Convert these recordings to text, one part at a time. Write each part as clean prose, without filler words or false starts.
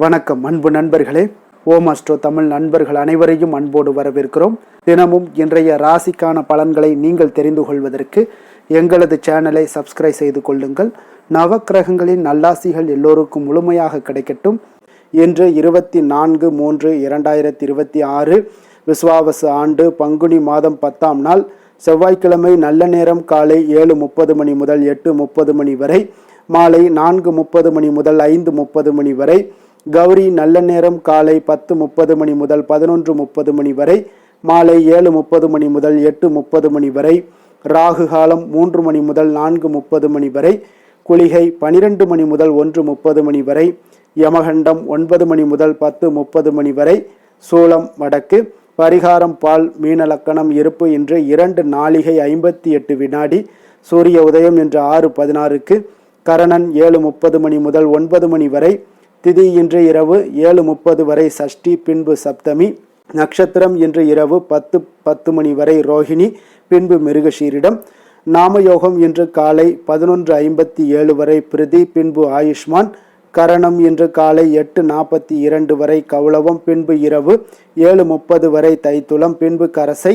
வணக்கம் அன்பு நண்பர்களே. ஓம் அஸ்ட்ரோ தமிழ் நண்பர்கள் அனைவரையும் அன்போடு வரவேற்கிறோம். தினமும் இன்றைய ராசிக்கான பலன்களை நீங்கள் தெரிந்து கொள்வதற்கு எங்களது சேனலை சப்ஸ்கிரைப் செய்து கொள்ளுங்கள். நவக்கிரகங்களின் நல்லாசிகள் எல்லோருக்கும் முழுமையாக கிடைக்கட்டும். இன்று 24/3/2026 விஸ்வாவசு ஆண்டு பங்குனி மாதம் 10ஆம் நாள் செவ்வாய்க்கிழமை. நல்ல நேரம் காலை 7:30 மணி முதல் 8:30 மணி வரை, மாலை 4:30 மணி முதல் 5:30 மணி வரை. கௌரி நல்ல நேரம் காலை 10:30 மணி முதல் 11:30 மணி வரை, மாலை 7:30 மணி முதல் 8:30 மணி வரை. ராகு காலம் 3 மணி முதல் 4:30 மணி வரை. குளிகை 12 மணி முதல் 1:30 மணி வரை. யமகண்டம் 9 மணி முதல் 10:30 மணி வரை. சூலம் வடக்கு. பரிகாரம் பால். மீனலக்கணம் இருப்பு இன்று 2 நாழிகை 58 வினாடி. சூரிய உதயம் இன்று 6:16க்கு. கரணன் 7:30 மணி முதல் 9 மணி வரை. திதி இன்று இரவு 7:30 வரை சஷ்டி, பின்பு சப்தமி. நட்சத்திரம் இன்று இரவு 10:10 மணி வரை ரோஹிணி, பின்பு மிருகஷீரிடம். நாமயோகம் இன்று காலை 11:57 வரை பிரிதி, பின்பு ஆயுஷ்மான். கரணம் இன்று காலை 8:42 வரை கௌளவம், பின்பு இரவு 7:30 வரை தைத்துளம், பின்பு கரசை.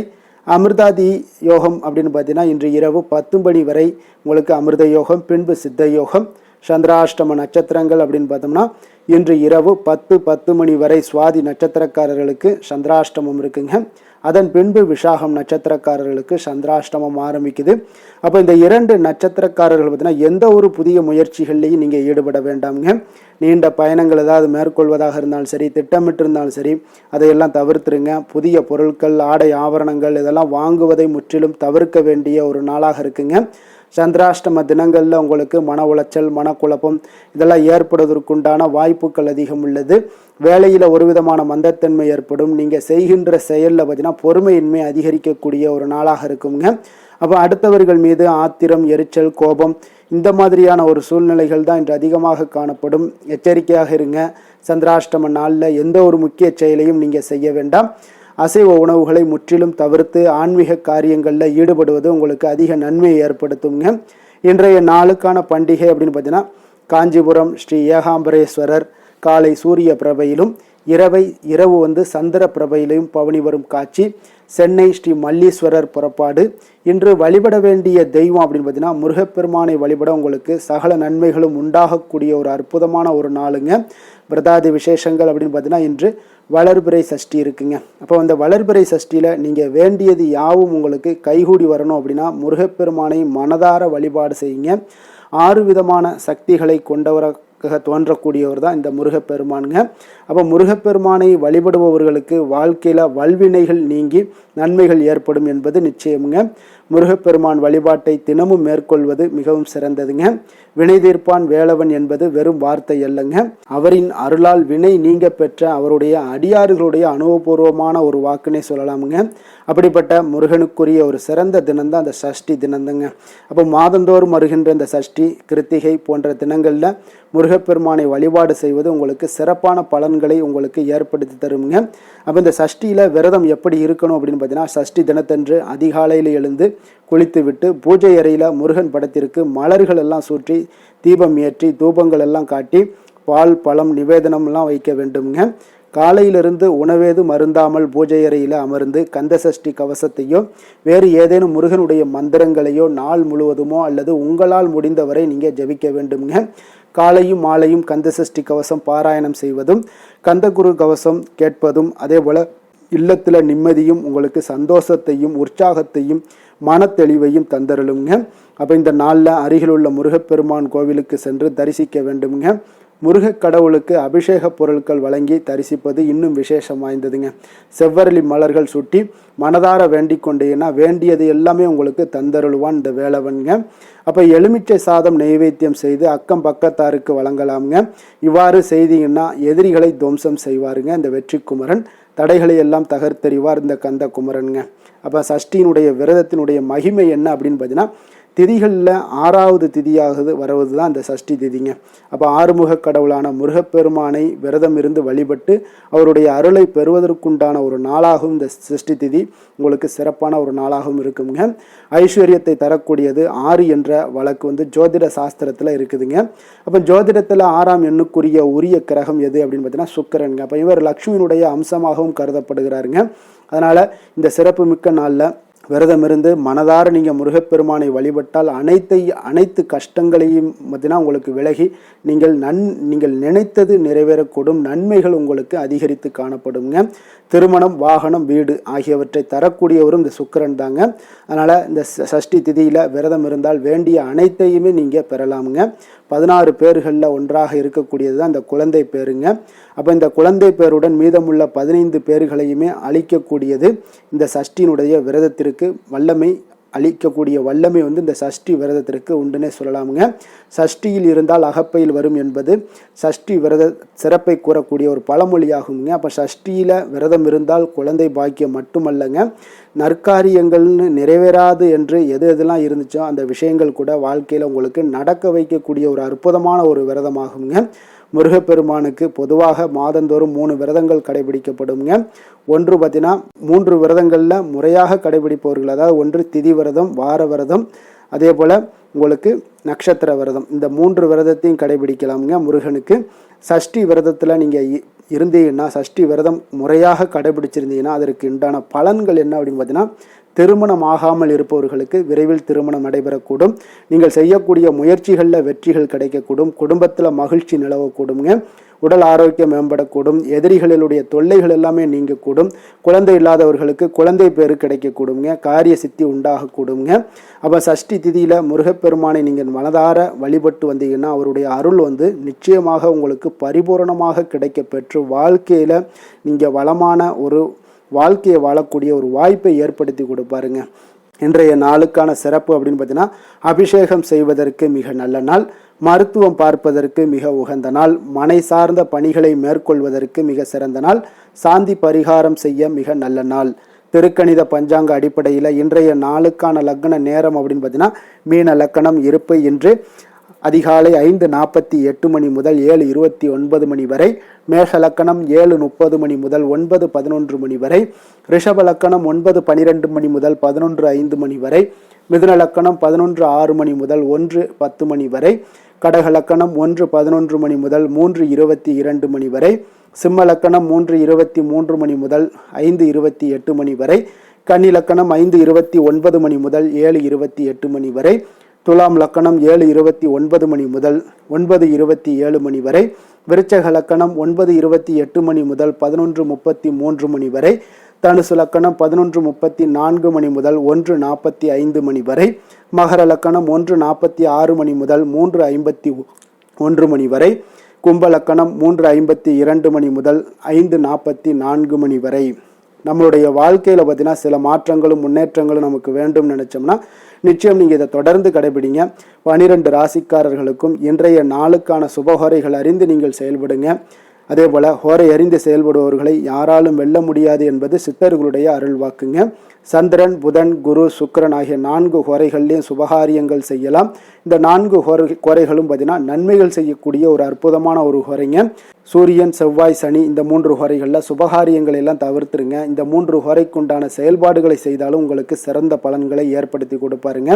அமிர்தாதி யோகம் அப்படின்னு பார்த்தீங்கன்னா இன்று இரவு 10 மணி வரை உங்களுக்கு அமிர்த யோகம், பின்பு சித்த யோகம். சந்திராஷ்டம நட்சத்திரங்கள் அப்படின்னு பார்த்தோம்னா இன்று இரவு 10:10 மணி வரை சுவாதி நட்சத்திரக்காரர்களுக்கு சந்திராஷ்டமம் இருக்குங்க. அதன் பின்பு விசாகம் நட்சத்திரக்காரர்களுக்கு சந்திராஷ்டமம் ஆரம்பிக்குது. அப்போ இந்த 2 நட்சத்திரக்காரர்கள் பார்த்தீங்கன்னா எந்த ஒரு புதிய முயற்சிகள்லையும் நீங்கள் ஈடுபட வேண்டாமுங்க. நீண்ட பயணங்கள் ஏதாவது மேற்கொள்வதாக இருந்தாலும் சரி, திட்டமிட்டு இருந்தாலும் சரி, அதையெல்லாம் தவிர்த்துருங்க. புதிய பொருட்கள், ஆடை ஆபரணங்கள் இதெல்லாம் வாங்குவதை முற்றிலும் தவிர்க்க வேண்டிய ஒரு நாளாக இருக்குங்க. சந்திராஷ்டம தினங்களில் உங்களுக்கு மன உளைச்சல், மனக்குழப்பம் இதெல்லாம் ஏற்படுவதற்குண்டான வாய்ப்புகள் அதிகம் உள்ளது. வேலையில் ஒரு விதமான மந்தத்தன்மை ஏற்படும். நீங்கள் செய்கின்ற செயலில் பார்த்தீங்கன்னா பொறுமையின்மை அதிகரிக்கக்கூடிய ஒரு நாளாக இருக்குங்க. அப்போ அடுத்தவர்கள் மீது ஆத்திரம், எரிச்சல், கோபம் இந்த மாதிரியான ஒரு சூழ்நிலைகள் தான் இன்று அதிகமாக காணப்படும். எச்சரிக்கையாக இருங்க. சந்திராஷ்டம நாளில் எந்த ஒரு முக்கிய செயலையும் நீங்கள் செய்ய வேண்டாம். அசைவ உணவுகளை முற்றிலும் தவிர்த்து ஆன்மீக காரியங்களில் ஈடுபடுவது உங்களுக்கு அதிக நன்மையை ஏற்படுத்துங்க. இன்றைய நாளுக்கான பண்டிகை அப்படின்னு பார்த்தீங்கன்னா காஞ்சிபுரம் ஸ்ரீ ஏகாம்பரேஸ்வரர் காலை சூரிய பிரபையிலும், இரவு சந்திர பிரபையிலும் பவனி வரும் காட்சி. சென்னை ஸ்ரீ மல்லீஸ்வரர் புறப்பாடு. இன்று வழிபட வேண்டிய தெய்வம் அப்படின்னு பார்த்தீங்கன்னா முருகப்பெருமானை வழிபட உங்களுக்கு சகல நன்மைகளும் உண்டாகக்கூடிய ஒரு அற்புதமான ஒரு நாளுங்க. விரதாதி விசேஷங்கள் அப்படின்னு பார்த்தீங்கன்னா இன்று வளர்பிறை சஷ்டி இருக்குங்க. அப்போ அந்த வளர்பிறை சஷ்டியில் நீங்கள் வேண்டியது யாவும் உங்களுக்கு கைகூடி வரணும் அப்படின்னா முருகப்பெருமானை மனதார வழிபாடு செய்யுங்க. 6 விதமான சக்திகளை கொண்டவராக தோன்றக்கூடியவர் தான் இந்த முருகப்பெருமானுங்க. அப்போ முருகப்பெருமானை வழிபடுபவர்களுக்கு வாழ்க்கையில் வல்வினைகள் நீங்கி நன்மைகள் ஏற்படும் என்பது நிச்சயமுங்க. முருகப்பெருமான் வழிபாட்டை தினமும் மேற்கொள்வது மிகவும் சிறந்ததுங்க. வினை தீர்ப்பான் வேலவன் என்பது வெறும் வார்த்தை அல்லங்க. அவரின் அருளால் வினை நீங்க பெற்ற அவருடைய அடியார்களுடைய அனுபவபூர்வமான ஒரு வாக்குனே சொல்லலாமுங்க. அப்படிப்பட்ட முருகனுக்குரிய ஒரு சிறந்த தினம்தான் அந்த சஷ்டி தினந்தங்க. அப்போ மாதந்தோறும் வருகின்ற இந்த சஷ்டி, கிருத்திகை போன்ற தினங்களில் முருகப்பெருமானை வழிபாடு செய்வது உங்களுக்கு சிறப்பான பலன்களை உங்களுக்கு ஏற்படுத்தி தருங்க. அப்போ இந்த சஷ்டியில் விரதம் எப்படி இருக்கணும் அப்படின்னு பார்த்தீங்கன்னா சஷ்டி தினத்தன்று அதிகாலையில் எழுந்து குளித்து விட்டு பூஜை அறையில் முருகன் படத்திற்கு மலர்கள் எல்லாம் சூற்றி தீபம் ஏற்றி தூபங்கள் எல்லாம் காட்டி பால், பழம், நிவேதனம்லாம் வைக்க வேண்டுங்க. காலையிலிருந்து உணவேது மருந்தாமல் பூஜை அறையில் அமர்ந்து கந்த சஷ்டி கவசத்தையோ வேறு ஏதேனும் முருகனுடைய மந்திரங்களையோ நாள் முழுவதுமோ அல்லது உங்களால் முடிந்தவரை நீங்கள் ஜபிக்க வேண்டுங்க. காலையும் மாலையும் கந்த சஷ்டி கவசம் பாராயணம் செய்வதும் கந்தகுரு கவசம் கேட்பதும் அதே போல் இல்லத்தில் நிம்மதியும் உங்களுக்கு சந்தோஷத்தையும் உற்சாகத்தையும் மன தெளிவையும் தந்தருளுங்க. அப்போ இந்த நாளில் அருகில் உள்ள முருகப்பெருமான் கோவிலுக்கு சென்று தரிசிக்க வேண்டுங்க. முருகக் கடவுளுக்கு அபிஷேக பொருட்கள் வழங்கி தரிசிப்பது இன்னும் விசேஷம் வாய்ந்ததுங்க. செவ்வரளி மலர்கள் சுட்டி மனதார வேண்டிக் கொண்டீங்கன்னா வேண்டியது எல்லாமே உங்களுக்கு தந்தருளுவான் இந்த வேலவன்ங்க. அப்போ எலுமிச்சை சாதம் நெய்வேத்தியம் செய்து அக்கம் பக்கத்தாருக்கு வழங்கலாமுங்க. இவ்வாறு செய்தீங்கன்னா எதிரிகளை துவம்சம் செய்வாருங்க இந்த வெற்றி குமரன். தடைகளை எல்லாம் தகர்த்தெறிவார் இந்த கந்த குமரனுங்க. அப்போ சஷ்டியினுடைய விரதத்தினுடைய மகிமை என்ன அப்படின்னு பார்த்தீங்கன்னா திதிகளில் 6வது திதியாகுது வருவது தான் இந்த சஷ்டி திதிங்க. அப்போ ஆறுமுக கடவுளான முருகப்பெருமானை விரதம் இருந்து வழிபட்டு அவருடைய அருளை பெறுவதற்குண்டான ஒரு நாளாகவும் இந்த சஷ்டி திதி உங்களுக்கு சிறப்பான ஒரு நாளாகவும் இருக்குங்க. ஐஸ்வர்யத்தை தரக்கூடியது 6 என்ற வழக்கு ஜோதிட சாஸ்திரத்தில் இருக்குதுங்க. அப்போ ஜோதிடத்தில் 6ஆம் எண்ணுக்குரிய உரிய கிரகம் எது அப்படின்னு பார்த்தீங்கன்னா சுக்கிரனுங்க. அப்போ இவர் லக்ஷ்மியினுடைய அம்சமாகவும் கருதப்படுகிறாருங்க. அதனால் இந்த சிறப்பு மிக்க நாளில் விரதம் இருந்து மனதார நீங்கள் முருகப்பெருமானை வழிபட்டால் அனைத்து கஷ்டங்களையும் பார்த்தீங்கன்னா உங்களுக்கு விலகி நீங்கள் நினைத்தது நிறைவேறக்கூடும் நன்மைகள் உங்களுக்கு அதிகரித்து காணப்படுங்க. திருமணம், வாகனம், வீடு ஆகியவற்றை தரக்கூடியவரும் இந்த சுக்கிரன் தாங்க. அதனால் இந்த சஷ்டி திதியில் விரதம் இருந்தால் வேண்டிய அனைத்தையுமே நீங்கள் பெறலாமுங்க. 16 பேர்களில் ஒன்றாக இருக்கக்கூடியது தான் இந்த குழந்தை பேருங்க. அப்போ இந்த குழந்தை பேருடன் மீதமுள்ள 15 பேர்களையுமே அளிக்கக்கூடியது இந்த சஷ்டியினுடைய விரதத்திற்கு அளிக்கக்கூடிய வல்லமை இந்த சஷ்டி விரதத்திற்கு உண்டுன்னே சொல்லலாமுங்க. சஷ்டியில் இருந்தால் அகப்பையில் வரும் என்பது சஷ்டி விரத சிறப்பை கூறக்கூடிய ஒரு பழமொழியாகுங்க. அப்போ சஷ்டியில் விரதம் இருந்தால் குழந்தை பாக்கியம் மட்டுமல்லங்க, நற்காரியங்கள்னு நிறைவேறாது என்று எதெல்லாம் இருந்துச்சோ அந்த விஷயங்கள் கூட வாழ்க்கையில் உங்களுக்கு நடக்க வைக்கக்கூடிய ஒரு அற்புதமான ஒரு விரதமாகுங்க. முருகப்பெருமானுக்கு பொதுவாக மாதந்தோறும் 3 விரதங்கள் கடைபிடிக்கப்படுங்க. ஒன்று பார்த்தீங்கன்னா 3 விரதங்களில் முறையாக கடைபிடிப்பவர்கள், அதாவது ஒன்று திதி விரதம், வார விரதம், அதே போல் உங்களுக்கு நட்சத்திர விரதம். இந்த 3 விரதத்தையும் கடைபிடிக்கலாமுங்க முருகனுக்கு. சஷ்டி விரதத்தில் நீங்கள் இருந்தீங்கன்னா, சஷ்டி விரதம் முறையாக கடைபிடிச்சிருந்தீங்கன்னா அதற்கு உண்டான பலன்கள் என்ன அப்படின்னு பார்த்தீங்கன்னா, திருமணம் ஆகாமல் இருப்பவர்களுக்கு விரைவில் திருமணம் நடைபெறக்கூடும். நீங்கள் செய்யக்கூடிய முயற்சிகளில் வெற்றிகள் கிடைக்கக்கூடும். குடும்பத்தில் மகிழ்ச்சி நிலவக்கூடுங்க. உடல் ஆரோக்கியம் மேம்படக்கூடும். எதிரிகளுடைய தொல்லைகள் எல்லாமே நீங்கக்கூடும். குழந்தை இல்லாதவர்களுக்கு குழந்தை பேரு கிடைக்கக்கூடுங்க. காரிய சித்தி உண்டாகக்கூடுங்க. அப்போ சஷ்டி திதியில் முருகப்பெருமானை நீங்கள் மனதார வழிபட்டு வந்தீங்கன்னா அவருடைய அருள் நிச்சயமாக உங்களுக்கு பரிபூரணமாக கிடைக்க பெற்று வாழ்க்கையில் நீங்கள் வளமான ஒரு வாழ்க்கையை வாழக்கூடிய ஒரு வாய்ப்பை ஏற்படுத்தி கொடுப்பாருங்க. இன்றைய நாளுக்கான சிறப்பு அப்படின்னு பார்த்தீங்கன்னா, அபிஷேகம் செய்வதற்கு மிக நல்ல நாள், மருத்துவம் பார்ப்பதற்கு மிக உகந்த நாள், மனை சார்ந்த பணிகளை மேற்கொள்வதற்கு மிக சிறந்த நாள், சாந்தி பரிகாரம் செய்ய மிக நல்ல நாள். திருக்கணித பஞ்சாங்க அடிப்படையில் இன்றைய நாளுக்கான லக்ன நேரம் அப்படின்னு பார்த்தீங்கன்னா, மீன லக்கணம் இருப்பு இன்று அதிகாலை 5:48 மணி முதல் 7:29 மணி வரை, மேஷ லக்கணம் 7:30 மணி முதல் 9:11 மணி வரை, ரிஷப லக்கணம் 9:12 மணி முதல் 11:05 மணி வரை, மிதுன லக்கணம் 11:06 மணி முதல் 1:10 மணி வரை, கடக லக்கணம் 1:11 மணி முதல் 3:22 மணி வரை, சிம்ம லக்கணம் 3:23 மணி முதல் 5:28 மணி வரை, கன்னி லக்கணம் 5:29 மணி முதல் 7:28 மணி வரை, துலாம் லக்கணம் 7:29 மணி முதல் 9:27 மணி வரை, விருச்சக லக்கணம் 9:28 மணி முதல் 11:33 மணி வரை, தனுசு லக்கணம் 11:34 மணி முதல் 1:45 மணி வரை, மகர லக்கணம் 1:46 மணி முதல் 3:51 மணி வரை, கும்ப லக்கணம் 3:52 மணி முதல் 5:44 மணி வரை. நம்மளுடைய வாழ்க்கையில் பார்த்தீங்கன்னா சில மாற்றங்களும் முன்னேற்றங்களும் நமக்கு வேண்டும் நினைச்சோம்னா நிச்சயம் நீங்கள் இதை தொடர்ந்து கடைபிடிங்க. 12 ராசிக்காரர்களுக்கும் இன்றைய நாளுக்கான சுபஹோரைகள் அறிந்து நீங்கள் செயல்படுங்க. அதே போல் ஹோரை அறிந்து செயல்படுபவர்களை யாராலும் வெல்ல முடியாது என்பது சித்தர்களுடைய அருள் வாக்குங்க. சந்திரன், புதன், குரு, சுக்கிரன் ஆகிய 4 ஹோரைகள்லையும் சுபகாரியங்கள் செய்யலாம். இந்த 4 ஹோரைகளும் பார்த்தீங்கன்னா நன்மைகள் செய்யக்கூடிய ஒரு அற்புதமான ஒரு ஹோரைங்க. சூரியன், செவ்வாய், சனி இந்த 3 ஹோரைகளில் சுபகாரியங்களை எல்லாம் தவிர்த்துருங்க. இந்த 3 ஹோரைக்குண்டான செயல்பாடுகளை செய்தாலும் உங்களுக்கு சிறந்த பலன்களை ஏற்படுத்தி கொடுப்பாருங்க.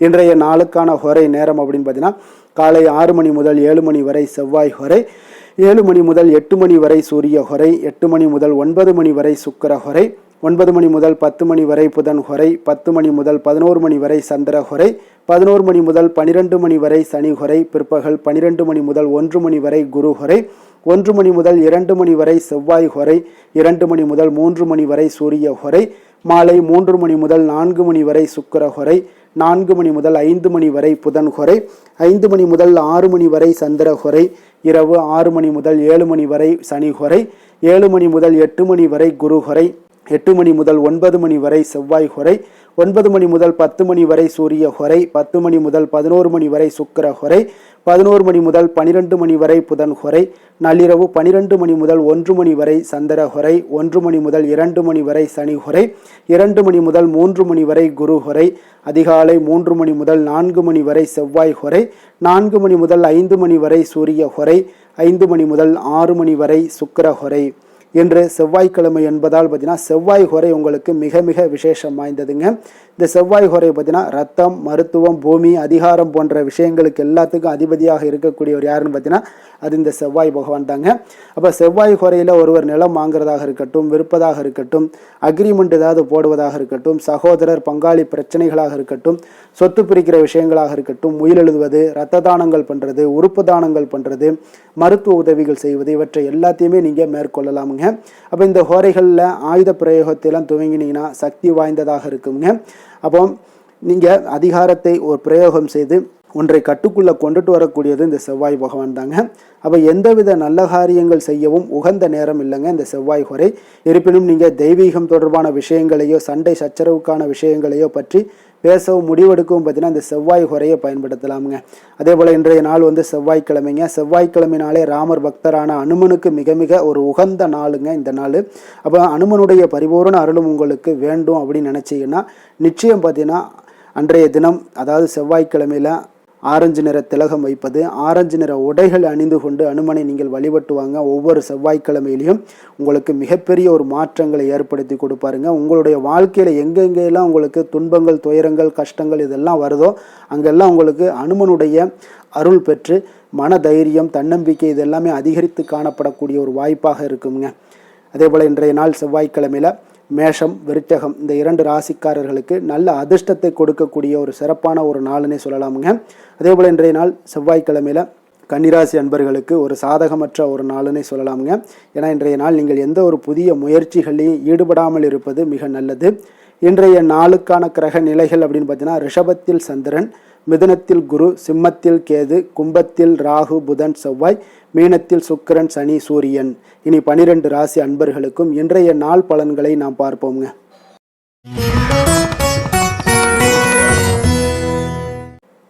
இன்றைய நாளுக்கான ஹோரை நேரம் அப்படின்னு பார்த்தீங்கன்னா காலை 6 மணி முதல் 7 மணி வரை செவ்வாய் ஹோரை, 7 மணி முதல் 8 மணி வரை சூரிய ஹொரை, 8 மணி முதல் 9 மணி வரை சுக்கிர ஹொரை, 9 மணி முதல் 10 மணி வரை புதன் ஹொரை, 10 மணி முதல் 11 மணி வரை சந்திர ஹொரை, 11 மணி முதல் 12 மணி வரை சனி ஹொரை, பிற்பகல் 12 மணி முதல் 1 மணி வரை குரு ஹொரை, 1 மணி முதல் 2 மணி வரை செவ்வாய் ஹொரை, 2 மணி முதல் 3 மணி வரை சூரிய ஹொரை, மாலை 3 மணி முதல் 4 மணி வரை சுக்கிர ஹொரை, 4 மணி முதல் 5 மணி வரை புதன் ஹொரை, 5 மணி முதல் 6 மணி வரை சந்திர ஹொரை, இரவு 6 மணி முதல் 7 மணி வரை சனி ஹொரை, 7 மணி முதல் 8 மணி வரை குரு ஹொரை, 8 மணி முதல் 9 மணி வரை செவ்வாய் ஹொரை, 9 மணி முதல் 10 மணி வரை சூரிய ஹொரை, 10 மணி முதல் 11 மணி வரை சுக்கிர ஹொரை, 11 மணி முதல் 12 மணி வரை புதன் ஹொரை, நள்ளிரவு 12 மணி முதல் 1 மணி வரை சந்திர ஹொரை, 1 மணி முதல் 2 மணி வரை சனி ஹொரை, 2 மணி முதல் 3 மணி வரை குரு ஹொரை, அதிகாலை 3 மணி முதல் 4 மணி வரை செவ்வாய் ஹொரை, 4 மணி முதல் 5 மணி வரை சூரிய ஹொரை, 5 மணி முதல் 6 மணி வரை சுக்கிர ஹொரை. இன்று செவ்வாய்க்கிழமை என்பதால் பார்த்தீங்கன்னா செவ்வாய் ஹொரை உங்களுக்கு மிக மிக விசேஷம் வாய்ந்ததுங்க. இந்த செவ்வாய் ஹொரை பார்த்தீங்கன்னா ரத்தம், மருத்துவம், பூமி, அதிகாரம் போன்ற விஷயங்களுக்கு எல்லாத்துக்கும் அதிபதியாக இருக்கக்கூடியவர் யாருன்னு பார்த்தீங்கன்னா அது இந்த செவ்வாய் பகவான் தாங்க. அப்போ செவ்வாய் ஹொரையில் ஒருவர் நிலம் வாங்குறதாக இருக்கட்டும், விற்பதாக இருக்கட்டும், அக்ரிமெண்ட் ஏதாவது போடுவதாக இருக்கட்டும், சகோதரர் பங்காளி பிரச்சனைகளாக இருக்கட்டும், சொத்து பிரிக்கிற விஷயங்களாக இருக்கட்டும், உயில் எழுதுவது, இரத்த தானங்கள் பண்ணுறது, உறுப்பு தானங்கள் பண்ணுறது, மருத்துவ உதவிகள் செய்வது, இவற்றை எல்லாத்தையுமே நீங்கள் மேற்கொள்ளலாமுங்க. அப்போ இந்த ஹோரைகளில் ஆயுத பிரயோகத்தையெல்லாம் துவங்கினீங்கன்னா சக்தி வாய்ந்ததாக இருக்குங்க. அப்போ நீங்கள் அதிகாரத்தை ஒரு பிரயோகம் செய்து ஒன்றை கட்டுக்குள்ளே கொண்டுட்டு வரக்கூடியது இந்த செவ்வாய் பகவான் தாங்க. அப்போ எந்தவித நல்ல காரியங்கள் செய்யவும் உகந்த நேரம் இல்லைங்க இந்த செவ்வாய் ஹொரை. இருப்பினும் நீங்கள் தெய்வீகம் தொடர்பான விஷயங்களையோ சண்டை சச்சரவுக்கான விஷயங்களையோ பற்றி பேசவும் முடிவெடுக்கவும் பார்த்தீங்கன்னா இந்த செவ்வாய் ஹொரையை பயன்படுத்தலாமுங்க. அதே போல் இன்றைய நாள் செவ்வாய்க்கிழமைங்க. செவ்வாய்க்கிழமைனாலே ராமர் பக்தரான அனுமனுக்கு மிக மிக ஒரு உகந்த நாளுங்க இந்த நாள். அப்போ அனுமனுடைய பரிபூர்ண அருளும் உங்களுக்கு வேண்டும் அப்படின்னு நினச்சிங்கன்னா நிச்சயம் பார்த்தீங்கன்னா அன்றைய தினம், அதாவது செவ்வாய்க்கிழமையில் ஆரஞ்சு நிற திலகம் வைப்பது, ஆரஞ்சு நிற உடைகள் அணிந்து கொண்டு அனுமனை நீங்கள் வழிபட்டுவாங்க. ஒவ்வொரு செவ்வாய்க்கிழமையிலையும் உங்களுக்கு மிகப்பெரிய ஒரு மாற்றங்களை ஏற்படுத்தி கொடுப்பாருங்க. உங்களுடைய வாழ்க்கையில் எங்கெங்கெல்லாம் உங்களுக்கு துன்பங்கள், துயரங்கள், கஷ்டங்கள் இதெல்லாம் வருதோ அங்கெல்லாம் உங்களுக்கு அனுமனுடைய அருள் பெற்று மன தைரியம், தன்னம்பிக்கை இதெல்லாமே அதிகரித்து காணப்படக்கூடிய ஒரு வாய்ப்பாக இருக்குங்க. அதே போல் இன்றைய நாள் செவ்வாய்க்கிழமையில் மேஷம், விருச்சகம் இந்த 2 ராசிக்காரர்களுக்கு நல்ல அதிர்ஷ்டத்தை கொடுக்கக்கூடிய ஒரு சிறப்பான ஒரு நாளுன்னே சொல்லலாமுங்க. அதே போல் இன்றைய நாள் செவ்வாய்க்கிழமையில் கன்னிராசி அன்பர்களுக்கு ஒரு சாதகமற்ற ஒரு நாளுன்னே சொல்லலாமுங்க. ஏன்னா இன்றைய நாள் நீங்கள் எந்த ஒரு புதிய முயற்சிகளையும் ஈடுபடாமல் இருப்பது மிக நல்லது. இன்றைய நாளுக்கான கிரக நிலைகள் அப்படின்னு பார்த்தீங்கன்னா ரிஷபத்தில் சந்திரன், மிதுனத்தில் குரு, சிம்மத்தில் கேது, கும்பத்தில் ராகு, புதன், செவ்வாய், மீனத்தில் சுக்கிரன், சனி, சூரியன். இனி 12 ராசி அன்பர்களுக்கும் இன்றைய நாள் பலன்களை நாம் பார்ப்போங்க.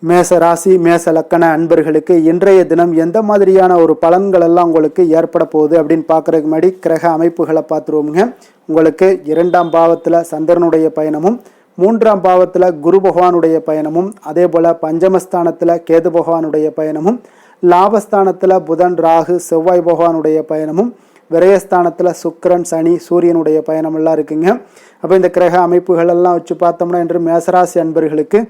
மேச ராசி, மேச லக்கண அன்பர்களுக்கு இன்றைய தினம் எந்த மாதிரியான ஒரு பலன்கள் எல்லாம் உங்களுக்கு ஏற்பட போகுது அப்படின்னு பார்க்கறதுக்கு முன்னாடி கிரக அமைப்புகளை பார்த்துருவோமுங்க. உங்களுக்கு 2ஆம் பாவத்தில் சந்திரனுடைய பயணமும், 3ஆம் பாவத்தில் குரு பகவானுடைய பயணமும், அதே போல் பஞ்சமஸ்தானத்தில் கேது பகவானுடைய பயணமும், லாபஸ்தானத்தில் புதன், ராகு, செவ்வாய் பகவானுடைய பயணமும், விரயஸ்தானத்தில் சுக்கிரன், சனி, சூரியனுடைய பயணமெல்லாம் இருக்குங்க. அப்போ இந்த கிரக அமைப்புகள் எல்லாம் வச்சு பார்த்தோம்னா இன்று மேசராசி அன்பர்களுக்கு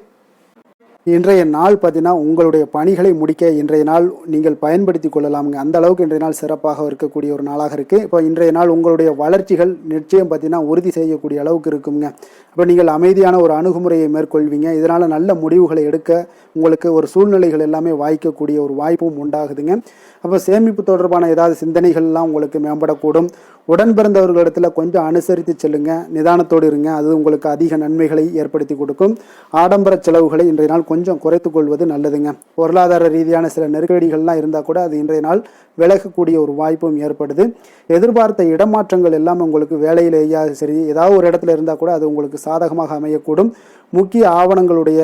இன்றைய நாள் பார்த்தீங்கன்னா உங்களுடைய பணிகளை முடிக்க இன்றைய நாள் நீங்கள் பயன்படுத்தி கொள்ளலாமுங்க. அந்த அளவுக்கு இன்றைய நாள் சிறப்பாக இருக்கக்கூடிய ஒரு நாளாக இருக்குது. இப்போ இன்றைய நாள் உங்களுடைய வளர்ச்சிகள் நிச்சயம் பார்த்தீங்கன்னா உறுதி செய்யக்கூடிய அளவுக்கு இருக்குங்க. இப்போ நீங்கள் அமைதியான ஒரு அணுகுமுறையை மேற்கொள்வீங்க. இதனால் நல்ல முடிவுகளை எடுக்க உங்களுக்கு ஒரு சூழ்நிலைகள் எல்லாமே வாய்க்கக்கூடிய ஒரு வாய்ப்பும் உண்டாகுதுங்க. அப்போ சேமிப்பு தொடர்பான ஏதாவது சிந்தனைகள்லாம் உங்களுக்கு மேம்படக்கூடும். உடன் பிறந்தவர்களிடத்தில் கொஞ்சம் அனுசரித்து செல்லுங்க, நிதானத்தோடு இருங்க. அது உங்களுக்கு அதிக நன்மைகளை ஏற்படுத்தி கொடுக்கும். ஆடம்பர செலவுகளை இன்றைய நாள் கொஞ்சம் குறைத்து கொள்வது நல்லதுங்க. பொருளாதார ரீதியான சில நெருக்கடிகள்லாம் இருந்தால் கூட அது இன்றைய நாள் விலகக்கூடிய ஒரு வாய்ப்பும் ஏற்படுது. எதிர்பார்த்த இடமாற்றங்கள் எல்லாம் உங்களுக்கு வேலையிலேயா சரி ஏதாவது ஒரு இடத்துல இருந்தால் கூட அது உங்களுக்கு சாதகமாக அமையக்கூடும். முக்கிய ஆவணங்களுடைய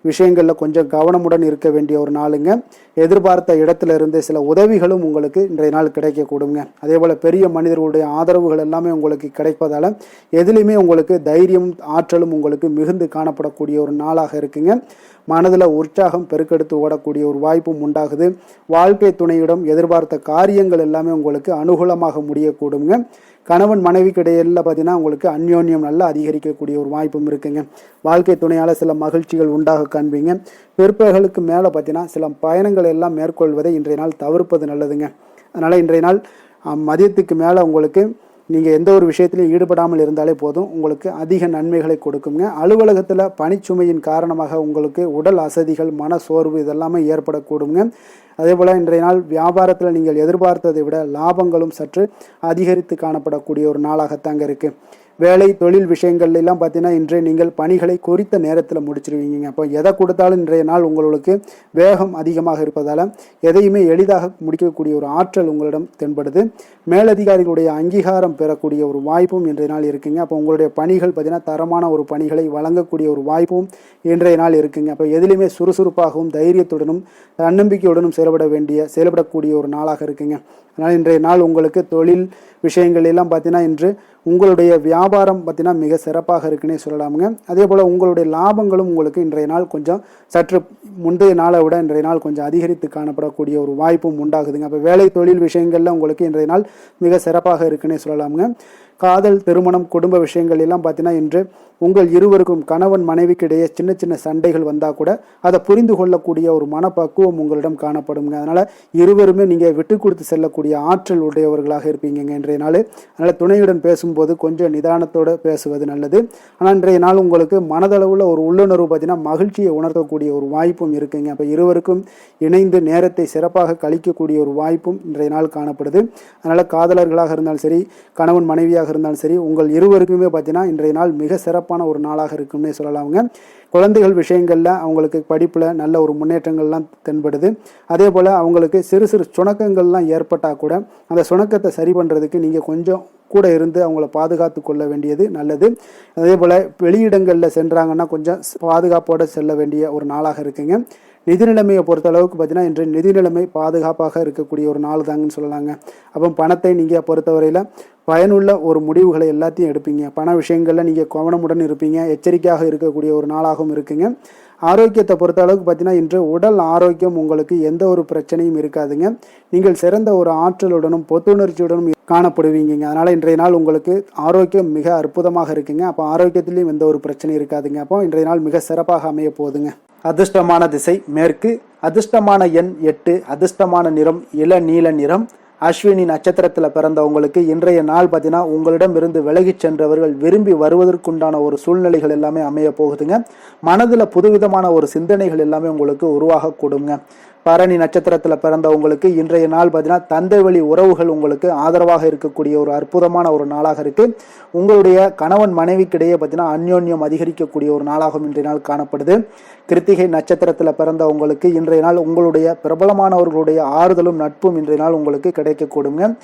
விஷயங்களில் கொஞ்சம் கவனமுடன் இருக்க வேண்டிய ஒரு நாளுங்க. எதிர்பார்த்த இடத்துல இருந்து சில உதவிகளும் உங்களுக்கு இன்றைய நாள் கிடைக்கக்கூடுங்க. அதே போல் பெரிய மனிதர்களுடைய ஆதரவுகள் எல்லாமே உங்களுக்கு கிடைப்பதால் எதுலேயுமே உங்களுக்கு தைரியம், ஆற்றலும் உங்களுக்கு மிகுந்து காணப்படக்கூடிய ஒரு நாளாக இருக்குங்க. மனதில் உற்சாகம் பெருக்கெடுத்து ஓடக்கூடிய ஒரு வாய்ப்பும் உண்டாகுது. வாழ்க்கை துணையிடம் எதிர்பார்த்த காரியங்கள் எல்லாமே உங்களுக்கு அனுகூலமாக முடியக்கூடுங்க. கணவன் மனைவிக்கு இடையில பார்த்தீங்கன்னா உங்களுக்கு அந்யோன்யம் நல்லா அதிகரிக்கக்கூடிய ஒரு வாய்ப்பும் இருக்குங்க. வாழ்க்கை துணையால் சில மகிழ்ச்சிகள் உண்டாக காண்பீங்க. பிற்பகலுக்கு மேலே பார்த்தீங்கன்னா சில பயணங்கள் எல்லாம் மேற்கொள்வதை இன்றைய நாள் தவிர்ப்பது நல்லதுங்க. அதனால் இன்றைய நாள் மதியத்துக்கு மேலே உங்களுக்கு நீங்கள் எந்த ஒரு விஷயத்திலையும் ஈடுபடாமல் இருந்தாலே போதும், உங்களுக்கு அதிக நன்மைகளை கொடுக்குங்க. அலுவலகத்தில் பணிச்சுமையின் காரணமாக உங்களுக்கு உடல் அசதிகள், மன சோர்வு இதெல்லாமே ஏற்படக்கூடுங்க. அதே போல் இன்றைய நாள் வியாபாரத்தில் நீங்கள் எதிர்பார்த்ததை விட லாபங்களும் சற்று அதிகரித்து காணப்படக்கூடிய ஒரு நாளாகத்தாங்க இருக்குது. வேலை தொழில் விஷயங்கள்ல எல்லாம் பார்த்தீங்கன்னா இன்றைய நீங்கள் பணிகளை குறித்த நேரத்தில் முடிச்சிருவீங்க. அப்போ எதை கொடுத்தாலும் இன்றைய நாள் உங்களுக்கு வேகம் அதிகமாக இருப்பதால் எதையுமே எளிதாக முடிக்கக்கூடிய ஒரு ஆற்றல் உங்களிடம் தென்படுது. மேலதிகாரிகளுடைய அங்கீகாரம் பெறக்கூடிய ஒரு வாய்ப்பும் இன்றைய நாள் இருக்குங்க. அப்போ உங்களுடைய பணிகள் பார்த்தீங்கன்னா தரமான ஒரு பணிகளை வழங்கக்கூடிய ஒரு வாய்ப்பும் இன்றைய நாள் இருக்குங்க. அப்போ எதிலுமே சுறுசுறுப்பாகவும் தைரியத்துடனும் தன்னம்பிக்கையுடனும் செயல்படக்கூடிய ஒரு நாளாக இருக்குங்க. அதனால் இன்றைய நாள் உங்களுக்கு தொழில் விஷயங்கள் எல்லாம் பார்த்தீங்கன்னா இன்று உங்களுடைய வியாபாரம் பார்த்தீங்கன்னா மிக சிறப்பாக இருக்குன்னே சொல்லலாமுங்க. அதே போல் உங்களுடைய லாபங்களும் உங்களுக்கு இன்றைய நாள் கொஞ்சம் சற்று முந்தைய நாளை விட இன்றைய நாள் கொஞ்சம் அதிகரித்து காணப்படக்கூடிய ஒரு வாய்ப்பும் உண்டாகுதுங்க. அப்போ வேலை தொழில் விஷயங்கள்ல உங்களுக்கு இன்றைய நாள் மிக சிறப்பாக இருக்குன்னே சொல்லலாமுங்க. காதல் திருமணம் குடும்ப விஷயங்கள் எல்லாம் பார்த்தீங்கன்னா இன்று உங்கள் இருவருக்கும் கணவன் மனைவிக்கு இடையே சின்ன சின்ன சண்டைகள் வந்தால் கூட அதை புரிந்து கொள்ளக்கூடிய ஒரு மனப்பக்குவம் உங்களிடம் காணப்படுங்க. அதனால் இருவருமே நீங்கள் விட்டு கொடுத்து செல்லக்கூடிய ஆற்றல் உடையவர்களாக இருப்பீங்க இன்றைய நாள். அதனால் துணையுடன் பேசும்போது கொஞ்சம் நிதானத்தோடு பேசுவது நல்லது. ஆனால் இன்றைய நாள் உங்களுக்கு மனதளவில் ஒரு உள்ளுணர்வு பார்த்தீங்கன்னா மகிழ்ச்சியை உணர்த்தக்கூடிய ஒரு வாய்ப்பும் இருக்குங்க. அப்போ இருவருக்கும் இணைந்து நேரத்தை சிறப்பாக கழிக்கக்கூடிய ஒரு வாய்ப்பும் இன்றைய நாள் காணப்படுது. அதனால் காதலர்களாக இருந்தாலும் சரி கணவன் மனைவியாக இருந்தாலும் சரி உங்கள் இருவருக்குமே பார்த்தீங்கன்னா இன்றைய நாள் மிக சிறப்பான ஒரு நாளாக இருக்கும்னே சொல்லலாமுங்க. குழந்தைகள் விஷயங்கள்ல அவங்களுக்கு படிப்புல நல்ல ஒரு முன்னேற்றங்கள்லாம் தென்படுது. அதே போல அவங்களுக்கு சிறு சிறு சுணக்கங்கள்லாம் ஏற்பட்டால் கூட அந்த சுணக்கத்தை சரி பண்றதுக்கு நீங்க கொஞ்சம் கூட இருந்து அவங்கள பாதுகாத்து கொள்ள வேண்டியது நல்லது. அதே போல் வெளியிடங்களில் சென்றாங்கன்னா கொஞ்சம் பாதுகாப்போடு செல்ல வேண்டிய ஒரு நாளாக இருக்குங்க. நிதி நிலைமையை பொறுத்த அளவுக்கு பார்த்தீங்கன்னா இன்று நிதி நிலைமை பாதுகாப்பாக இருக்கக்கூடிய ஒரு நாள் தாங்கன்னு சொல்லலாங்க. அப்போ பணத்தை நீங்கள் பொறுத்தவரையில் பயனுள்ள ஒரு முடிவுகளை எல்லாத்தையும் எடுப்பீங்க. பண விஷயங்களில் நீங்கள் கவனமுடன் இருப்பீங்க. எச்சரிக்கையாக இருக்கக்கூடிய ஒரு நாளாகவும் இருக்குங்க. ஆரோக்கியத்தை பொறுத்த அளவுக்கு பார்த்தீங்கன்னா இன்று உடல் ஆரோக்கியம் உங்களுக்கு எந்த ஒரு பிரச்சனையும் இருக்காதுங்க. நீங்கள் சிறந்த ஒரு ஆற்றலுடனும் புத்துணர்ச்சியுடனும் காணப்படுவீங்க. அதனால் இன்றைய நாள் உங்களுக்கு ஆரோக்கியம் மிக அற்புதமாக இருக்குங்க. அப்போ ஆரோக்கியத்திலையும் எந்த ஒரு பிரச்சனையும் இருக்காதுங்க. அப்போ இன்றைய நாள் மிக சிறப்பாக அமைய போகுதுங்க. அதிர்ஷ்டமான திசை மேற்கு, அதிர்ஷ்டமான எண் 8, அதிர்ஷ்டமான நிறம் இளநீல நிறம். அஸ்வினி நட்சத்திரத்தில் பிறந்தவங்களுக்கு இன்றைய நாள் பார்த்தீங்கன்னா உங்களிடம் இருந்து விலகி சென்றவர்கள் விரும்பி வருவதற்குண்டான ஒரு சூழ்நிலைகள் எல்லாமே அமைய போகுதுங்க. மனதில் புதுவிதமான ஒரு சிந்தனைகள் எல்லாமே உங்களுக்கு உருவாக கூடுங்க. பரணி நட்சத்திரத்தில் பிறந்தவங்களுக்கு இன்றைய நாள் பார்த்தீங்கன்னா தந்தை வழி உறவுகள் உங்களுக்கு ஆதரவாக இருக்கக்கூடிய ஒரு அற்புதமான ஒரு நாளாக இருக்கு. உங்களுடைய கணவன் மனைவிக்கிடையே பார்த்தீங்கன்னா அந்யோன்யம் அதிகரிக்கக்கூடிய ஒரு நாளாகவும் இன்றைய நாள் காணப்படுது. கிருத்திகை நட்சத்திரத்தில் பிறந்தவங்களுக்கு இன்றைய நாள் உங்களுடைய பிரபலமானவர்களுடைய ஆறுதலும் நட்பும் இன்றைய நாள் உங்களுக்கு கிடைக்கக்கூடுங்க.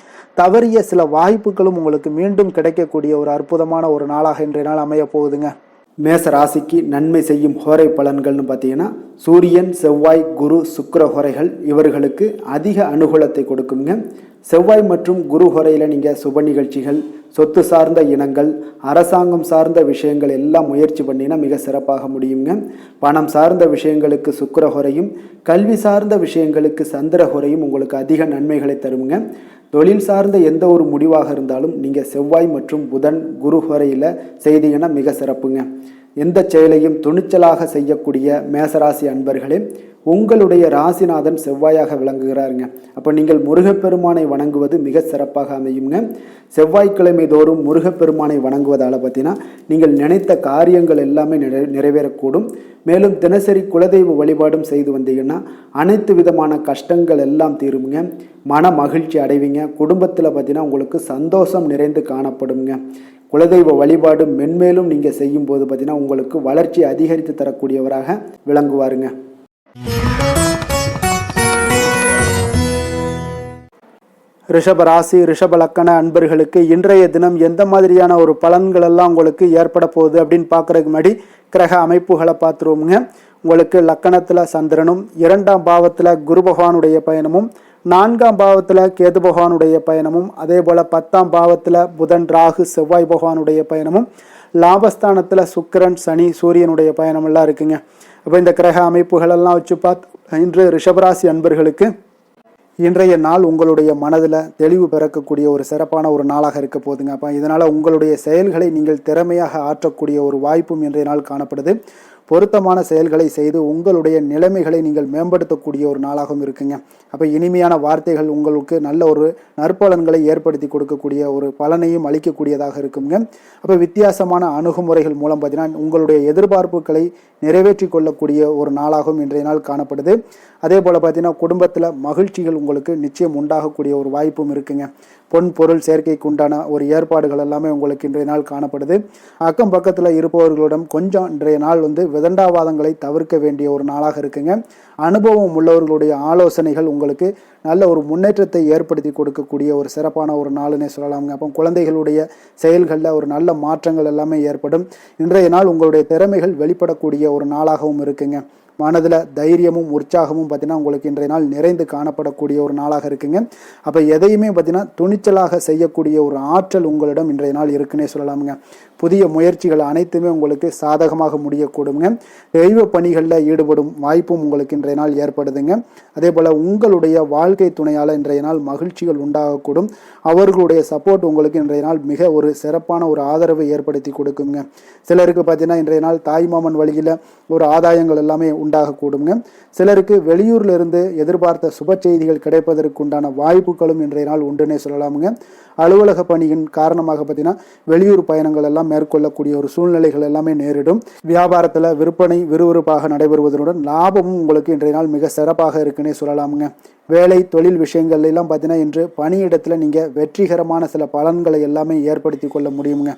தவறிய சில வாய்ப்புகளும் உங்களுக்கு மீண்டும் கிடைக்கக்கூடிய ஒரு அற்புதமான ஒரு நாளாக இன்றைய நாள் அமைய போகுதுங்க. மேச ராசிக்கு நன்மை செய்யும் ஹோரை பலன்கள்னு பார்த்தீங்கன்னா சூரியன் செவ்வாய் குரு சுக்கிர ஹோரைகள் இவர்களுக்கு அதிக அனுகூலத்தை கொடுக்குங்க. செவ்வாய் மற்றும் குரு ஹோரையில் நீங்கள் சுப நிகழ்ச்சிகள், சொத்து சார்ந்த இனங்கள், அரசாங்கம் சார்ந்த விஷயங்கள் எல்லாம் முயற்சி பண்ணினா மிக சிறப்பாக முடியுங்க. பணம் சார்ந்த விஷயங்களுக்கு சுக்கிர ஹோரையும், கல்வி சார்ந்த விஷயங்களுக்கு சந்திர ஹோரையும் உங்களுக்கு அதிக நன்மைகளை தருங்க. தொழில் சார்ந்த எந்த ஒரு முடிவாக இருந்தாலும் நீங்கள் செவ்வாய் மற்றும் புதன் குரு ஹோரையில் செய்தீங்கன்னா மிக சிறப்புங்க. எந்த செயலையும் துணிச்சலாக செய்யக்கூடிய மேசராசி அன்பர்களே, உங்களுடைய ராசிநாதன் செவ்வாயாக விளங்குகிறாருங்க. அப்போ நீங்கள் முருகப்பெருமானை வணங்குவது மிக சிறப்பாக அமையுங்க. செவ்வாய்க்கிழமை தோறும் முருகப்பெருமானை வணங்குவதால் பார்த்தீங்கன்னா நீங்கள் நினைத்த காரியங்கள் எல்லாமே நிறைவேறக்கூடும். மேலும் தினசரி குலதெய்வ வழிபாடும் செய்து வந்தீங்கன்னா அனைத்து விதமான கஷ்டங்கள் எல்லாம் தீருங்க. மன மகிழ்ச்சி அடைவீங்க. குடும்பத்தில் பார்த்தீங்கன்னா உங்களுக்கு சந்தோஷம் நிறைந்து காணப்படுங்க. குலதெய்வ வழிபாடு மென்மேலும் நீங்கள் செய்யும் போது பார்த்தீங்கன்னா உங்களுக்கு வளர்ச்சி அதிகரித்து தரக்கூடியவராக விளங்குவாருங்க. ரிஷப ராசி ரிஷப லக்கண அன்பர்களுக்கு இன்றைய தினம் எந்த மாதிரியான ஒரு பலன்கள் எல்லாம் உங்களுக்கு ஏற்பட போகுது அப்படின்னு பார்க்கறதுக்கு முன்னாடி கிரக அமைப்புகளை பார்த்துருவோமுங்க. உங்களுக்கு லக்கணத்தில் சந்திரனும், 2ஆம் பாவத்தில் குரு பகவானுடைய பயணமும், 4ஆம் பாவத்தில் கேது பகவானுடைய பயணமும், அதே போல் 10ஆம் பாவத்தில் புதன் ராகு செவ்வாய் பகவானுடைய பயணமும், லாபஸ்தானத்தில் சுக்கிரன் சனி சூரியனுடைய பயணமெல்லாம் இருக்குங்க. அப்போ இந்த கிரக அமைப்புகளெல்லாம் வச்சு பார்த்து இன்று ரிஷபராசி அன்பர்களுக்கு இன்றைய நாள் உங்களுடைய மனதில் தெளிவு பிறக்கக்கூடிய ஒரு சிறப்பான ஒரு நாளாக இருக்க போகுதுங்க. அப்போ இதனால் உங்களுடைய செயல்களை நீங்கள் திறமையாக ஆற்றக்கூடிய ஒரு வாய்ப்பும் இன்றைய நாள் காணப்படுது. பொருத்தமான செயல்களை செய்து உங்களுடைய நிலைமைகளை நீங்கள் மேம்படுத்தக்கூடிய ஒரு நாளாகவும் இருக்குங்க. அப்போ இனிமையான வார்த்தைகள் உங்களுக்கு நல்ல ஒரு நற்பலன்களை ஏற்படுத்தி கொடுக்கக்கூடிய ஒரு பலனையும் அளிக்கக்கூடியதாக இருக்குங்க. அப்போ வித்தியாசமான அணுகுமுறைகள் மூலம் பார்த்தீங்கன்னா உங்களுடைய எதிர்பார்ப்புகளை நிறைவேற்றி கொள்ளக்கூடிய ஒரு நாளாகவும் இன்றைய நாள் காணப்படுது. அதே போல் பார்த்தீங்கன்னா குடும்பத்தில் மகிழ்ச்சிகள் உங்களுக்கு நிச்சயம் உண்டாகக்கூடிய ஒரு வாய்ப்பும் இருக்குங்க. பொன் பொருள் சேர்க்கைக்கு உண்டான ஒரு ஏற்பாடுகள் எல்லாமே உங்களுக்கு இன்றைய நாள் காணப்படுது. அக்கம் பக்கத்தில் இருப்பவர்களிடம் கொஞ்சம் இன்றைய நாள் விதண்டாவாதங்களை தவிர்க்க வேண்டிய ஒரு நாளாக இருக்குங்க. அனுபவம் உள்ளவர்களுடைய ஆலோசனைகள் உங்களுக்கு நல்ல ஒரு முன்னேற்றத்தை ஏற்படுத்தி கொடுக்கக்கூடிய ஒரு சிறப்பான ஒரு நாளுன்னே சொல்லலாம்ங்க. அப்போ குழந்தைகளுடைய செயல்களில் ஒரு நல்ல மாற்றங்கள் எல்லாமே ஏற்படும். இன்றைய நாள் உங்களுடைய திறமைகள் வெளிப்படக்கூடிய ஒரு நாளாகவும் இருக்குங்க. மனதில் தைரியமும் உற்சாகமும் பார்த்தீங்கன்னா உங்களுக்கு இன்றைய நாள் நிறைந்து காணப்படக்கூடிய ஒரு நாளாக இருக்குங்க. அப்போ எதையுமே பார்த்தீங்கன்னா துணிச்சலாக செய்யக்கூடிய ஒரு ஆற்றல் உங்களிடம் இன்றைய நாள் இருக்குன்னே சொல்லலாமுங்க. புதிய முயற்சிகள் அனைத்துமே உங்களுக்கு சாதகமாக முடியக்கூடுங்க. தெய்வ பணிகளில் ஈடுபடும் வாய்ப்பும் உங்களுக்கு இன்றைய நாள் ஏற்படுதுங்க. அதே போல் உங்களுடைய வாழ்க்கை துணையால் இன்றைய நாள் மகிழ்ச்சிகள் உண்டாகக்கூடும். அவர்களுடைய சப்போர்ட் உங்களுக்கு இன்றைய நாள் மிக ஒரு சிறப்பான ஒரு ஆதரவை ஏற்படுத்தி கொடுக்குங்க. சிலருக்கு பார்த்தீங்கன்னா இன்றைய நாள் தாய்மாமன் வழியில் ஒரு ஆதாயங்கள் எல்லாமே உண்டாகக்கூடுங்க. சிலருக்கு வெளியூர்ல இருந்து எதிர்பார்த்த சுப செய்திகள் கிடைப்பதற்கு உண்டான வாய்ப்புகளும் இன்றைய நாள் உண்டுன்னே சொல்லலாமுங்க. அலுவலக பணியின் காரணமாக பார்த்தீங்கன்னா வெளியூர் பயணங்கள் எல்லாம் மேற்கொள்ளக்கூடிய ஒரு சூழ்நிலைகள் எல்லாமே நேரிடும். வியாபாரத்தில் விற்பனை விறுவிறுப்பாக நடைபெறுவதனுடன் லாபமும் உங்களுக்கு இன்றைய நாள் மிக சிறப்பாக இருக்குன்னே சொல்லலாமுங்க. வேலை தொழில் விஷயங்கள்ல எல்லாம் பார்த்தீங்கன்னா இன்று பணியிடத்தில் நீங்கள் வெற்றிகரமான சில பலன்களை எல்லாமே ஏற்படுத்தி கொள்ள முடியுங்க.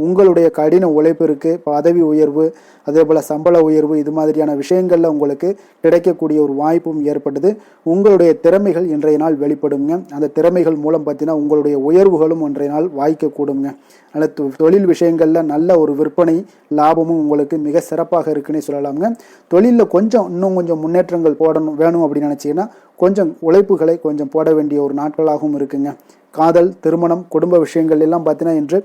உங்களுடைய கடின உழைப்பிற்கு பதவி உயர்வு அதே போல் சம்பள உயர்வு இது மாதிரியான விஷயங்களில் உங்களுக்கு கிடைக்கக்கூடிய ஒரு வாய்ப்பும் ஏற்பட்டது. உங்களுடைய திறமைகள் இன்றைய நாள் வெளிப்படுங்க. அந்த திறமைகள் மூலம் பார்த்தீங்கன்னா உங்களுடைய உயர்வுகளும் இன்றைய நாள் வாய்க்கக்கூடுங்க. நல்ல தொழில் விஷயங்களில் நல்ல ஒரு விற்பனை லாபமும் உங்களுக்கு மிக சிறப்பாக இருக்குன்னே சொல்லலாமுங்க. தொழிலில் இன்னும் கொஞ்சம் முன்னேற்றங்கள் வேணும் அப்படின்னு நினச்சிங்கன்னா கொஞ்சம் உழைப்புகளை கொஞ்சம் போட வேண்டிய ஒரு நாட்களாகவும் இருக்குங்க. காதல் திருமணம் குடும்ப விஷயங்கள் எல்லாம் பார்த்தீங்கன்னா இன்று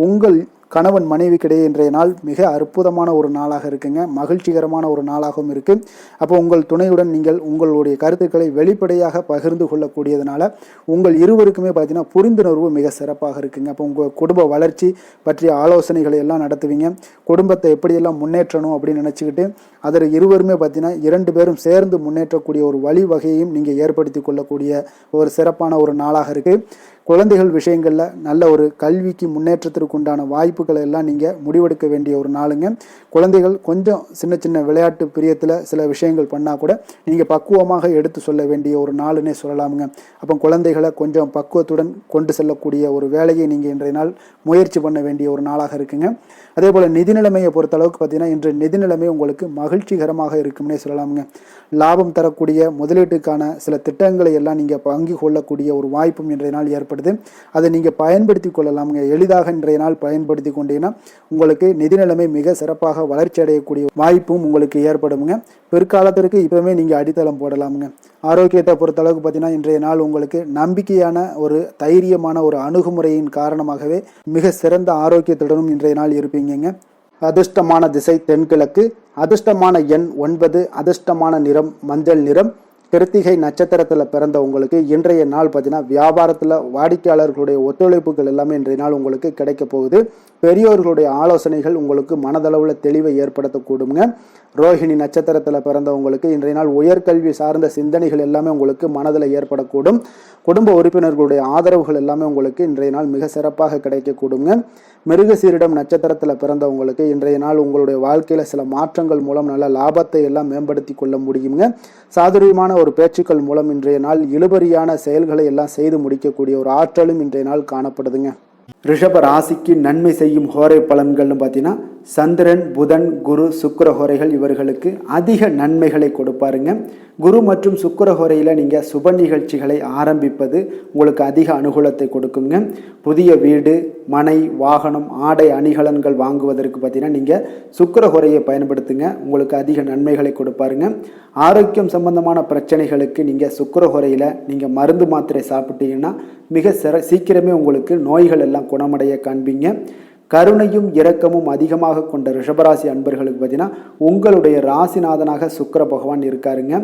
உங்கள் கணவன் மனைவிக்கிடையே இன்றைய நாள் மிக அற்புதமான ஒரு நாளாக இருக்குங்க. மகிழ்ச்சிகரமான ஒரு நாளாகவும் இருக்கு. அப்போ உங்கள் துணையுடன் நீங்கள் உங்களுடைய கருத்துக்களை வெளிப்படையாக பகிர்ந்து கொள்ளக்கூடியதுனால உங்கள் இருவருக்குமே பார்த்தீங்கன்னா புரிந்துணர்வு மிக சிறப்பாக இருக்குங்க. அப்போ உங்கள் குடும்ப வளர்ச்சி பற்றிய ஆலோசனைகளை எல்லாம் நடத்துவீங்க. குடும்பத்தை எப்படியெல்லாம் முன்னேற்றணும் அப்படின்னு நினச்சிக்கிட்டு அதில் இருவருமே பார்த்தீங்கன்னா 2 பேரும் சேர்ந்து முன்னேற்றக்கூடிய ஒரு வழிவகையையும் நீங்கள் ஏற்படுத்தி கொள்ளக்கூடிய ஒரு சிறப்பான ஒரு நாளாக இருக்கு. குழந்தைகள் விஷயங்களில் நல்ல ஒரு கல்விக்கு முன்னேற்றத்திற்கு உண்டான வாய்ப்புகளை எல்லாம் நீங்கள் முடிவெடுக்க வேண்டிய ஒரு நாளுங்க. குழந்தைகள் கொஞ்சம் சின்ன சின்ன விளையாட்டு பிரியத்தில் சில விஷயங்கள் பண்ணால் கூட நீங்கள் பக்குவமாக எடுத்து சொல்ல வேண்டிய ஒரு நாளுன்னே சொல்லலாமுங்க. அப்போ குழந்தைகளை கொஞ்சம் பக்குவத்துடன் கொண்டு செல்லக்கூடிய ஒரு வேலையை நீங்கள் இன்றைய நாள் முயற்சி பண்ண வேண்டிய ஒரு நாளாக இருக்குங்க. அதே போல் நிதி நிலைமையை பொறுத்த அளவுக்கு பார்த்தீங்கன்னா இன்று நிதி நிலைமை உங்களுக்கு மகிழ்ச்சிகரமாக இருக்கும்னே சொல்லலாமுங்க. லாபம் தரக்கூடிய முதலீட்டுக்கான சில திட்டங்களை எல்லாம் நீங்கள் பங்கு கொள்ளக்கூடிய ஒரு வாய்ப்பும் இன்றைய நாள் ஏற்படுது. அதை நீங்கள் பயன்படுத்தி கொள்ளலாமுங்க. எளிதாக இன்றைய நாள் பயன்படுத்தி கொண்டீங்கன்னா உங்களுக்கு நிதி நிலைமை மிக சிறப்பாக வளர்ச்சி அடையக்கூடிய வாய்ப்பும் உங்களுக்கு ஏற்படுங்க. பிற்காலத்திற்கு இப்பவுமே நீங்கள் அடித்தளம் போடலாமுங்க. ஆரோக்கியத்தை பொறுத்த அளவுக்கு பார்த்தீங்கன்னா இன்றைய நாள் உங்களுக்கு நம்பிக்கையான ஒரு தைரியமான ஒரு அணுகுமுறையின் காரணமாகவே மிக சிறந்த ஆரோக்கியத்துடனும் இன்றைய நாள் இருப்பீங்க. அதிர்ஷ்டமான திசை தென்கிழக்கு, அதிர்ஷ்டமான எண் 9, அதிர்ஷ்டமான நிறம் மஞ்சள் நிறம். கிருத்திகை நட்சத்திரத்தில் பிறந்த உங்களுக்கு இன்றைய நாள் பார்த்தீங்கன்னா வியாபாரத்தில் வாடிக்கையாளர்களுடைய ஒத்துழைப்புகள் எல்லாமே இன்றைய நாள் உங்களுக்கு கிடைக்க போகுது. பெரியோர்களுடைய ஆலோசனைகள் உங்களுக்கு மனதளவில் தெளிவை ஏற்படுத்தக்கூடுங்க. ரோஹிணி நட்சத்திரத்தில் பிறந்தவங்களுக்கு இன்றைய நாள் உயர்கல்வி சார்ந்த சிந்தனைகள் எல்லாமே உங்களுக்கு மனதில் ஏற்படக்கூடும். குடும்ப உறுப்பினர்களுடைய ஆதரவுகள் எல்லாமே உங்களுக்கு இன்றைய நாள் மிக சிறப்பாக கிடைக்கக்கூடுங்க. மிருகசீரிடம் நட்சத்திரத்தில் பிறந்தவங்களுக்கு இன்றைய நாள் உங்களுடைய வாழ்க்கையில் சில மாற்றங்கள் மூலம் நல்ல லாபத்தை எல்லாம் மேம்படுத்தி கொள்ள முடியுங்க. சாதுரியமான ஒரு பேச்சுக்கள் மூலம் இன்றைய நாள் இழுபறியான செயல்களை எல்லாம் செய்து முடிக்கக்கூடிய ஒரு ஆற்றலும் இன்றைய நாள் காணப்படுதுங்க. ரிஷப ராசிக்கு நன்மை செய்யும் ஹோரை பலன்கள்னு பார்த்தீங்கன்னா சந்திரன் புதன் குரு சுக்கிர ஹோரைகள் இவர்களுக்கு அதிக நன்மைகளை கொடுப்பாருங்க. குரு மற்றும் சுக்கிர ஹோரையில் நீங்கள் சுப நிகழ்ச்சிகளை ஆரம்பிப்பது உங்களுக்கு அதிக அனுகூலத்தை கொடுக்குங்க. புதிய வீடு மனை வாகனம் ஆடை அணிகலன்கள் வாங்குவதற்கு பார்த்தீங்கன்னா நீங்கள் சுக்கிர ஹோரையை பயன்படுத்துங்க. உங்களுக்கு அதிக நன்மைகளை கொடுப்பாருங்க. ஆரோக்கியம் சம்பந்தமான பிரச்சனைகளுக்கு நீங்கள் சுக்கிர ஹோரையில் நீங்கள் மருந்து மாத்திரை சாப்பிட்டீங்கன்னா மிக சீக்கிரமே உங்களுக்கு நோய்கள் எல்லாம் குணமடைய காண்பீங்க. கருணையும் இரக்கமும் அதிகமாக கொண்ட ரிஷபராசி அன்பர்களுக்கு பார்த்தீங்கன்னா உங்களுடைய ராசிநாதனாக சுக்கிர பகவான் இருக்காருங்க.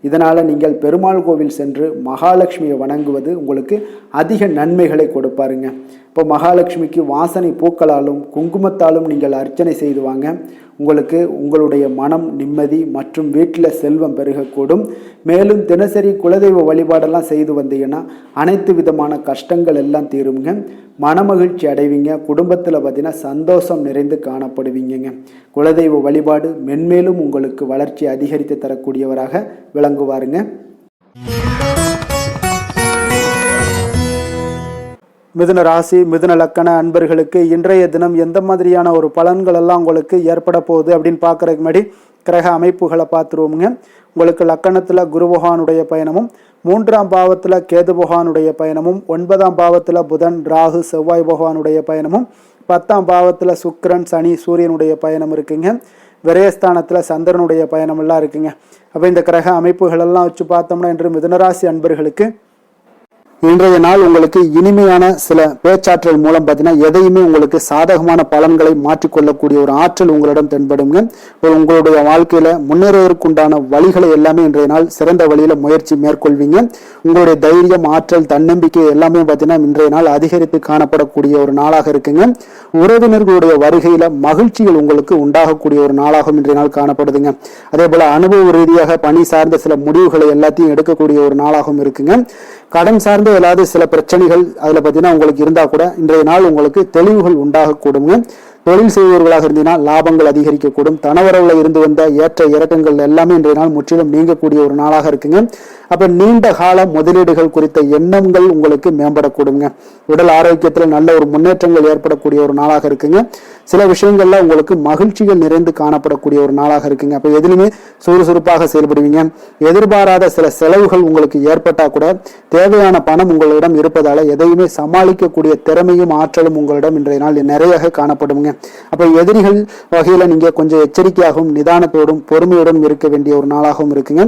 இதனால் நீங்கள் பெருமாள் கோவில் சென்று மகாலட்சுமியை வணங்குவது உங்களுக்கு அதிக நன்மைகளை கொடுப்பாருங்க. இப்போ மகாலட்சுமிக்கு வாசனை பூக்களாலும் குங்குமத்தாலும் நீங்கள் அர்ச்சனை செய்து வாங்க. உங்களுக்கு உங்களுடைய மனம் நிம்மதி மற்றும் வீட்டில் செல்வம் பெருகக்கூடும். மேலும் தினசரி குலதெய்வ வழிபாடெல்லாம் செய்து வந்தீங்கன்னா அனைத்து விதமான கஷ்டங்கள் எல்லாம் தீருங்க. மனமகிழ்ச்சி அடைவீங்க. குடும்பத்தில் பார்த்தீங்கன்னா சந்தோஷம் நிறைந்து காணப்படுவீங்க. குலதெய்வ வழிபாடு மென்மேலும் உங்களுக்கு வளர்ச்சி அதிகரித்து தரக்கூடியவராக விளங்குவாருங்க. மிதுன ராசி மிதுன லக்கண அன்பர்களுக்கு இன்றைய தினம் எந்த மாதிரியான ஒரு பலன்கள் எல்லாம் உங்களுக்கு ஏற்பட போகுது அப்படின்னு பார்க்கறதுக்கு முன்னாடி கிரக அமைப்புகளை பார்த்துருவோமுங்க. உங்களுக்கு லக்கணத்தில் குரு பகவானுடைய பயணமும், 3ஆம் பாவத்தில் கேது பகவானுடைய பயணமும், 9ஆம் பாவத்தில் புதன் ராகு செவ்வாய் பகவானுடைய பயணமும், 10ஆம் பாவத்தில் சுக்கிரன் சனி சூரியனுடைய பயணம் இருக்குங்க. விரயஸ்தானத்தில் சந்திரனுடைய பயணம் எல்லாம் இருக்குங்க. அப்போ இந்த கிரக அமைப்புகள் எல்லாம் வச்சு பார்த்தோம்னா இன்று மிதுனராசி அன்பர்களுக்கு இன்றைய நாள் உங்களுக்கு இனிமையான சில பேச்சாற்றல் மூலம் பார்த்தீங்கன்னா எதையுமே உங்களுக்கு சாதகமான பலன்களை மாற்றிக்கொள்ளக்கூடிய ஒரு ஆற்றல் உங்களிடம் தென்படுங்க. உங்களுடைய வாழ்க்கையில முன்னேறுவதற்குண்டான வழிகளை எல்லாமே இன்றைய நாள் சிறந்த வழியில முயற்சி மேற்கொள்வீங்க. உங்களுடைய தைரியம் ஆற்றல் தன்னம்பிக்கை எல்லாமே பார்த்தீங்கன்னா இன்றைய நாள் அதிகரித்து காணப்படக்கூடிய ஒரு நாளாக இருக்குங்க. உறவினர்களுடைய வருகையில மகிழ்ச்சிகள் உங்களுக்கு உண்டாகக்கூடிய ஒரு நாளாகவும் இன்றைய நாள் காணப்படுதுங்க. அதே போல அனுபவ ரீதியாக பணி சார்ந்த சில முடிவுகளை எல்லாத்தையும் எடுக்கக்கூடிய ஒரு நாளாகவும் இருக்குங்க. கடன் சார்ந்த ஏதாவது சில பிரச்சனைகள் அதுல பார்த்தீங்கன்னா உங்களுக்கு இருந்தா கூட இன்றைய நாள் உங்களுக்கு தெளிவுகள் உண்டாகக்கூடுங்க. தொழில் செய்பவர்களாக இருந்தீங்கன்னா லாபங்கள் அதிகரிக்கக்கூடும். தனவரவுல இருந்து வந்த ஏற்ற இறக்கங்கள் எல்லாமே இன்றைய நாள் முற்றிலும் நீங்கக்கூடிய ஒரு நாளாக இருக்குங்க. அப்ப நீண்ட கால முதலீடுகள் குறித்த எண்ணங்கள் உங்களுக்கு மேம்படக்கூடுங்க. உடல் ஆரோக்கியத்துல நல்ல ஒரு முன்னேற்றங்கள் ஏற்படக்கூடிய ஒரு நாளாக இருக்குங்க. சில விஷயங்கள்ல உங்களுக்கு மகிழ்ச்சிகள் நிறைந்து காணப்படக்கூடிய ஒரு நாளாக இருக்குங்க. அப்ப எதிலுமே சுறுசுறுப்பாக செயல்படுவீங்க. எதிர்பாராத சில செலவுகள் உங்களுக்கு ஏற்பட்டா கூட தேவையான பணம் உங்களிடம் இருப்பதால எதையுமே சமாளிக்கக்கூடிய திறமையும் ஆற்றலும் உங்களிடம் இன்றைய நாள் நிறைய காணப்படுங்க. அப்ப எதிரிகள் வகையில நீங்க கொஞ்சம் எச்சரிக்கையாகவும் நிதானத்தோடும் பொறுமையோடும் இருக்க வேண்டிய ஒரு நாளாகவும் இருக்குங்க.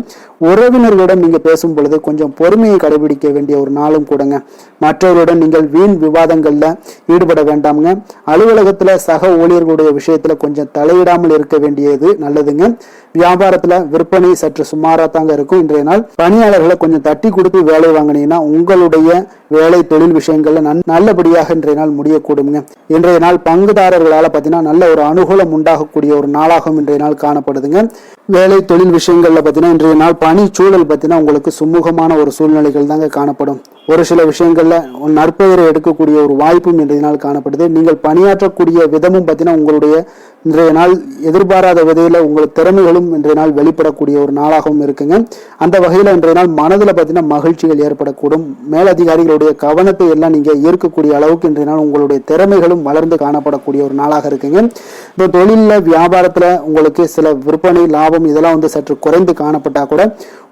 உறவினர்களிடம் நீங்க பேசும் பொழுது கொஞ்சம் பொறுமையை கடைபிடிக்க வேண்டிய ஒரு நாளும் கூடங்க. மற்றவருடன் நீங்கள் வீண் விவாதங்கள்ல ஈடுபட வேண்டாமுங்க. அலுவலகத்துல சக ஊழியர்களுடைய விஷயத்துல கொஞ்சம் தலையிடாமல் இருக்க வேண்டியது நல்லதுங்க. வியாபாரத்துல விற்பனை சற்று சுமாரா தாங்க இருக்கும். இன்றைய நாள் பணியாளர்களை கொஞ்சம் தட்டி கொடுத்து வேலை வாங்கினீங்கன்னா உங்களுடைய வேலை தொழில் விஷயங்கள்ல நல்லபடியாக இன்றைய நாள் முடியக்கூடுங்க. இன்றைய நாள் பங்குதாரர்களால பார்த்தீங்கன்னா நல்ல ஒரு அனுகூலம் உண்டாகக்கூடிய ஒரு நாளாகவும் இன்றைய நாள் காணப்படுதுங்க. வேலை தொழில் விஷயங்கள்ல பார்த்தீங்கன்னா இன்றைய நாள் பணி சூழல் பார்த்தீங்கன்னா உங்களுக்கு சுமூகமான ஒரு சூழ்நிலைகள் தாங்க காணப்படும். ஒரு சில விஷயங்கள்ல நற்பெயரை எடுக்கக்கூடிய ஒரு வாய்ப்பும் இன்றைய நாள் காணப்படுது. நீங்கள் பணியாற்றக்கூடிய விதமும் பார்த்தீங்கன்னா உங்களுடைய இன்றைய நாள் எதிர்பாராத விதையில உங்களுக்கு திறமைகளும் இன்றைய நாள் வெளிப்படக்கூடிய ஒரு நாளாகவும் இருக்குங்க. அந்த வகையில இன்றைய நாள் மனதில் பார்த்தீங்கன்னா மகிழ்ச்சிகள் ஏற்படக்கூடும். மேலதிகாரிகளுடைய கவனத்தை எல்லாம் நீங்க ஈர்க்கக்கூடிய அளவுக்கு இன்றைய நாள் உங்களுடைய திறமைகளும் வளர்ந்து காணப்படக்கூடிய ஒரு நாளாக இருக்குங்க. இப்போ தொழில வியாபாரத்துல உங்களுக்கு சில விற்பனை லாபம் இதெல்லாம் சற்று குறைந்து காணப்பட்டா கூட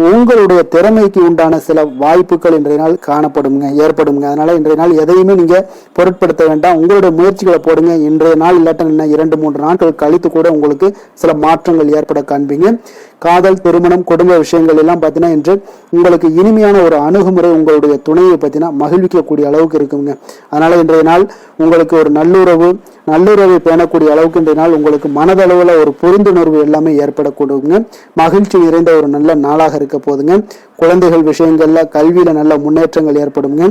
உங்களுடைய திறமைக்கு உண்டான சில வாய்ப்புகள் இன்றைய நாள் ஏற்படுங்க. அதனால இன்றைய நாள் எதையுமே நீங்க பொருட்படுத்த வேண்டாம். உங்களுடைய முயற்சிகளை போடுங்க. இன்றைய நாள் இல்லாட்ட 2-3 நாட்கள் கழித்து கூட உங்களுக்கு சில மாற்றங்கள் ஏற்பட காண்பீங்க. காதல் திருமணம் குடும்ப விஷயங்கள் எல்லாம் பார்த்தீங்கன்னா இன்று உங்களுக்கு இனிமையான ஒரு அணுகுமுறை உங்களுடைய துணையை பார்த்தீங்கன்னா மகிழ்விக்கக்கூடிய அளவுக்கு இருக்குங்க. அதனால இன்றைய நாள் உங்களுக்கு ஒரு நல்லுறவை பேணக்கூடிய அளவுக்கு இன்றைய நாள் உங்களுக்கு மனதளவுல ஒரு புரிந்துணர்வு எல்லாமே ஏற்படக்கூடுங்க. மகிழ்ச்சி நிறைந்த ஒரு நல்ல நாளாக இருக்க போதுங்க. குழந்தைகள் விஷயங்கள்ல கல்வியில நல்ல முன்னேற்றங்கள் ஏற்படுங்க.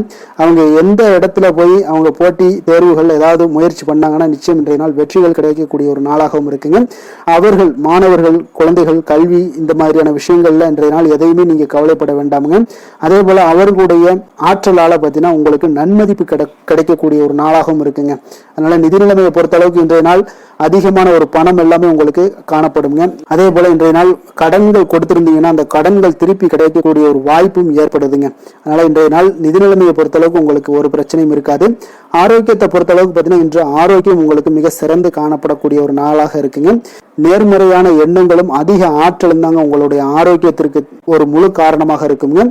அவங்க எந்த இடத்துல போய் அவங்க போட்டி தேர்வுகள் ஏதாவது முயற்சி பண்ணாங்கன்னா நிச்சயம் இன்றைய நாள் வெற்றிகள் கிடைக்கக்கூடிய ஒரு நாளாகவும் இருக்குங்க. அவர்கள் மாணவர்கள் குழந்தைகள் கல்வி இந்த மாதிரியான விஷயங்கள்ல இன்றைய நாள் எதையுமே நீங்க கவலைப்பட வேண்டாமுங்க. அதே போல அவர்களுடைய ஆற்றலால பார்த்தீங்கன்னா உங்களுக்கு நன்மதிப்பு கிடைக்கக்கூடிய ஒரு நாளாகவும் இருக்குங்க. அதனால நிதி நிலைமையை பொறுத்த அளவுக்கு இன்றைய நாள் அதிகமான ஒரு பணம் எல்லாமே உங்களுக்கு காணப்படுங்க. அதே போல இன்றைய நாள் கடன்கள் கொடுத்திருந்தீங்கன்னா அந்த கடன்கள் திருப்பி கிடைக்கக்கூடிய ஒரு வாய்ப்பும் ஏற்படுதுங்க. அதனால இன்றைய நாள் நிதி நிலைமையை பொறுத்த அளவுக்கு உங்களுக்கு ஒரு பிரச்சனையும் இருக்காது. ஆரோக்கியத்தை பொறுத்த அளவுக்கு பார்த்தீங்கன்னா இன்று ஆரோக்கியம் உங்களுக்கு மிக சிறந்து காணப்படக்கூடிய ஒரு நாளாக இருக்குங்க. நேர்மறையான எண்ணங்களும் அதிக ஆற்றலும் தாங்க உங்களுடைய ஆரோக்கியத்திற்கு ஒரு முழு காரணமாக இருக்குங்க.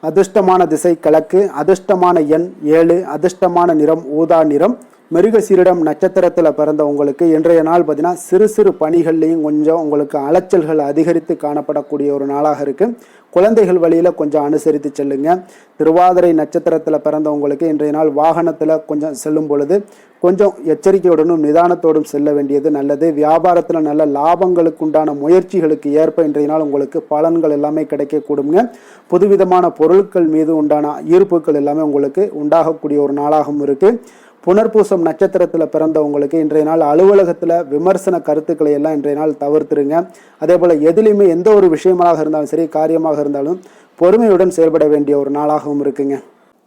அதிர்ஷ்டமான திசை கிழக்கு, அதிர்ஷ்டமான எண் 7, அதிர்ஷ்டமான நிறம் ஊதா நிறம், மிருகசீரிடம் நட்சத்திரத்தில் பிறந்த உங்களுக்கு இன்றைய நாள் பார்த்தீங்கன்னா சிறு சிறு பணிகள்லையும் கொஞ்சம் உங்களுக்கு அலைச்சல்கள் அதிகரித்து காணப்படக்கூடிய ஒரு நாளாக இருக்குது. குழந்தைகள் வழியில் கொஞ்சம் அனுசரித்து செல்லுங்க. திருவாதிரை நட்சத்திரத்தில் பிறந்தவங்களுக்கு இன்றைய நாள் வாகனத்தில் கொஞ்சம் செல்லும் பொழுது கொஞ்சம் எச்சரிக்கையுடனும் நிதானத்தோடும் செல்ல வேண்டியது நல்லது. வியாபாரத்தில் நல்ல லாபங்களுக்கு உண்டான முயற்சிகளுக்கு ஏற்ப இன்றைய நாள் உங்களுக்கு பலன்கள் எல்லாமே கிடைக்கக்கூடுங்க. புதுவிதமான பொருட்கள் மீது உண்டான ஈர்ப்புகள் எல்லாமே உங்களுக்கு உண்டாகக்கூடிய ஒரு நாளாகவும் இருக்குது. புனர்பூசம் நட்சத்திரத்தில் பிறந்தவங்களுக்கு இன்றைய நாள் அலுவலகத்தில் விமர்சன கருத்துக்களை எல்லாம் இன்றைய நாள் தவிர்த்துருங்க. அதே போல் எதிலையுமே எந்த ஒரு விஷயமாக இருந்தாலும் சரி, காரியமாக இருந்தாலும் பொறுமையுடன் செயல்பட வேண்டிய ஒரு நாளாகவும் இருக்குங்க.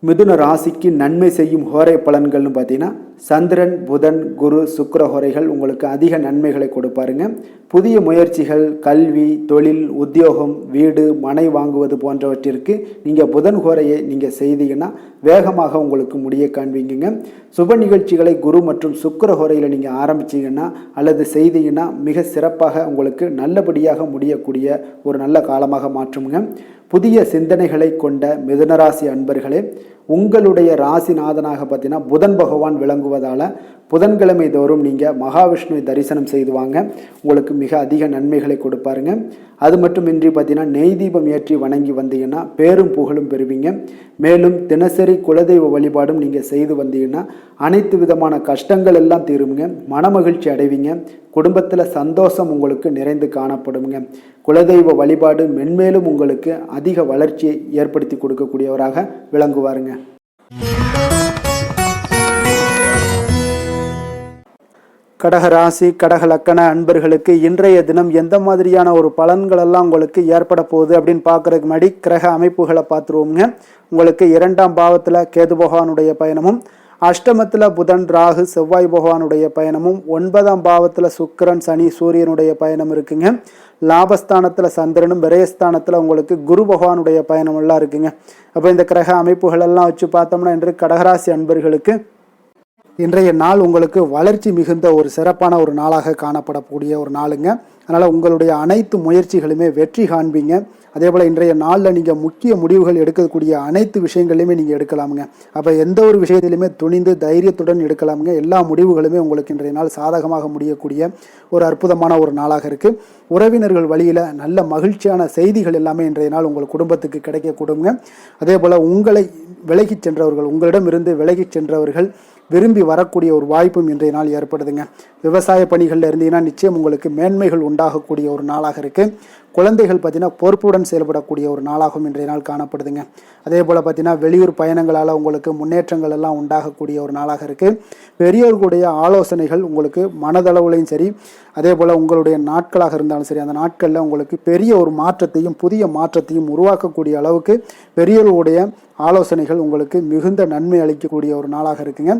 மிதுன ராசிக்கு நன்மை செய்யும் ஹோரை பலன்கள்னு பார்த்தீங்கன்னா சந்திரன், புதன், குரு, சுக்கிர ஹோரைகள் உங்களுக்கு அதிக நன்மைகளை கொடுப்பாருங்க. புதிய முயற்சிகள், கல்வி, தொழில், உத்தியோகம், வீடு, மனை வாங்குவது போன்றவற்றிற்கு நீங்கள் புதன் ஹோரையை நீங்கள் செய்தீங்கன்னா வேகமாக உங்களுக்கு முடிய காண்பீங்க. சுப நிகழ்ச்சிகளை குரு மற்றும் சுக்கிர ஹோரையில் நீங்கள் ஆரம்பிச்சிங்கன்னா அல்லது செய்தீங்கன்னா மிக சிறப்பாக உங்களுக்கு நல்லபடியாக முடியக்கூடிய ஒரு நல்ல காலமாக மாற்றுங்க. புதிய சிந்தனைகளை கொண்ட மிதுனராசி அன்பர்களே, உங்களுடைய ராசிநாதனாக பார்த்தீங்கன்னா புதன் பகவான் விளங்குவதால் புதன்கிழமை தோறும் நீங்கள் மகாவிஷ்ணுவை தரிசனம் செய்து வாங்க. உங்களுக்கு மிக அதிக நன்மைகளை கொடுப்பாருங்க. அது மட்டுமின்றி பார்த்தீங்கன்னா நெய் தீபம் ஏற்றி வணங்கி வந்தீங்கன்னா பேரும் புகழும் பெறுவீங்க. மேலும் தினசரி குலதெய்வ வழிபாடும் நீங்கள் செய்து வந்தீங்கன்னா அனைத்து விதமான கஷ்டங்கள் எல்லாம் தீருங்க. மனமகிழ்ச்சி அடைவீங்க. குடும்பத்தில் சந்தோஷம் உங்களுக்கு நிறைந்து காணப்படுங்க. குலதெய்வ வழிபாடு மென்மேலும் உங்களுக்கு அதிக வளர்ச்சியை ஏற்படுத்தி கொடுக்கக்கூடியவராக விளங்குவாருங்க. கடகராசி, கடக லக்கண அன்பர்களுக்கு இன்றைய தினம் எந்த மாதிரியான ஒரு பலன்கள் எல்லாம் உங்களுக்கு ஏற்பட போகுது அப்படின்னு பார்க்கறதுக்கு முன்னாடி கிரக அமைப்புகளை பார்த்துருவோங்க. உங்களுக்கு 2ஆம் பாவத்தில் கேது பகவானுடைய பயணமும், அஷ்டமத்தில் புதன், ராகு, செவ்வாய் பகவானுடைய பயணமும், 9ஆம் பாவத்தில் சுக்கிரன், சனி, சூரியனுடைய பயணம் இருக்குங்க. லாபஸ்தானத்தில் சந்திரனும், விரயஸ்தானத்தில் உங்களுக்கு குரு பகவானுடைய பயணம் எல்லாம் இருக்குங்க. அப்போ இந்த கிரக அமைப்புகள் எல்லாம் வச்சு பார்த்தோம்னா இன்று கடகராசி அன்பர்களுக்கு இன்றைய நாள் உங்களுக்கு வளர்ச்சி மிகுந்த ஒரு சிறப்பான ஒரு நாளாக காணப்படக்கூடிய ஒரு நாளுங்க. அதனால் உங்களுடைய அனைத்து முயற்சிகளுமே வெற்றி காண்பீங்க. அதே போல் இன்றைய நாளில் நீங்கள் முக்கிய முடிவுகள் எடுக்கக்கூடிய அனைத்து விஷயங்களையுமே நீங்கள் எடுக்கலாமுங்க. அப்போ எந்த ஒரு விஷயத்திலுமே துணிந்து தைரியத்துடன் எடுக்கலாமுங்க. எல்லா முடிவுகளுமே உங்களுக்கு இன்றைய நாள் சாதகமாக முடியக்கூடிய ஒரு அற்புதமான ஒரு நாளாக இருக்குது. உறவினர்கள் வழியில் நல்ல மகிழ்ச்சியான செய்திகள் எல்லாமே இன்றைய நாள் உங்கள் குடும்பத்துக்கு கிடைக்கக்கூடுங்க. அதே போல் உங்களை விலகிச் சென்றவர்கள், உங்களிடமிருந்து விலகிச் சென்றவர்கள் விரும்பி வரக்கூடிய ஒரு வாய்ப்பும் இன்றைய நாள் ஏற்படுதுங்க. விவசாய பணிகளில் இருந்தீங்கன்னா நிச்சயம் உங்களுக்கு மேன்மைகள் உண்டாகக்கூடிய ஒரு நாளாக இருக்குது. குழந்தைகள் பார்த்தீங்கன்னா பொறுப்புடன் செயல்படக்கூடிய ஒரு நாளாகவும் இன்றைய நாள் காணப்படுதுங்க. அதே போல் பார்த்தீங்கன்னா வெளியூர் பயணங்களால் உங்களுக்கு முன்னேற்றங்கள் எல்லாம் உண்டாகக்கூடிய ஒரு நாளாக இருக்குது. பெரியோர்களுடைய ஆலோசனைகள் உங்களுக்கு மனதளவுலையும் சரி, அதே போல் உங்களுடைய நாட்களாக இருந்தாலும் சரி, அந்த நாட்களில் உங்களுக்கு பெரிய ஒரு மாற்றத்தையும் புதிய மாற்றத்தையும் உருவாக்கக்கூடிய அளவுக்கு பெரியோர்களுடைய ஆலோசனைகள் உங்களுக்கு மிகுந்த நன்மை அளிக்கக்கூடிய ஒரு நாளாக இருக்குங்க.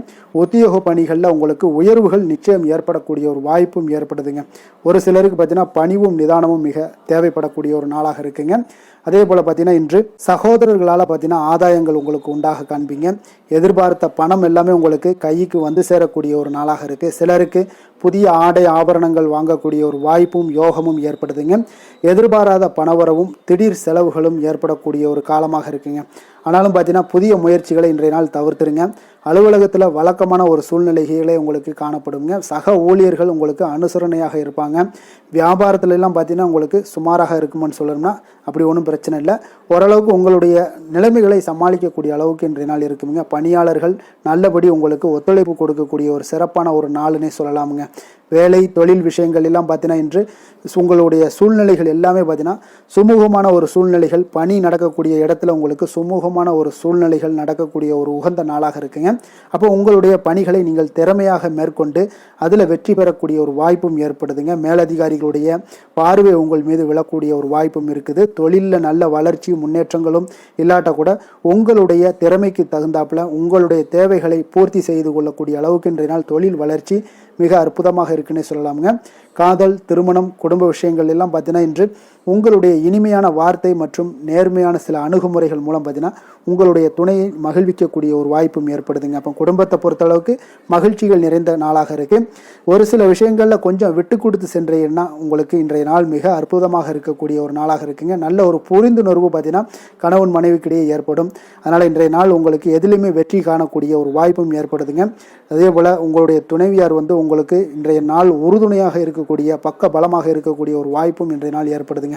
உத்தியோக பணிகளில் உங்களுக்கு உயர்வுகள் நிச்சயம் ஏற்படக்கூடிய ஒரு வாய்ப்பும் ஏற்படுதுங்க. ஒரு சிலருக்கு பார்த்தீங்கன்னா பணிவும் நிதானமும் மிக தேவைப்படக்கூடிய ஒரு நாளாக இருக்குங்க. அதே போல் பார்த்தீங்கன்னா இன்று சகோதரர்களால் பார்த்தீங்கன்னா ஆதாயங்கள் உங்களுக்கு உண்டாக காண்பீங்க. எதிர்பார்த்த பணம் எல்லாமே உங்களுக்கு கைக்கு வந்து சேரக்கூடிய ஒரு நாளாக இருக்குது. சிலருக்கு புதிய ஆடை ஆபரணங்கள் வாங்கக்கூடிய ஒரு வாய்ப்பும் யோகமும் ஏற்படுதுங்க. எதிர்பாராத பணவரவும் திடீர் செலவுகளும் ஏற்படக்கூடிய ஒரு காலமாக இருக்குங்க. ஆனாலும் பார்த்தீங்கன்னா புதிய முயற்சிகளை இன்றைய நாள் தவிர்த்துருங்க. அலுவலகத்தில் வழக்கமான ஒரு சூழ்நிலைகளே உங்களுக்கு காணப்படுங்க. சக ஊழியர்கள் உங்களுக்கு அனுசரணையாக இருப்பாங்க. வியாபாரத்துல எல்லாம் பார்த்தீங்கன்னா உங்களுக்கு சுமாராக இருக்குமென்னு சொல்லணும்னா அப்படி ஒன்றும் பிரச்சனை இல்லை. ஓரளவுக்கு உங்களுடைய நிலைமைகளை சமாளிக்கக்கூடிய அளவுக்கு இன்றைய நாள் இருக்குங்க. பணியாளர்கள் நல்லபடி உங்களுக்கு ஒத்துழைப்பு கொடுக்கக்கூடிய ஒரு சிறப்பான ஒரு நாளுன்னே சொல்லலாமுங்க. வேலை தொழில் விஷயங்கள் எல்லாம் பார்த்தீங்கன்னா இன்று உங்களுடைய சூழ்நிலைகள் எல்லாமே பார்த்தீங்கன்னா சுமூகமான ஒரு சூழ்நிலைகள், பணி நடக்கக்கூடிய இடத்துல உங்களுக்கு சுமூகமான ஒரு சூழ்நிலைகள் நடக்கக்கூடிய ஒரு உகந்த நாளாக இருக்குங்க. அப்போ உங்களுடைய பணிகளை நீங்கள் திறமையாக மேற்கொண்டு அதில் வெற்றி பெறக்கூடிய ஒரு வாய்ப்பும் ஏற்படுதுங்க. மேலதிகாரிகளுடைய பார்வை உங்கள் மீது விழக்கூடிய ஒரு வாய்ப்பும் இருக்குது. தொழிலில் நல்ல வளர்ச்சி முன்னேற்றங்களும் இல்லாட்ட கூட உங்களுடைய திறமைக்கு தகுந்தாப்புல உங்களுடைய தேவைகளை பூர்த்தி செய்து கொள்ளக்கூடிய அளவுக்கு இன்றைய நாள் தொழில் வளர்ச்சி மிக அற்புதமாக இருக்குன்னே சொல்லலாமுங்க. காதல், திருமணம், குடும்ப விஷயங்கள் எல்லாம் பார்த்தீங்கன்னா இன்று உங்களுடைய இனிமையான வார்த்தை மற்றும் நேர்மையான சில அணுகுமுறைகள் மூலம் பார்த்தீங்கன்னா உங்களுடைய துணையை மகிழ்விக்கக்கூடிய ஒரு வாய்ப்பும் ஏற்படுதுங்க. அப்போ குடும்பத்தை பொறுத்தளவுக்கு மகிழ்ச்சிகள் நிறைந்த நாளாக இருக்குது. ஒரு சில விஷயங்களில் கொஞ்சம் விட்டு கொடுத்து சென்றீங்கன்னா உங்களுக்கு இன்றைய நாள் மிக அற்புதமாக இருக்கக்கூடிய ஒரு நாளாக இருக்குங்க. நல்ல ஒரு புரிந்துணர்வு பார்த்தீங்கன்னா கணவன் மனைவிக்கிடையே ஏற்படும். அதனால் இன்றைய நாள் உங்களுக்கு எதிலுமே வெற்றி காணக்கூடிய ஒரு வாய்ப்பும் ஏற்படுதுங்க. அதே போல் உங்களுடைய துணைவியார் உங்களுக்கு இன்றைய நாள் உறுதுணையாக இருக்கக்கூடிய பக்க பலமாக இருக்கக்கூடிய ஒரு வாய்ப்பும் இன்றைய நாள் ஏற்படுதுங்க.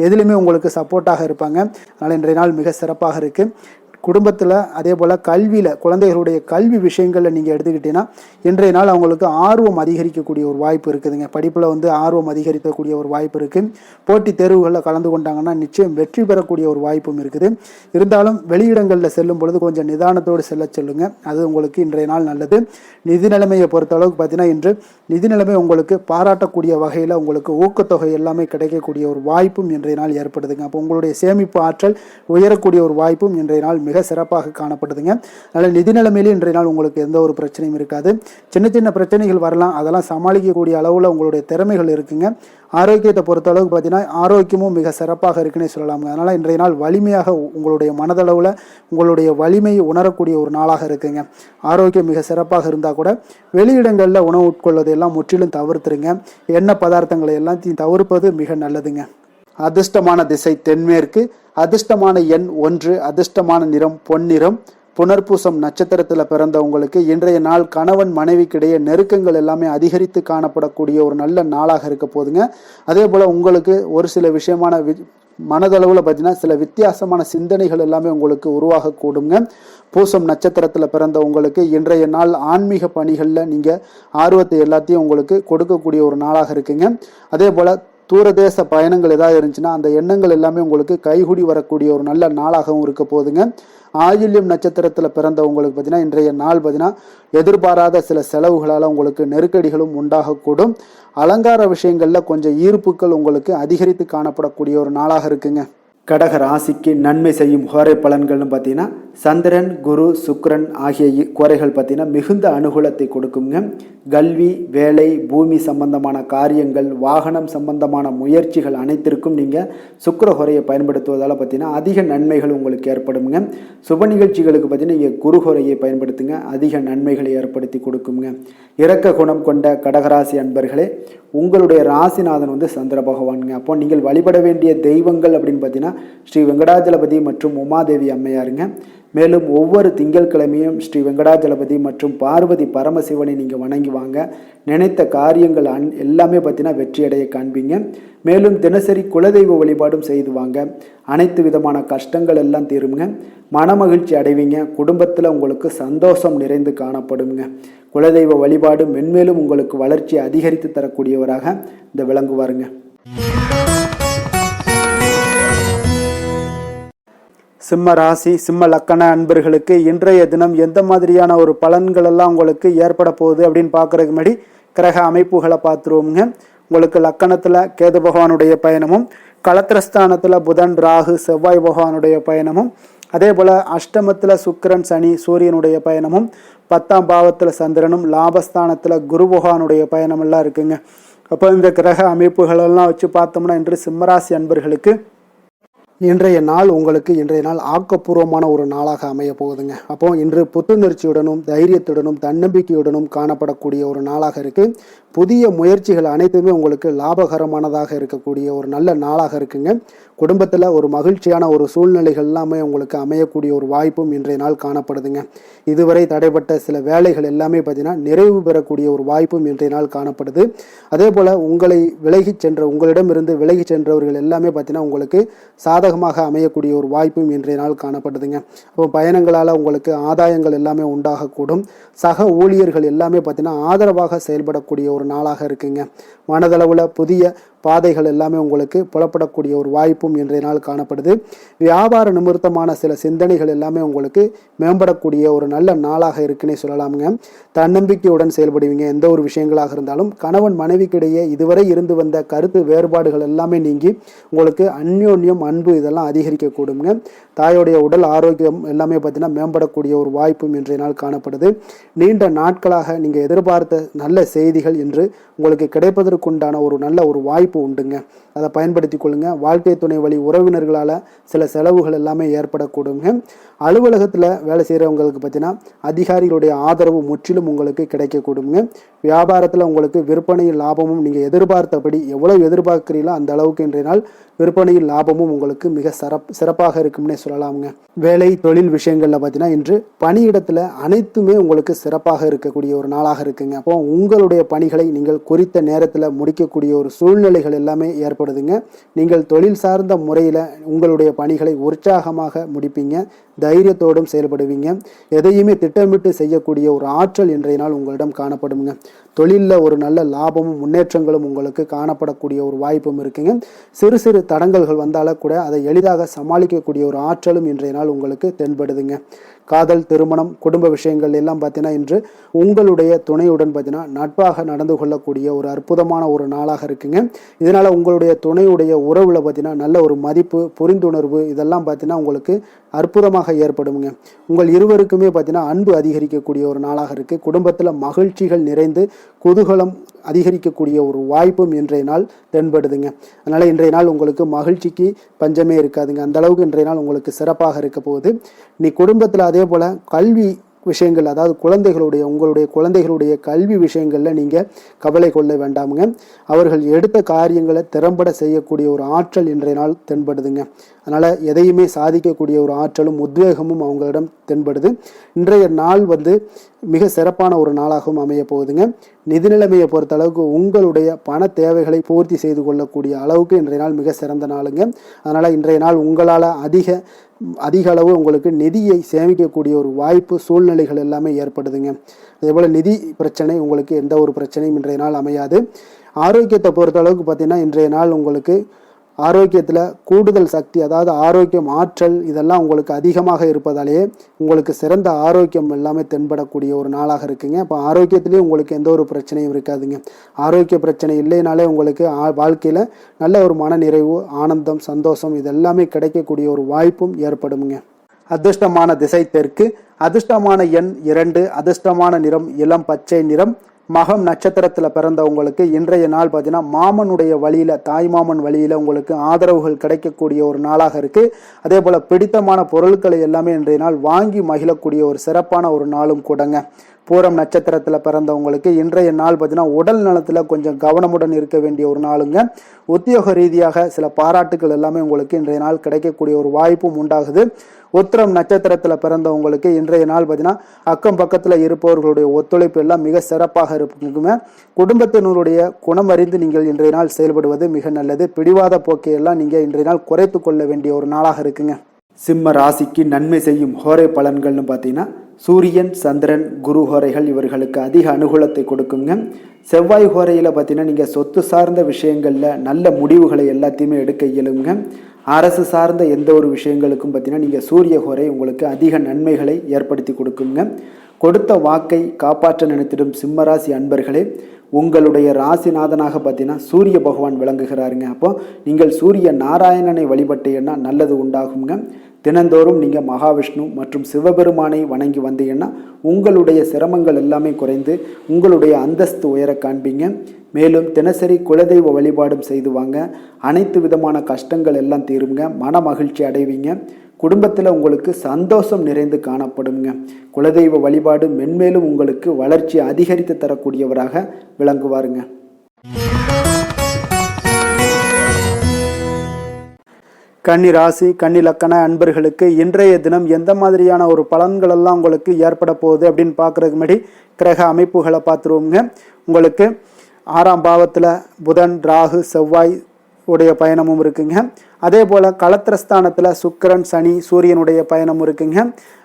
எதிலுமே உங்களுக்கு சப்போர்ட்டாக இருப்பாங்க. அதனால் இன்றைய நாள் மிக சிறப்பாக இருக்குது. குடும்பத்தில் அதே போல் கல்வியில் குழந்தைகளுடைய கல்வி விஷயங்களில் நீங்கள் எடுத்துக்கிட்டீங்கன்னா இன்றைய நாள் அவங்களுக்கு ஆர்வம் அதிகரிக்கக்கூடிய ஒரு வாய்ப்பு இருக்குதுங்க. படிப்பில் ஆர்வம் அதிகரிக்கக்கூடிய ஒரு வாய்ப்பு இருக்குது. போட்டித் தேர்வுகளில் கலந்து கொண்டாங்கன்னா நிச்சயம் வெற்றி பெறக்கூடிய ஒரு வாய்ப்பும் இருக்குது. இருந்தாலும் வெளியிடங்களில் செல்லும் பொழுது கொஞ்சம் நிதானத்தோடு செல்ல சொல்லுங்கள். அது உங்களுக்கு இன்றைய நாள் நல்லது. நிதி நிலைமையை பொறுத்த அளவுக்கு பார்த்தீங்கன்னா இன்று நிதி நிலைமை உங்களுக்கு பாராட்டக்கூடிய வகையில் உங்களுக்கு ஊக்கத்தொகை எல்லாமே கிடைக்கக்கூடிய ஒரு வாய்ப்பும் இன்றைய நாள் ஏற்படுதுங்க. அப்போ உங்களுடைய சேமிப்பு ஆற்றல் உயரக்கூடிய ஒரு வாய்ப்பும் இன்றைய நாள் மிக சிறப்பாக காணப்படுதுங்க. அதனால் நிதி நிலைமையிலே இன்றைய நாள் உங்களுக்கு எந்த ஒரு பிரச்சனையும் இருக்காது. சின்ன சின்ன பிரச்சனைகள் வரலாம், அதெல்லாம் சமாளிக்கக்கூடிய அளவில் உங்களுடைய திறமைகள் இருக்குங்க. ஆரோக்கியத்தை பொறுத்த அளவுக்கு பார்த்தீங்கன்னா ஆரோக்கியமும் மிக சிறப்பாக இருக்குன்னே சொல்லலாமுங்க. அதனால் இன்றைய நாள் வலிமையாக உங்களுடைய மனதளவில் உங்களுடைய வலிமையை உணரக்கூடிய ஒரு நாளாக இருக்குங்க. ஆரோக்கியம் மிக சிறப்பாக இருந்தால் கூட வெளியிடங்களில் உணவு உட்கொள்வதை எல்லாம் முற்றிலும் தவிர்த்துருங்க. எண்ணெய் பதார்த்தங்களை எல்லாத்தையும் தவிர்ப்பது மிக நல்லதுங்க. அதிர்ஷ்டமான திசை தென்மேற்கு, அதிர்ஷ்டமான எண் 1, அதிர்ஷ்டமான நிறம் பொன்னிறம். புனர்பூசம் நட்சத்திரத்தில் பிறந்த உங்களுக்கு இன்றைய நாள் கணவன் மனைவிக்கிடையே நெருக்கங்கள் எல்லாமே அதிகரித்து காணப்படக்கூடிய ஒரு நல்ல நாளாக இருக்க போதுங்க. அதே போல் உங்களுக்கு ஒரு சில விஷயமான மனதளவில் பார்த்தீங்கன்னா சில வித்தியாசமான சிந்தனைகள் எல்லாமே உங்களுக்கு உருவாகக்கூடுங்க. பூசம் நட்சத்திரத்தில் பிறந்த உங்களுக்கு இன்றைய நாள் ஆன்மீக பணிகளில் நீங்கள் ஆர்வத்தை எல்லாத்தையும் உங்களுக்கு கொடுக்கக்கூடிய ஒரு நாளாக இருக்குங்க. அதே போல் தூரதேச பயணங்கள் ஏதாவது இருந்துச்சுன்னா அந்த எண்ணங்கள் எல்லாமே உங்களுக்கு கைகூடி வரக்கூடிய ஒரு நல்ல நாளாகவும் இருக்க போதுங்க. ஆயில்யம் நட்சத்திரத்தில் பிறந்த உங்களுக்கு பார்த்தீங்கன்னா இன்றைய நாள் பார்த்தீங்கன்னா எதிர்பாராத சில செலவுகளால் உங்களுக்கு நெருக்கடிகளும் உண்டாகக்கூடும். அலங்கார விஷயங்களில் கொஞ்சம் ஈர்ப்புகள் உங்களுக்கு அதிகரித்து காணப்படக்கூடிய ஒரு நாளாக இருக்குங்க. கடக ராசிக்கு நன்மை செய்யும் ஹோரை பலன்கள்னு பார்த்தீங்கன்னா சந்திரன், குரு, சுக்கிரன் ஆகிய குறைகள் பார்த்தீங்கன்னா மிகுந்த அனுகூலத்தை கொடுக்குங்க. கல்வி, வேலை, பூமி சம்பந்தமான காரியங்கள், வாகனம் சம்பந்தமான முயற்சிகள் அனைத்திற்கும் நீங்கள் சுக்கிர ஹோரையை பயன்படுத்துவதால் பார்த்தீங்கன்னா அதிக நன்மைகள் உங்களுக்கு ஏற்படுங்க. சுப நிகழ்ச்சிகளுக்கு பார்த்தீங்கன்னா நீங்கள் குரு ஹோரையை பயன்படுத்துங்க, அதிக நன்மைகளை ஏற்படுத்தி கொடுக்குங்க. இரக்க குணம் கொண்ட கடகராசி அன்பர்களே, உங்களுடைய ராசிநாதன் சந்திர பகவானுங்க. அப்போ நீங்கள் வழிபட வேண்டிய தெய்வங்கள் அப்படின்னு பார்த்தீங்கன்னா ஸ்ரீ வெங்கடாஜலபதி மற்றும் உமாதேவி அம்மையாருங்க. மேலும் ஒவ்வொரு திங்கட்கிழமையும் ஸ்ரீ வெங்கடாஜலபதி மற்றும் பார்வதி பரமசிவனை நீங்கள் வணங்கி வாங்க. நினைத்த காரியங்கள் எல்லாமே பார்த்தீங்கன்னா வெற்றியடைய காண்பீங்க. மேலும் தினசரி குலதெய்வ வழிபாடும் செய்து வாங்க. அனைத்து விதமான கஷ்டங்கள் எல்லாம் தீருங்க. மனமகிழ்ச்சி அடைவீங்க. குடும்பத்தில் உங்களுக்கு சந்தோஷம் நிறைந்து காணப்படுங்க. குலதெய்வ வழிபாடு மென்மேலும் உங்களுக்கு வளர்ச்சி அதிகரித்து தரக்கூடியவராக இந்த விளங்குவாருங்க. சிம்ம ராசி, சிம்ம லக்கண அன்பர்களுக்கு இன்றைய தினம் எந்த மாதிரியான ஒரு பலன்கள் எல்லாம் உங்களுக்கு ஏற்பட போகுது அப்படின்னு பார்க்கறதுக்கு முன்னாடி கிரக அமைப்புகளை பார்த்துருவோமுங்க. உங்களுக்கு லக்கணத்தில் கேது பகவானுடைய பயணமும், களத்திரஸ்தானத்தில் புதன், ராகு, செவ்வாய் பகவானுடைய பயணமும், அதே போல் அஷ்டமத்தில் சுக்கிரன், சனி, சூரியனுடைய பயணமும், 10ஆம் பாவத்தில் சந்திரனும், லாபஸ்தானத்தில் குரு பகவானுடைய பயணமெல்லாம் இருக்குங்க. அப்போ இந்த கிரக அமைப்புகளெல்லாம் வச்சு பார்த்தோம்னா இன்று சிம்மராசி அன்பர்களுக்கு இன்றைய நாள் உங்களுக்கு இன்றைய நாள் ஆக்கப்பூர்வமான ஒரு நாளாக அமைய போகுதுங்க. அப்போ இன்று புத்துணர்ச்சியுடனும் தைரியத்துடனும் தன்னம்பிக்கையுடனும் காணப்படக்கூடிய ஒரு நாளாக இருக்குது. புதிய முயற்சிகள் அனைத்துமே உங்களுக்கு லாபகரமானதாக இருக்கக்கூடிய ஒரு நல்ல நாளாக இருக்குங்க. குடும்பத்தில் ஒரு மகிழ்ச்சியான ஒரு சூழ்நிலைகள் எல்லாமே உங்களுக்கு அமையக்கூடிய ஒரு வாய்ப்பும் இன்றைய நாள் காணப்படுதுங்க. இதுவரை தடைப்பட்ட சில வேலைகள் எல்லாமே பார்த்தீங்கன்னா நிறைவு பெறக்கூடிய ஒரு வாய்ப்பும் இன்றைய நாள் காணப்படுது. அதே போல் உங்களிடமிருந்து விலகி சென்றவர்கள் எல்லாமே பார்த்தீங்கன்னா உங்களுக்கு சாதகமாக அமையக்கூடிய ஒரு வாய்ப்பும் இன்றைய நாள் காணப்படுதுங்க. அப்போ பயணங்களால் உங்களுக்கு ஆதாயங்கள் எல்லாமே உண்டாகக்கூடும். சக ஊழியர்கள் எல்லாமே பார்த்தீங்கன்னா ஆதரவாக செயல்படக்கூடிய ஒரு நாளாக இருக்குங்க. மனதளவில் புதிய பாதைகள் எல்லாமே உங்களுக்கு புலப்படக்கூடிய ஒரு வாய்ப்பும் இன்றைய நாள் காணப்படுது. வியாபார நிமித்தமான சில சிந்தனைகள் எல்லாமே உங்களுக்கு மேம்படக்கூடிய ஒரு நல்ல நாளாக இருக்குன்னே சொல்லலாமுங்க. தன்னம்பிக்கையுடன் செயல்படுவீங்க. எந்த ஒரு விஷயங்களாக இருந்தாலும் கணவன் மனைவிக்கிடையே இதுவரை இருந்து வந்த கருத்து வேறுபாடுகள் எல்லாமே நீங்கி உங்களுக்கு அந்யோன்யம், அன்பு இதெல்லாம் அதிகரிக்கக்கூடுங்க. தாயோடைய உடல் ஆரோக்கியம் எல்லாமே பார்த்தீங்கன்னா மேம்படக்கூடிய ஒரு வாய்ப்பும் இன்றைய நாள் காணப்படுது. நீண்ட நாட்களாக நீங்கள் எதிர்பார்த்த நல்ல செய்திகள் இன்று உங்களுக்கு கிடைப்பதற்குண்டான ஒரு நல்ல ஒரு வாய்ப்பு உண்டுங்க. அதை பயன்படுத்தி கொள்ளுங்க. வாழ்க்கை துணை வழி உறவினர்களால் சில செலவுகள் எல்லாமே ஏற்படக்கூடுங்க. அலுவலகத்தில் வேலை செய்கிறவங்களுக்கு பார்த்தீங்கன்னா அதிகாரிகளுடைய ஆதரவு முற்றிலும் உங்களுக்கு கிடைக்கக்கூடுங்க. வியாபாரத்தில் உங்களுக்கு விற்பனையில் லாபமும் நீங்கள் எதிர்பார்த்தபடி எவ்வளவு எதிர்பார்க்கிறீங்களோ அந்த அளவுக்கு இன்றைய நாள் விற்பனையில் லாபமும் உங்களுக்கு மிக சிறப்பாக இருக்கும்னே சொல்லலாமுங்க. வேலை தொழில் விஷயங்களில் பார்த்தீங்கன்னா இன்று பணியிடத்தில் அனைத்துமே உங்களுக்கு சிறப்பாக இருக்கக்கூடிய ஒரு நாளாக இருக்குங்க. அப்போ உங்களுடைய பணிகளை நீங்கள் குறித்த நேரத்தில் முடிக்கக்கூடிய ஒரு சூழ்நிலைகள் எல்லாமே ஏற்படுதுங்க. நீங்கள் தொழில் சார்ந்த முறையில் உங்களுடைய பணிகளை உற்சாகமாக முடிப்பீங்க. தைரியத்தோடும் செயல்படுவீங்க. எதையுமே திட்டமிட்டு செய்யக்கூடிய ஒரு ஆற்றல் இன்றைய நாள் உங்களிடம் காணப்படுங்க. தொழிலில் ஒரு நல்ல லாபமும் முன்னேற்றங்களும் உங்களுக்கு காணப்படக்கூடிய ஒரு வாய்ப்பும் இருக்குங்க. சிறு சிறு தடங்கல்கள் வந்தாலும் கூட அதை எளிதாக சமாளிக்கக்கூடிய ஒரு ஆற்றலும் இன்றைய நாள் உங்களுக்கு தென்படுதுங்க. காதல், திருமணம், குடும்ப விஷயங்கள் எல்லாம் பார்த்தீங்கன்னா இன்று உங்களுடைய துணையுடன் பார்த்தீங்கன்னா நட்பாக நடந்து கொள்ளக்கூடிய ஒரு அற்புதமான ஒரு நாளாக இருக்குங்க. இதனால் உங்களுடைய துணையுடைய உறவில் பார்த்தீங்கன்னா நல்ல ஒரு மதிப்பு, புரிந்துணர்வு இதெல்லாம் பார்த்தீங்கன்னா உங்களுக்கு அற்புதமாக ஏற்படுங்க. உங்கள் இருவருக்குமே பார்த்தீங்கன்னா அன்பு அதிகரிக்கக்கூடிய ஒரு நாளாக இருக்குது. குடும்பத்தில் மகிழ்ச்சிகள் நிறைந்து குதூகலம் அதிகரிக்கக்கூடிய ஒரு வாய்ப்பும் இன்றைய நாள் தென்படுதுங்க. அதனால் இன்றைய நாள் உங்களுக்கு மகிழ்ச்சிக்கு பஞ்சமே இருக்காதுங்க. அந்த அளவுக்கு இன்றைய நாள் உங்களுக்கு சிறப்பாக இருக்க போகுது. நீ குடும்பத்தில் அதே போல் கல்வி விஷயங்கள், அதாவது உங்களுடைய குழந்தைகளுடைய கல்வி விஷயங்களில் நீங்கள் கவலை கொள்ள வேண்டாமுங்க. அவர்கள் எடுத்த காரியங்களை திறம்பட செய்யக்கூடிய ஒரு ஆற்றல் இன்றைய நாள் தென்படுதுங்க. அதனால் எதையுமே சாதிக்கக்கூடிய ஒரு ஆற்றலும் உத்வேகமும் அவங்களிடம் தென்படுது. இன்றைய நாள் மிக சிறப்பான ஒரு நாளாகவும் அமைய போகுதுங்க. நிதி நிலைமையை பொறுத்த அளவுக்கு உங்களுடைய பண தேவைகளை பூர்த்தி செய்து கொள்ளக்கூடிய அளவுக்கு இன்றைய நாள் மிக சிறந்த நாளுங்க. அதனால் இன்றைய நாள் உங்களால் அதிக அளவு உங்களுக்கு நிதியை சேமிக்கக்கூடிய ஒரு வாய்ப்பு, சூழ்நிலைகள் எல்லாமே ஏற்படுதுங்க. அதேபோல் நிதி பிரச்சனை உங்களுக்கு எந்த ஒரு பிரச்சனையும் இன்றைய நாள் அமையாது. ஆரோக்கியத்தை பொறுத்த அளவுக்கு பார்த்தீங்கன்னா இன்றைய நாள் உங்களுக்கு ஆரோக்கியத்தில் கூடுதல் சக்தி, அதாவது ஆரோக்கியம், ஆற்றல் இதெல்லாம் உங்களுக்கு அதிகமாக இருப்பதாலேயே உங்களுக்கு சிறந்த ஆரோக்கியம் எல்லாமே தென்படக்கூடிய ஒரு நாளாக இருக்குங்க. இப்போ ஆரோக்கியத்திலேயே உங்களுக்கு எந்த ஒரு பிரச்சனையும் இருக்காதுங்க. ஆரோக்கிய பிரச்சனை இல்லைனாலே உங்களுக்கு வாழ்க்கையில் நல்ல ஒரு மன நிறைவு, ஆனந்தம், சந்தோஷம் இதெல்லாமே கிடைக்கக்கூடிய ஒரு வாய்ப்பும் ஏற்படுங்க. அதிர்ஷ்டமான திசை தெற்கு, அதிர்ஷ்டமான எண் 2, அதிர்ஷ்டமான நிறம் இளம் பச்சை நிறம். மகம் நட்சத்திரத்தில் பிறந்தவங்களுக்கு இன்றைய நாள் பார்த்தீங்கன்னா மாமனுடைய வழியில், தாய் மாமன் வழியில் உங்களுக்கு ஆதரவுகள் கிடைக்கக்கூடிய ஒரு நாளாக இருக்குது. அதே போல் பிடித்தமான பொருட்களை எல்லாமே இன்றைய நாள் வாங்கி மகிழக்கூடிய ஒரு சிறப்பான ஒரு நாளும் கூடங்க. பூரம் நட்சத்திரத்தில் பிறந்தவங்களுக்கு இன்றைய நாள் பார்த்தீங்கன்னா உடல் நலத்தில் கொஞ்சம் கவனமுடன் இருக்க வேண்டிய ஒரு நாளுங்க. உத்தியோக ரீதியாக சில பாராட்டுகள் எல்லாமே உங்களுக்கு இன்றைய நாள் கிடைக்கக்கூடிய ஒரு வாய்ப்பும் உண்டாகுது. உத்திரம் நட்சத்திரத்தில் பிறந்தவங்களுக்கு இன்றைய நாள் பார்த்தீங்கன்னா அக்கம் பக்கத்தில் இருப்பவர்களுடைய ஒத்துழைப்பு எல்லாம் மிக சிறப்பாக இருக்குங்க. குடும்பத்தினருடைய குணம் அறிந்து நீங்கள் இன்றைய நாள் செயல்படுவது மிக நல்லது. பிடிவாத போக்கையெல்லாம் நீங்கள் இன்றைய நாள் குறைத்து கொள்ள வேண்டிய ஒரு நாளாக இருக்குங்க. சிம்ம ராசிக்கு நன்மை செய்யும் ஹோரை பலன்கள்னு பார்த்தீங்கன்னா சூரியன், சந்திரன், குரு ஹோரைகள் இவர்களுக்கு அதிக அனுகூலத்தை கொடுக்குங்க. செவ்வாய் ஹோரையில் பார்த்தீங்கன்னா நீங்கள் சொத்து சார்ந்த விஷயங்களில் நல்ல முடிவுகளை எல்லாத்தையுமே எடுக்க இயலுங்க. அரசு சார்ந்த எந்த ஒரு விஷயங்களுக்கும் பார்த்தீங்கன்னா நீங்கள் சூரிய ஹோரை உங்களுக்கு அதிக நன்மைகளை ஏற்படுத்தி கொடுக்குங்க. கொடுத்த வாக்கை காப்பாற்ற நினைத்திடும் சிம்மராசி அன்பர்களே, உங்களுடைய ராசிநாதனாக பார்த்தீங்கன்னா சூரிய பகவான் விளங்குகிறாருங்க. அப்போ நீங்கள் சூரிய நாராயணனை வழிபட்டீங்கன்னா நல்லது உண்டாகுங்க. தினந்தோறும் நீங்கள் மகாவிஷ்ணு மற்றும் சிவபெருமானை வணங்கி வந்தீங்கன்னா உங்களுடைய சிரமங்கள் எல்லாமே குறைந்து உங்களுடைய அந்தஸ்து உயர காண்பீங்க. மேலும் தினசரி குலதெய்வ வழிபாடும் செய்து வாங்க. அனைத்து விதமான கஷ்டங்கள் எல்லாம் தீருங்க. மன மகிழ்ச்சி அடைவீங்க. குடும்பத்தில் உங்களுக்கு சந்தோஷம் நிறைந்து காணப்படுங்க. குலதெய்வ வழிபாடு மென்மேலும் உங்களுக்கு வளர்ச்சி அதிகரித்து தரக்கூடியவராக விளங்குவாருங்க. கன்னி ராசி, கன்னி லக்கண அன்பர்களுக்கு இன்றைய தினம் எந்த மாதிரியான ஒரு பலன்கள் எல்லாம் உங்களுக்கு ஏற்பட போகுது அப்படின்னு பார்க்குறதுக்கு முன்னாடி கிரக அமைப்புகளை பார்த்துருவோங்க. உங்களுக்கு 6ஆம் பாவத்தில் புதன், ராகு, செவ்வாய் உடைய பயணமும் இருக்குங்க. அதே போல் களத்திரஸ்தானத்தில் சுக்கிரன், சனி, சூரியனுடைய பயணமும் இருக்குங்க.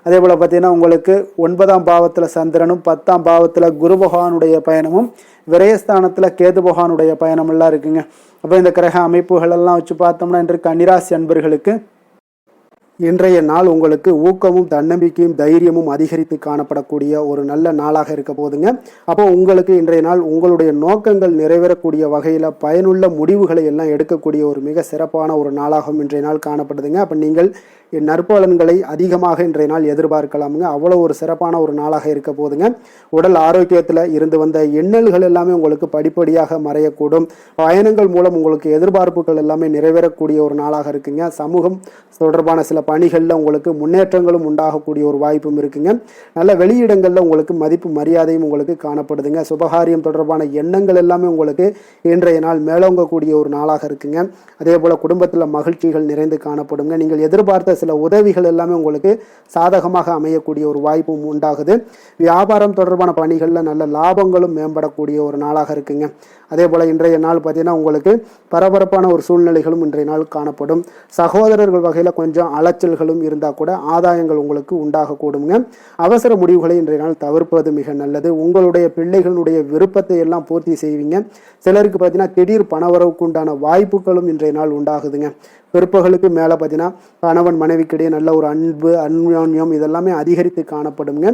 அதே போல் பார்த்தீங்கன்னா உங்களுக்கு 9ஆம் பாவத்தில் சந்திரனும் 10ஆம் பாவத்தில் குரு பகவானுடைய பயணமும் விரயஸ்தானத்தில் கேது பகவானுடைய பயணமெல்லாம் இருக்குங்க. அப்போ இந்த கிரக அமைப்புகள் எல்லாம் வச்சு பார்த்தோம்னா இன்று கன்னிராசி அன்பர்களுக்கு இன்றைய நாள் உங்களுக்கு ஊக்கமும் தன்னம்பிக்கையும் தைரியமும் அதிகரித்து காணப்படக்கூடிய ஒரு நல்ல நாளாக இருக்க போதுங்க. அப்போ உங்களுக்கு இன்றைய நாள் உங்களுடைய நோக்கங்கள் நிறைவேறக்கூடிய வகையில் பயனுள்ள முடிவுகளை எல்லாம் எடுக்கக்கூடிய ஒரு மிக சிறப்பான ஒரு நாளாகவும் இன்றைய நாள் காணப்படுதுங்க. அப்போ நீங்கள் நற்பலன்களை அதிகமாக இன்றைய நாள் எதிர்பார்க்கலாமுங்க. அவ்வளோ ஒரு சிறப்பான ஒரு நாளாக இருக்க போதுங்க. உடல் ஆரோக்கியத்தில் இருந்து வந்த எண்ணல்கள் எல்லாமே உங்களுக்கு படிப்படியாக மறையக்கூடும். பயணங்கள் மூலம் உங்களுக்கு எதிர்பார்ப்புகள் எல்லாமே நிறைவேறக்கூடிய ஒரு நாளாக இருக்குங்க. சமூகம் தொடர்பான சில பணிகளில் உங்களுக்கு முன்னேற்றங்களும் உண்டாகக்கூடிய ஒரு வாய்ப்பும் இருக்குங்க. நல்ல வெளியிடங்களில் உங்களுக்கு மதிப்பு மரியாதையும் உங்களுக்கு காணப்படுதுங்க. சுபகாரியம் தொடர்பான எண்ணங்கள் எல்லாமே உங்களுக்கு இன்றைய நாள் மேலோங்கக்கூடிய ஒரு நாளாக இருக்குங்க. அதே போல் குடும்பத்தில் மகிழ்ச்சிகள் நிறைந்து காணப்படுங்க. நீங்கள் எதிர்பார்த்த சில உதவிகள் எல்லாமே உங்களுக்கு சாதகமாக அமையக்கூடிய ஒரு வாய்ப்பும் உண்டாகுது. வியாபாரம் தொடர்பான பணிகளில் நல்ல லாபங்களும் மேம்படக்கூடிய ஒரு நாளாக இருக்குங்க. அதே போல் இன்றைய நாள் பார்த்தீங்கன்னா உங்களுக்கு பரபரப்பான ஒரு சூழ்நிலைகளும் இன்றைய நாள் காணப்படும். சகோதரர்கள் வகையில் கொஞ்சம் அலைச்சல்களும் இருந்தால் கூட ஆதாயங்கள் உங்களுக்கு உண்டாகக்கூடுங்க. அவசர முடிவுகளை இன்றைய நாள் தவிர்ப்பது மிக நல்லது. உங்களுடைய பிள்ளைகளுடைய விருப்பத்தை எல்லாம் பூர்த்தி செய்வீங்க. சிலருக்கு பார்த்தீங்கன்னா திடீர் பணவரவுக்கு உண்டான வாய்ப்புகளும் இன்றைய நாள் உண்டாகுதுங்க. பிற்பகலுக்கு மேலே பார்த்தீங்கன்னா கணவன் மனைவிக்கிடையே நல்ல ஒரு அன்பு அந்யோன்யம் இதெல்லாமே அதிகரித்து காணப்படுங்க.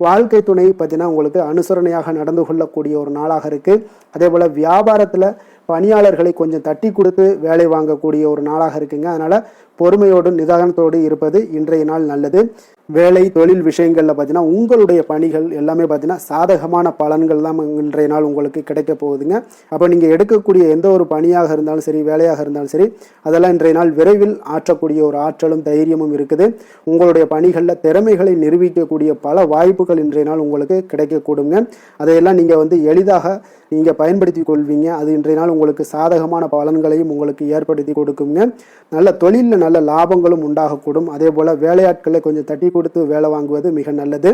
வாழ்க்கை துணை பார்த்தீங்கன்னா உங்களுக்கு அனுசரணையாக நடந்து கொள்ளக்கூடிய ஒரு நாளாக இருக்குது. அதே போல் வியாபாரத்தில் பணியாளர்களை கொஞ்சம் தட்டி கொடுத்து வேலை வாங்கக்கூடிய ஒரு நாளாக இருக்குங்க. அதனால் பொறுமையோடு நிதானத்தோடு இருப்பது இன்றைய நாள் நல்லது. வேலை தொழில் விஷயங்களில் பார்த்தீங்கன்னா உங்களுடைய பணிகள் எல்லாமே பார்த்தீங்கன்னா சாதகமான பலன்கள் தான் இன்றைய நாள் உங்களுக்கு கிடைக்க போகுதுங்க. அப்போ நீங்கள் எடுக்கக்கூடிய எந்த ஒரு பணியாக இருந்தாலும் சரி வேலையாக இருந்தாலும் சரி அதெல்லாம் இன்றைய நாள் விரைவில் ஆற்றக்கூடிய ஒரு ஆற்றலும் தைரியமும் இருக்குது. உங்களுடைய பணிகளில் திறமைகளை நிரூபிக்கக்கூடிய பல வாய்ப்புகள் இன்றைய நாள் உங்களுக்கு கிடைக்கக்கூடுங்க. அதையெல்லாம் நீங்கள் எளிதாக நீங்கள் பயன்படுத்தி கொள்வீங்க. அது இன்றைய நாள் உங்களுக்கு சாதகமான பலன்களையும் உங்களுக்கு ஏற்படுத்தி கொடுக்குங்க. நல்ல தொழிலில் நல்ல லாபங்களும் உண்டாகக்கூடும். அதே போல் வேலையாட்களை கொஞ்சம் தட்டி கொடுத்து வேலை வாங்குவது மிக நல்லது.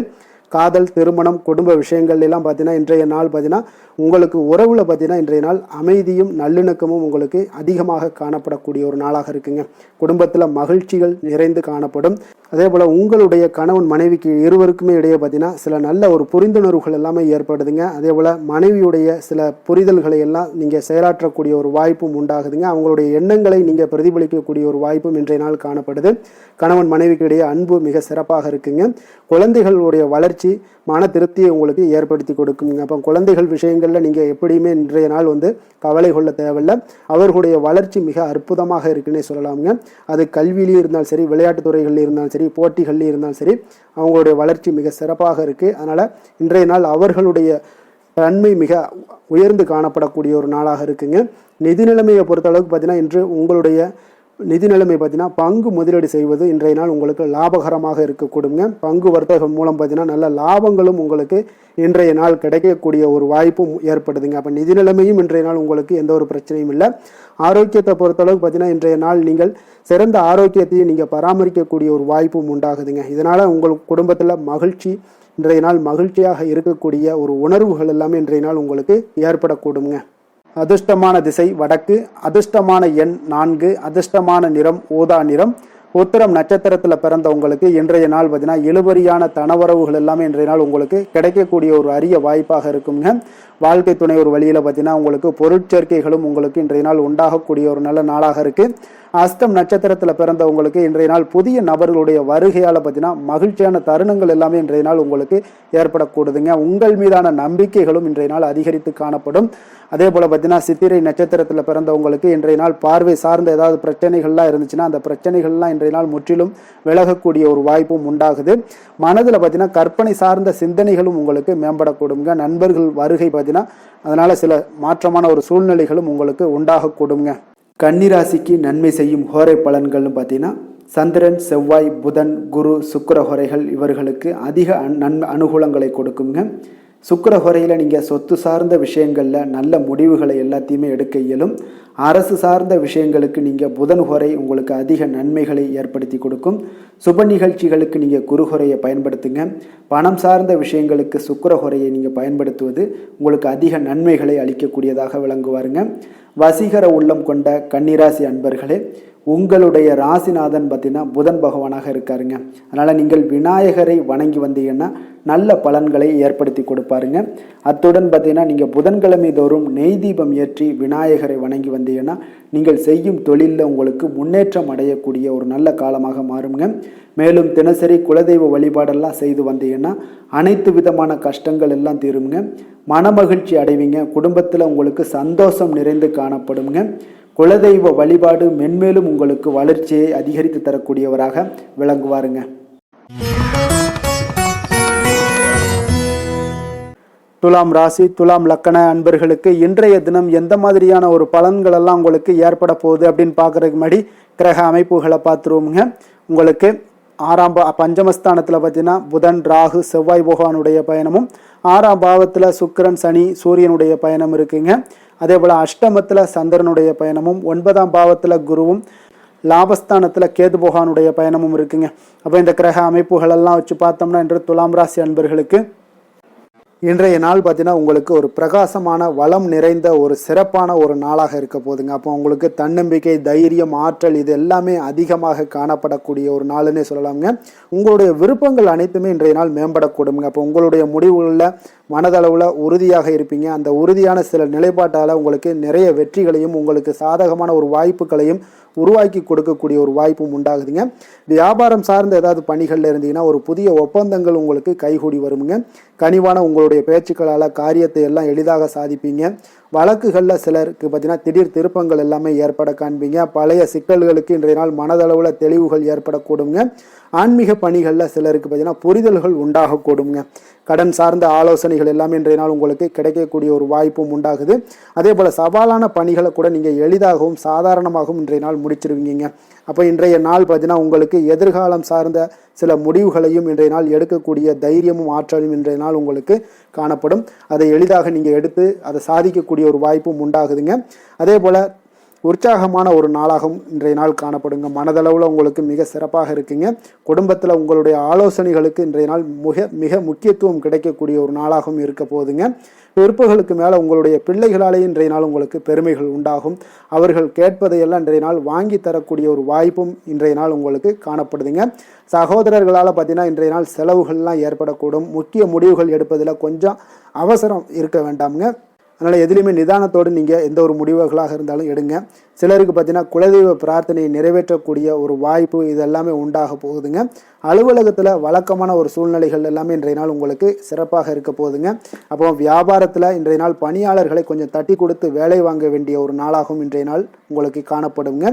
காதல் திருமணம் குடும்ப விஷயங்கள் எல்லாம் பார்த்தீங்கன்னா இன்றைய நாள் பார்த்தீங்கன்னா உங்களுக்கு உறவில் பார்த்தீங்கன்னா இன்றைய நாள் அமைதியும் நல்லிணக்கமும் உங்களுக்கு அதிகமாக காணப்படக்கூடிய ஒரு நாளாக இருக்குங்க. குடும்பத்தில் மகிழ்ச்சிகள் நிறைந்து காணப்படும். அதே போல் உங்களுடைய கணவன் மனைவிக்கு இருவருக்குமே இடையே பார்த்தீங்கன்னா சில நல்ல ஒரு புரிந்துணர்வுகள் எல்லாமே ஏற்படுதுங்க. அதே போல் மனைவியுடைய சில புரிதல்களை எல்லாம் நீங்கள் செயலாற்றக்கூடிய ஒரு வாய்ப்பும் உண்டாகுதுங்க. அவங்களுடைய எண்ணங்களை நீங்கள் பிரதிபலிக்கக்கூடிய ஒரு வாய்ப்பும் இன்றைய நாள் காணப்படுது. கணவன் மனைவிக்கு இடையே அன்பு மிக சிறப்பாக இருக்குங்க. குழந்தைகளுடைய வளர்ச்சி மன திருப்தியை உங்களுக்கு ஏற்படுத்தி கொடுக்குங்க. அப்போ குழந்தைகள் விஷயங்களில் நீங்கள் எப்படியுமே இன்றைய நாள் கவலை கொள்ள தேவையில்லை. அவர்களுடைய வளர்ச்சி மிக அற்புதமாக இருக்குன்னே சொல்லலாமுங்க. அது கல்வியிலையும் இருந்தாலும் சரி விளையாட்டுத் துறைகளில் இருந்தாலும் சரி போட்டிகளில் இருந்தாலும் சரி அவங்களுடைய வளர்ச்சி மிக சிறப்பாக இருக்குது. அதனால் இன்றைய நாள் அவர்களுடைய தன்மை மிக உயர்ந்து காணப்படக்கூடிய ஒரு நாளாக இருக்குங்க. நிதி நிலைமையை பொறுத்தளவுக்கு பார்த்தீங்கன்னா இன்று உங்களுடைய நிதி நிலைமை பார்த்தீங்கன்னா பங்கு முதலீடு செய்வது இன்றைய நாள் உங்களுக்கு லாபகரமாக இருக்கக்கூடுங்க. பங்கு வர்த்தகம் மூலம் பார்த்தீங்கன்னா நல்ல லாபங்களும் உங்களுக்கு இன்றைய நாள் கிடைக்கக்கூடிய ஒரு வாய்ப்பும் ஏற்படுதுங்க. அப்போ நிதி நிலைமையும் இன்றைய நாள் உங்களுக்கு எந்த ஒரு பிரச்சனையும் இல்லை. ஆரோக்கியத்தை பொறுத்தளவுக்கு பார்த்தீங்கன்னா இன்றைய நாள் நீங்கள் சிறந்த ஆரோக்கியத்தையும் நீங்கள் பராமரிக்கக்கூடிய ஒரு வாய்ப்பும் உண்டாகுதுங்க. இதனால் உங்கள் குடும்பத்தில் மகிழ்ச்சி இன்றைய நாள் மகிழ்ச்சியாக இருக்கக்கூடிய ஒரு உணர்வுகள் எல்லாமே இன்றைய நாள் உங்களுக்கு ஏற்படக்கூடுங்க. அதிர்ஷ்டமான திசை வடக்கு, அதிர்ஷ்டமான எண் 4, அதிர்ஷ்டமான நிறம் ஊதா நிறம். உத்திரம் நட்சத்திரத்தில் பிறந்தவங்களுக்கு இன்றைய நாள் பார்த்தீங்கன்னா இழுபறியான தனவரவுகள் எல்லாமே இன்றைய நாள் உங்களுக்கு கிடைக்கக்கூடிய ஒரு அரிய வாய்ப்பாக இருக்குங்க. வாழ்க்கை துணை ஒரு வழியில் பார்த்தீங்கன்னா உங்களுக்கு பொருட்சேர்க்கைகளும் உங்களுக்கு இன்றைய நாள் உண்டாகக்கூடிய ஒரு நல்ல நாளாக இருக்குது. அஸ்தம் நட்சத்திரத்தில் பிறந்தவங்களுக்கு இன்றைய நாள் புதிய நபர்களுடைய வருகையால் பார்த்தீங்கன்னா மகிழ்ச்சியான தருணங்கள் எல்லாமே இன்றைய நாள் உங்களுக்கு ஏற்படக்கூடுதுங்க. உங்கள் மீதான நம்பிக்கைகளும் இன்றைய நாள் அதிகரித்து காணப்படும். அதே போல் பார்த்தீங்கன்னா சித்திரை நட்சத்திரத்தில் பிறந்தவங்களுக்கு இன்றைய நாள் பார்வை சார்ந்த ஏதாவது பிரச்சனைகள்லாம் இருந்துச்சுன்னா அந்த பிரச்சனைகள்லாம் இன்றைய நாள் முற்றிலும் விலகக்கூடிய ஒரு வாய்ப்பும் உண்டாகுது. மனதில் பார்த்தீங்கன்னா கற்பனை சார்ந்த சிந்தனைகளும் உங்களுக்கு மேம்படக்கூடுங்க. நண்பர்கள் வருகை பார்த்தீங்கன்னா அதனால் சில மாற்றமான ஒரு சூழ்நிலைகளும் உங்களுக்கு உண்டாகக்கூடுங்க. கன்னிராசிக்கு நன்மை செய்யும் ஹோரை பலன்கள்னு பார்த்தீங்கன்னா சந்திரன் செவ்வாய் புதன் குரு சுக்கிர ஹோரைகள் இவர்களுக்கு அதிக அனுகூலங்களை கொடுக்குங்க. சுக்கிர ஹோரையில் நீங்கள் சொத்து சார்ந்த விஷயங்களில் நல்ல முடிவுகளை எல்லாத்தையுமே எடுக்க இயலும். அரசு சார்ந்த விஷயங்களுக்கு நீங்கள் புதன் ஹோரை உங்களுக்கு அதிக நன்மைகளை ஏற்படுத்தி கொடுக்கும். சுப நிகழ்ச்சிகளுக்கு நீங்கள் குரு ஹோரையை பயன்படுத்துங்க. பணம் சார்ந்த விஷயங்களுக்கு சுக்கிர ஹோரையை நீங்கள் பயன்படுத்துவது உங்களுக்கு அதிக நன்மைகளை அளிக்கக்கூடியதாக விளங்குவாருங்க. வசீகர உள்ளம் கொண்ட கன்னிராசி அன்பர்களே, உங்களுடைய ராசிநாதன் பார்த்தீங்கன்னா புதன் பகவானாக இருக்காருங்க. அதனால் நீங்கள் விநாயகரை வணங்கி வந்தீங்கன்னா நல்ல பலன்களை ஏற்படுத்தி கொடுப்பாருங்க. அத்துடன் பார்த்தீங்கன்னா நீங்கள் புதன்கிழமை தோறும் நெய் தீபம் ஏற்றி விநாயகரை வணங்கி வந்தீங்கன்னா நீங்கள் செய்யும் தொழிலில் உங்களுக்கு முன்னேற்றம் அடையக்கூடிய ஒரு நல்ல காலமாக மாறுங்க. மேலும் தினசரி குலதெய்வ வழிபாடெல்லாம் செய்து வந்தீங்கன்னா அனைத்து விதமான கஷ்டங்கள் எல்லாம் தீருங்க. மனமகிழ்ச்சி அடைவீங்க. குடும்பத்தில் உங்களுக்கு சந்தோஷம் நிறைந்து காணப்படுங்க. குலதெய்வ வழிபாடு மென்மேலும் உங்களுக்கு வளர்ச்சியை அதிகரித்து தரக்கூடியவராக விளங்குவாருங்க. துலாம் ராசி துலாம் லக்கண அன்பர்களுக்கு இன்றைய தினம் எந்த மாதிரியான ஒரு பலன்கள் எல்லாம் உங்களுக்கு ஏற்பட போகுது அப்படின்னு பார்க்கறதுக்கு முன்னாடி கிரக அமைப்புகளை பார்த்துருவோமுங்க. உங்களுக்கு ஆறாம் பஞ்சமஸ்தானத்தில் பார்த்தீங்கன்னா புதன் ராகு செவ்வாய் பகவானுடைய பயணமும், ஆறாம் பாவத்தில் சுக்கிரன் சனி சூரியனுடைய பயணம் இருக்குங்க. அதே போல் அஷ்டமத்தில் சந்திரனுடைய பயணமும், 9ஆம் பாவத்தில் குருவும், லாபஸ்தானத்தில் கேது பகவானுடைய பயணமும் இருக்குங்க. அப்போ இந்த கிரக அமைப்புகளெல்லாம் வச்சு பார்த்தோம்னா இன்று துலாம் ராசி அன்பர்களுக்கு இன்றைய நாள் பார்த்தீங்கன்னா உங்களுக்கு ஒரு பிரகாசமான வளம் நிறைந்த ஒரு சிறப்பான ஒரு நாளாக இருக்க போகுதுங்க. அப்போ உங்களுக்கு தன்னம்பிக்கை, தைரியம், ஆற்றல் இது எல்லாமே அதிகமாக காணப்படக்கூடிய ஒரு நாளுன்னே சொல்லலாமுங்க. உங்களுடைய விருப்பங்கள் அனைத்துமே இன்றைய நாள் மேம்படக்கூடுங்க. அப்போ உங்களுடைய முடிவுகளில் மனதளவில் உறுதியாக இருப்பீங்க. அந்த உறுதியான சில நிலைப்பாட்டால் உங்களுக்கு நிறைய வெற்றிகளையும் உங்களுக்கு சாதகமான ஒரு வாய்ப்புகளையும் உருவாக்கி கொடுக்கக்கூடிய ஒரு வாய்ப்பும் உண்டாகுதுங்க. வியாபாரம் சார்ந்த ஏதாவது பணிகளில் இருந்தீங்கன்னா ஒரு புதிய ஒப்பந்தங்கள் உங்களுக்கு கைகூடி வருமுங்க. கனிவான உங்களுடைய பேச்சுக்களால் காரியத்தை எல்லாம் எளிதாக சாதிப்பீங்க. வழக்குகளில் சிலருக்கு பார்த்தீங்கன்னா திடீர் திருப்பங்கள் எல்லாமே ஏற்பட காண்பீங்க. பழைய சிக்கல்களுக்கு இன்றைய நாள் மனதளவில் தெளிவுகள் ஏற்படக்கூடுங்க. ஆன்மீக பணிகளில் சிலருக்கு பார்த்தீங்கன்னா புரிதல்கள் உண்டாகக்கூடுங்க. கடன் சார்ந்த ஆலோசனைகள் எல்லாமே இன்றைய நாள் உங்களுக்கு கிடைக்கக்கூடிய ஒரு வாய்ப்பும் உண்டாகுது. அதே போல் சவாலான பணிகளை கூட நீங்கள் எளிதாகவும் சாதாரணமாகவும் இன்றைய நாள் முடிச்சிருவீங்க. அப்போ இன்றைய நாள் பார்த்தீங்கன்னா உங்களுக்கு எதிர்காலம் சார்ந்த சில முடிவுகளையும் இன்றைய நாள் எடுக்கக்கூடிய தைரியமும் ஆற்றலும் இன்றைய நாள் உங்களுக்கு காணப்படும். அதை எளிதாக நீங்கள் எடுத்து அதை சாதிக்கக்கூடிய ஒரு வாய்ப்பும் உண்டாகுதுங்க. அதே போல் உற்சாகமான ஒரு நாளாகவும் இன்றைய நாள் காணப்படுங்க. மனதளவில் உங்களுக்கு மிக சிறப்பாக இருக்குங்க. குடும்பத்தில் உங்களுடைய ஆலோசனைகளுக்கு இன்றைய நாள் மிக முக்கியத்துவம் கிடைக்கக்கூடிய ஒரு நாளாகவும் இருக்க போகுதுங்க. பிற்பகலுக்கு மேலே உங்களுடைய பிள்ளைகளாலே இன்றைய நாள் உங்களுக்கு பெருமைகள் உண்டாகும். அவர்கள் கேட்பதையெல்லாம் இன்றைய நாள் வாங்கி தரக்கூடிய ஒரு வாய்ப்பும் இன்றைய நாள் உங்களுக்கு காணப்படுதுங்க. சகோதரர்களால் பார்த்தீங்கன்னா இன்றைய நாள் செலவுகள்லாம் ஏற்படக்கூடும். முக்கிய முடிவுகள் எடுப்பதில் கொஞ்சம் அவசரம் இருக்க வேண்டாமுங்க. அதனால் எதுலேயுமே நிதானத்தோடு நீங்கள் எந்த ஒரு முடிவுகளாக இருந்தாலும் எடுங்க. சிலருக்கு பார்த்தீங்கன்னா குலதெய்வ பிரார்த்தனையை நிறைவேற்றக்கூடிய ஒரு வாய்ப்பு இதெல்லாமே உண்டாக போகுதுங்க. அலுவலகத்தில் வழக்கமான ஒரு சூழ்நிலைகள் எல்லாமே இன்றைய நாள் உங்களுக்கு சிறப்பாக இருக்க போகுதுங்க. அப்போ வியாபாரத்தில் இன்றைய நாள் பணியாளர்களை கொஞ்சம் தட்டி கொடுத்து வேலை வாங்க வேண்டிய ஒரு நாளாகவும் இன்றைய நாள் உங்களுக்கு காணப்படுங்க.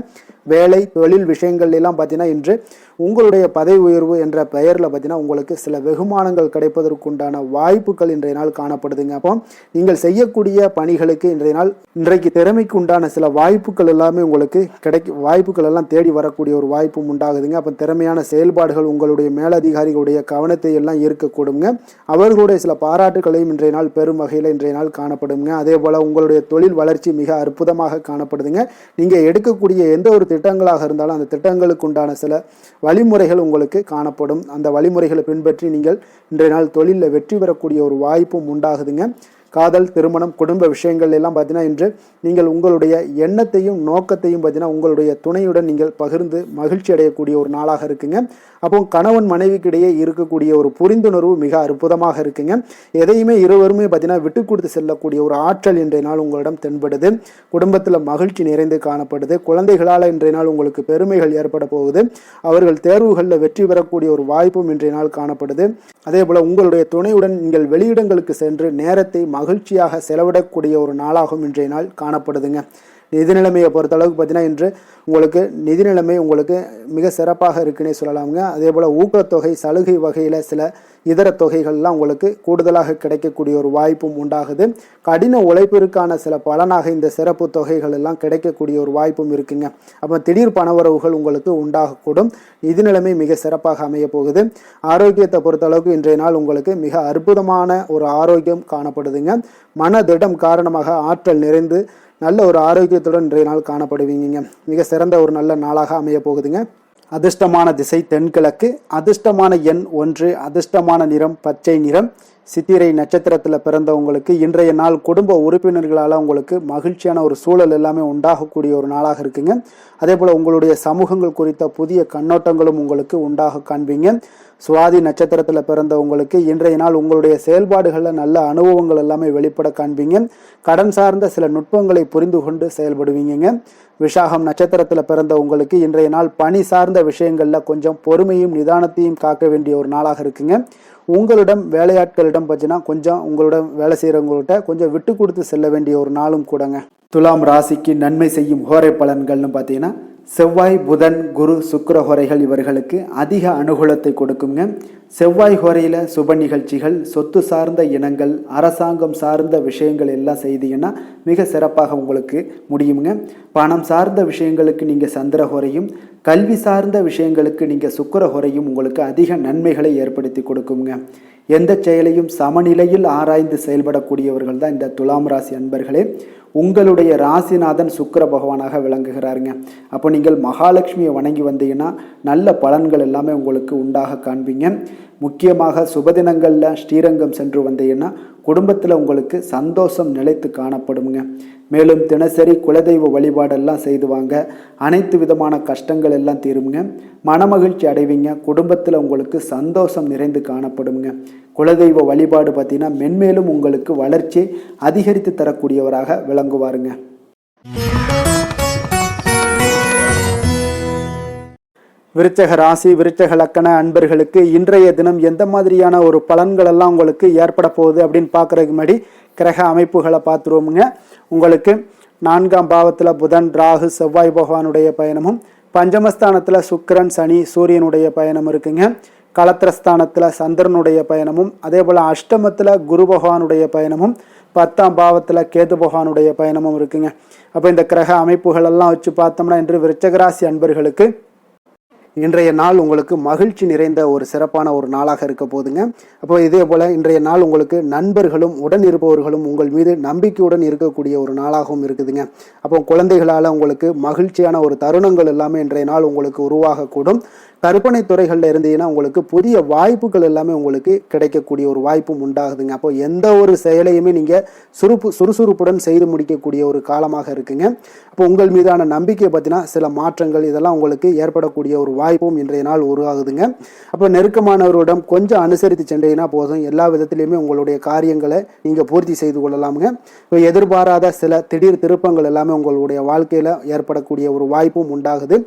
வேலை தொழில் விஷயங்கள் எல்லாம் பார்த்தீங்கன்னா இன்று உங்களுடைய பதவி உயர்வு என்ற பெயரில் பார்த்தீங்கன்னா உங்களுக்கு சில வெகுமானங்கள் கிடைப்பதற்குண்டான வாய்ப்புகள் இன்றைய நாள் காணப்படுதுங்க. அப்போ நீங்கள் செய்யக்கூடிய பணிகளுக்கு இன்றைக்கு திறமைக்கு உண்டான சில வாய்ப்புகள் எல்லாமே உங்களுக்கு வாய்ப்புகள் எல்லாம் தேடி வரக்கூடிய ஒரு வாய்ப்பும் உண்டாகுதுங்க. அப்போ திறமையான செயல்பாடுகள் உங்களுடைய மேலதிகாரிகளுடைய கவனத்தை எல்லாம் ஈர்க்கக்கூடுங்க. அவர்களுடைய சில பாராட்டுகளையும் இன்றைய நாள் பெரும் வகையில் இன்றைய நாள் காணப்படுங்க. அதே போல் உங்களுடைய தொழில் வளர்ச்சி மிக அற்புதமாக காணப்படுதுங்க. நீங்கள் எடுக்கக்கூடிய எந்த ஒரு திட்டங்களாக இருந்தாலும் அந்த திட்டங்களுக்கு உண்டான சில வழிமுறைகள் உங்களுக்கு காணப்படும். அந்த வழிமுறைகளை பின்பற்றி நீங்கள் இன்றைய நாள் தொழிலில் வெற்றி பெறக்கூடிய ஒரு வாய்ப்பும் உண்டாகுதுங்க. காதல், திருமணம், குடும்ப விஷயங்கள் எல்லாம் பார்த்தீங்கன்னா இன்று நீங்கள் உங்களுடைய எண்ணத்தையும் நோக்கத்தையும் பார்த்தீங்கன்னா உங்களுடைய துணையுடன் நீங்கள் பகிர்ந்து மகிழ்ச்சி அடையக்கூடிய ஒரு நாளாக இருக்குங்க. அப்போ கணவன் மனைவிக்கிடையே இருக்கக்கூடிய ஒரு புரிந்துணர்வு மிக அற்புதமாக இருக்குங்க. எதையுமே இருவருமே பார்த்தீங்கன்னா விட்டு கொடுத்து செல்லக்கூடிய ஒரு ஆற்றல் இன்றைய நாள் உங்களிடம் தென்படுது. குடும்பத்தில் மகிழ்ச்சி நிறைந்து காணப்படுது. குழந்தைகளால் இன்றைய நாள் உங்களுக்கு பெருமைகள் ஏற்பட போகுது. அவர்கள் தேர்வுகளில் வெற்றி பெறக்கூடிய ஒரு வாய்ப்பும் இன்றைய நாள் காணப்படுது. அதே போல் உங்களுடைய துணையுடன் நீங்கள் வெளியிடங்களுக்கு சென்று நேரத்தை மகிழ்ச்சியாக செலவிடக்கூடிய ஒரு நாளாகவும் இன்றைய நாள் காணப்படுதுங்க. நிதி நிலைமையை பொறுத்த அளவுக்கு பார்த்தீங்கன்னா இன்று உங்களுக்கு நிதி நிலைமை உங்களுக்கு மிக சிறப்பாக இருக்குன்னே சொல்லலாமுங்க. அதே போல் ஊக்கத்தொகை, சலுகை வகையில் சில இதர தொகைகள்லாம் உங்களுக்கு கூடுதலாக கிடைக்கக்கூடிய ஒரு வாய்ப்பும் உண்டாகுது. கடின உழைப்பிற்கான சில பலனாக இந்த சிறப்பு தொகைகள் எல்லாம் கிடைக்கக்கூடிய ஒரு வாய்ப்பும் இருக்குங்க. அப்போ திடீர் பணவரவுகள் உங்களுக்கு உண்டாகக்கூடும். நிதி நிலைமை மிக சிறப்பாக அமைய போகுது. ஆரோக்கியத்தை பொறுத்த அளவுக்கு இன்றைய நாள் உங்களுக்கு மிக அற்புதமான ஒரு ஆரோக்கியம் காணப்படுதுங்க. மனதிடம் காரணமாக ஆற்றல் நிறைந்து நல்ல ஒரு ஆரோக்கியத்துடன் இன்றைய நாள் காணப்படுவீங்க. மிக சிறந்த ஒரு நல்ல நாளாக அமைய போகுதுங்க. அதிர்ஷ்டமான திசை தென்கிழக்கு, அதிர்ஷ்டமான எண் 1, அதிர்ஷ்டமான நிறம் பச்சை நிறம், சித்திரை நட்சத்திரத்தில் பிறந்தவங்களுக்கு இன்றைய நாள் குடும்ப உறுப்பினர்களால் உங்களுக்கு மகிழ்ச்சியான ஒரு சூழல் எல்லாமே உண்டாகக்கூடிய ஒரு நாளாக இருக்குங்க. அதே போல் உங்களுடைய சமூகங்கள் குறித்த புதிய கண்ணோட்டங்களும் உங்களுக்கு உண்டாக காண்பீங்க. சுவாதி நட்சத்திரத்தில் பிறந்தவங்களுக்கு இன்றைய நாள் உங்களுடைய செயல்பாடுகளில் நல்ல அனுபவங்கள் எல்லாமே வெளிப்பட காண்பீங்க. கடன் சார்ந்த சில நுட்பங்களை புரிந்து கொண்டு செயல்படுவீங்க. விஷாகம் நட்சத்திரத்தில் பிறந்த உங்களுக்கு இன்றைய நாள் பணி சார்ந்த விஷயங்களில் கொஞ்சம் பொறுமையும் நிதானத்தையும் காக்க வேண்டிய ஒரு நாளாக இருக்குங்க. உங்களிடம் வேலையாட்களிடம் பார்த்தீங்கன்னா கொஞ்சம் உங்களிடம் வேலை செய்கிறவங்கள்ட்ட கொஞ்சம் விட்டு கொடுத்து செல்ல வேண்டிய ஒரு நாளும் கூடங்க. துலாம் ராசிக்கு நன்மை செய்யும் ஹோரை பலன்கள்னு பார்த்தீங்கன்னா செவ்வாய், புதன், குரு, சுக்கிர ஹோரைகள் இவர்களுக்கு அதிக அனுகூலத்தை கொடுக்குங்க. செவ்வாய் ஹோரையில் சுப நிகழ்ச்சிகள், சொத்து சார்ந்த இனங்கள், அரசாங்கம் சார்ந்த விஷயங்கள் எல்லாம் செய்தீங்கன்னா மிக சிறப்பாக உங்களுக்கு முடியுங்க. பணம் சார்ந்த விஷயங்களுக்கு நீங்கள் சந்திர ஹோரையும், கல்வி சார்ந்த விஷயங்களுக்கு நீங்கள் சுக்கிர ஹோரையும் உங்களுக்கு அதிக நன்மைகளை ஏற்படுத்தி கொடுக்குங்க. எந்த செயலையும் சமநிலையில் ஆராய்ந்து செயல்படக்கூடியவர்கள் தான் இந்த துலாம் ராசி அன்பர்களே. உங்களுடைய ராசிநாதன் சுக்கிர பகவானாக விளங்குகிறாருங்க. அப்போ நீங்கள் மகாலட்சுமியை வணங்கி வந்தீங்கன்னா நல்ல பலன்கள் எல்லாமே உங்களுக்கு உண்டாக காண்பீங்க. முக்கியமாக சுபதினங்களில் ஸ்ரீரங்கம் சென்று வந்தீங்கன்னா குடும்பத்தில் உங்களுக்கு சந்தோஷம் நிலைத்து காணப்படுங்க. மேலும் தினசரி குலதெய்வ வழிபாடெல்லாம் செய்துவாங்க. அனைத்து விதமான கஷ்டங்கள் எல்லாம் தீருங்க. மனமகிழ்ச்சி அடைவீங்க. குடும்பத்தில் உங்களுக்கு சந்தோஷம் நிறைந்து காணப்படுங்க. குலதெய்வ வழிபாடு பார்த்தீங்கன்னா மென்மேலும் உங்களுக்கு வளர்ச்சி அதிகரித்து தரக்கூடியவராக விளங்குவாருங்க. விருச்சக ராசி, விருச்சக லக்கண அன்பர்களுக்கு இன்றைய தினம் எந்த மாதிரியான ஒரு பலன்கள் எல்லாம் உங்களுக்கு ஏற்பட போகுது அப்படின்னு பார்க்கறதுக்கு முன்னாடி கிரக அமைப்புகளை பார்த்துருவோமுங்க. உங்களுக்கு 4ஆம் பாவத்தில் புதன், ராகு, செவ்வாய் பகவானுடைய பயணமும், பஞ்சமஸ்தானத்தில் சுக்கிரன், சனி, சூரியனுடைய பயணம் இருக்குங்க. களத்திரஸ்தானத்தில் சந்திரனுடைய பயணமும், அதே போல் அஷ்டமத்தில் குரு பகவானுடைய பயணமும், 10ஆம் பாவத்தில் கேது பகவானுடைய பயணமும் இருக்குங்க. அப்போ இந்த கிரக அமைப்புகள் எல்லாம் வச்சு பார்த்தோம்னா இன்று விருச்சகராசி அன்பர்களுக்கு இன்றைய நாள் உங்களுக்கு மகிழ்ச்சி நிறைந்த ஒரு சிறப்பான ஒரு நாளாக இருக்க போதுங்க. அப்போ இதே போல் இன்றைய நாள் உங்களுக்கு நண்பர்களும் உடன் இருப்பவர்களும் உங்கள் மீது நம்பிக்கையுடன் இருக்கக்கூடிய ஒரு நாளாகவும் இருக்குதுங்க. அப்போ குழந்தைகளால் உங்களுக்கு மகிழ்ச்சியான ஒரு தருணங்கள் எல்லாமே இன்றைய நாள் உங்களுக்கு உருவாகக்கூடும். கற்பனை துறைகளில் இருந்தீங்கன்னா உங்களுக்கு புதிய வாய்ப்புகள் எல்லாமே உங்களுக்கு கிடைக்கக்கூடிய ஒரு வாய்ப்பும் உண்டாகுதுங்க. அப்போ எந்த ஒரு செயலையுமே நீங்கள் சுறுசுறுப்புடன் செய்து முடிக்கக்கூடிய ஒரு காலமாக இருக்குங்க. அப்போ உங்கள் மீதான நம்பிக்கை பார்த்தீங்கன்னா சில மாற்றங்கள் இதெல்லாம் உங்களுக்கு ஏற்படக்கூடிய ஒரு வாய்ப்பும் இன்றைய நாள் உருவாகுதுங்க. அப்போ நெருக்கமானவரிடம் கொஞ்சம் அனுசரித்து சென்றீங்கன்னா போதும், எல்லா விதத்திலையுமே உங்களுடைய காரியங்களை நீங்கள் பூர்த்தி செய்து கொள்ளலாமுங்க. இப்போ எதிர்பாராத சில திடீர் திருப்பங்கள் எல்லாமே உங்களுடைய வாழ்க்கையில் ஏற்படக்கூடிய ஒரு வாய்ப்பும் உண்டாகுது.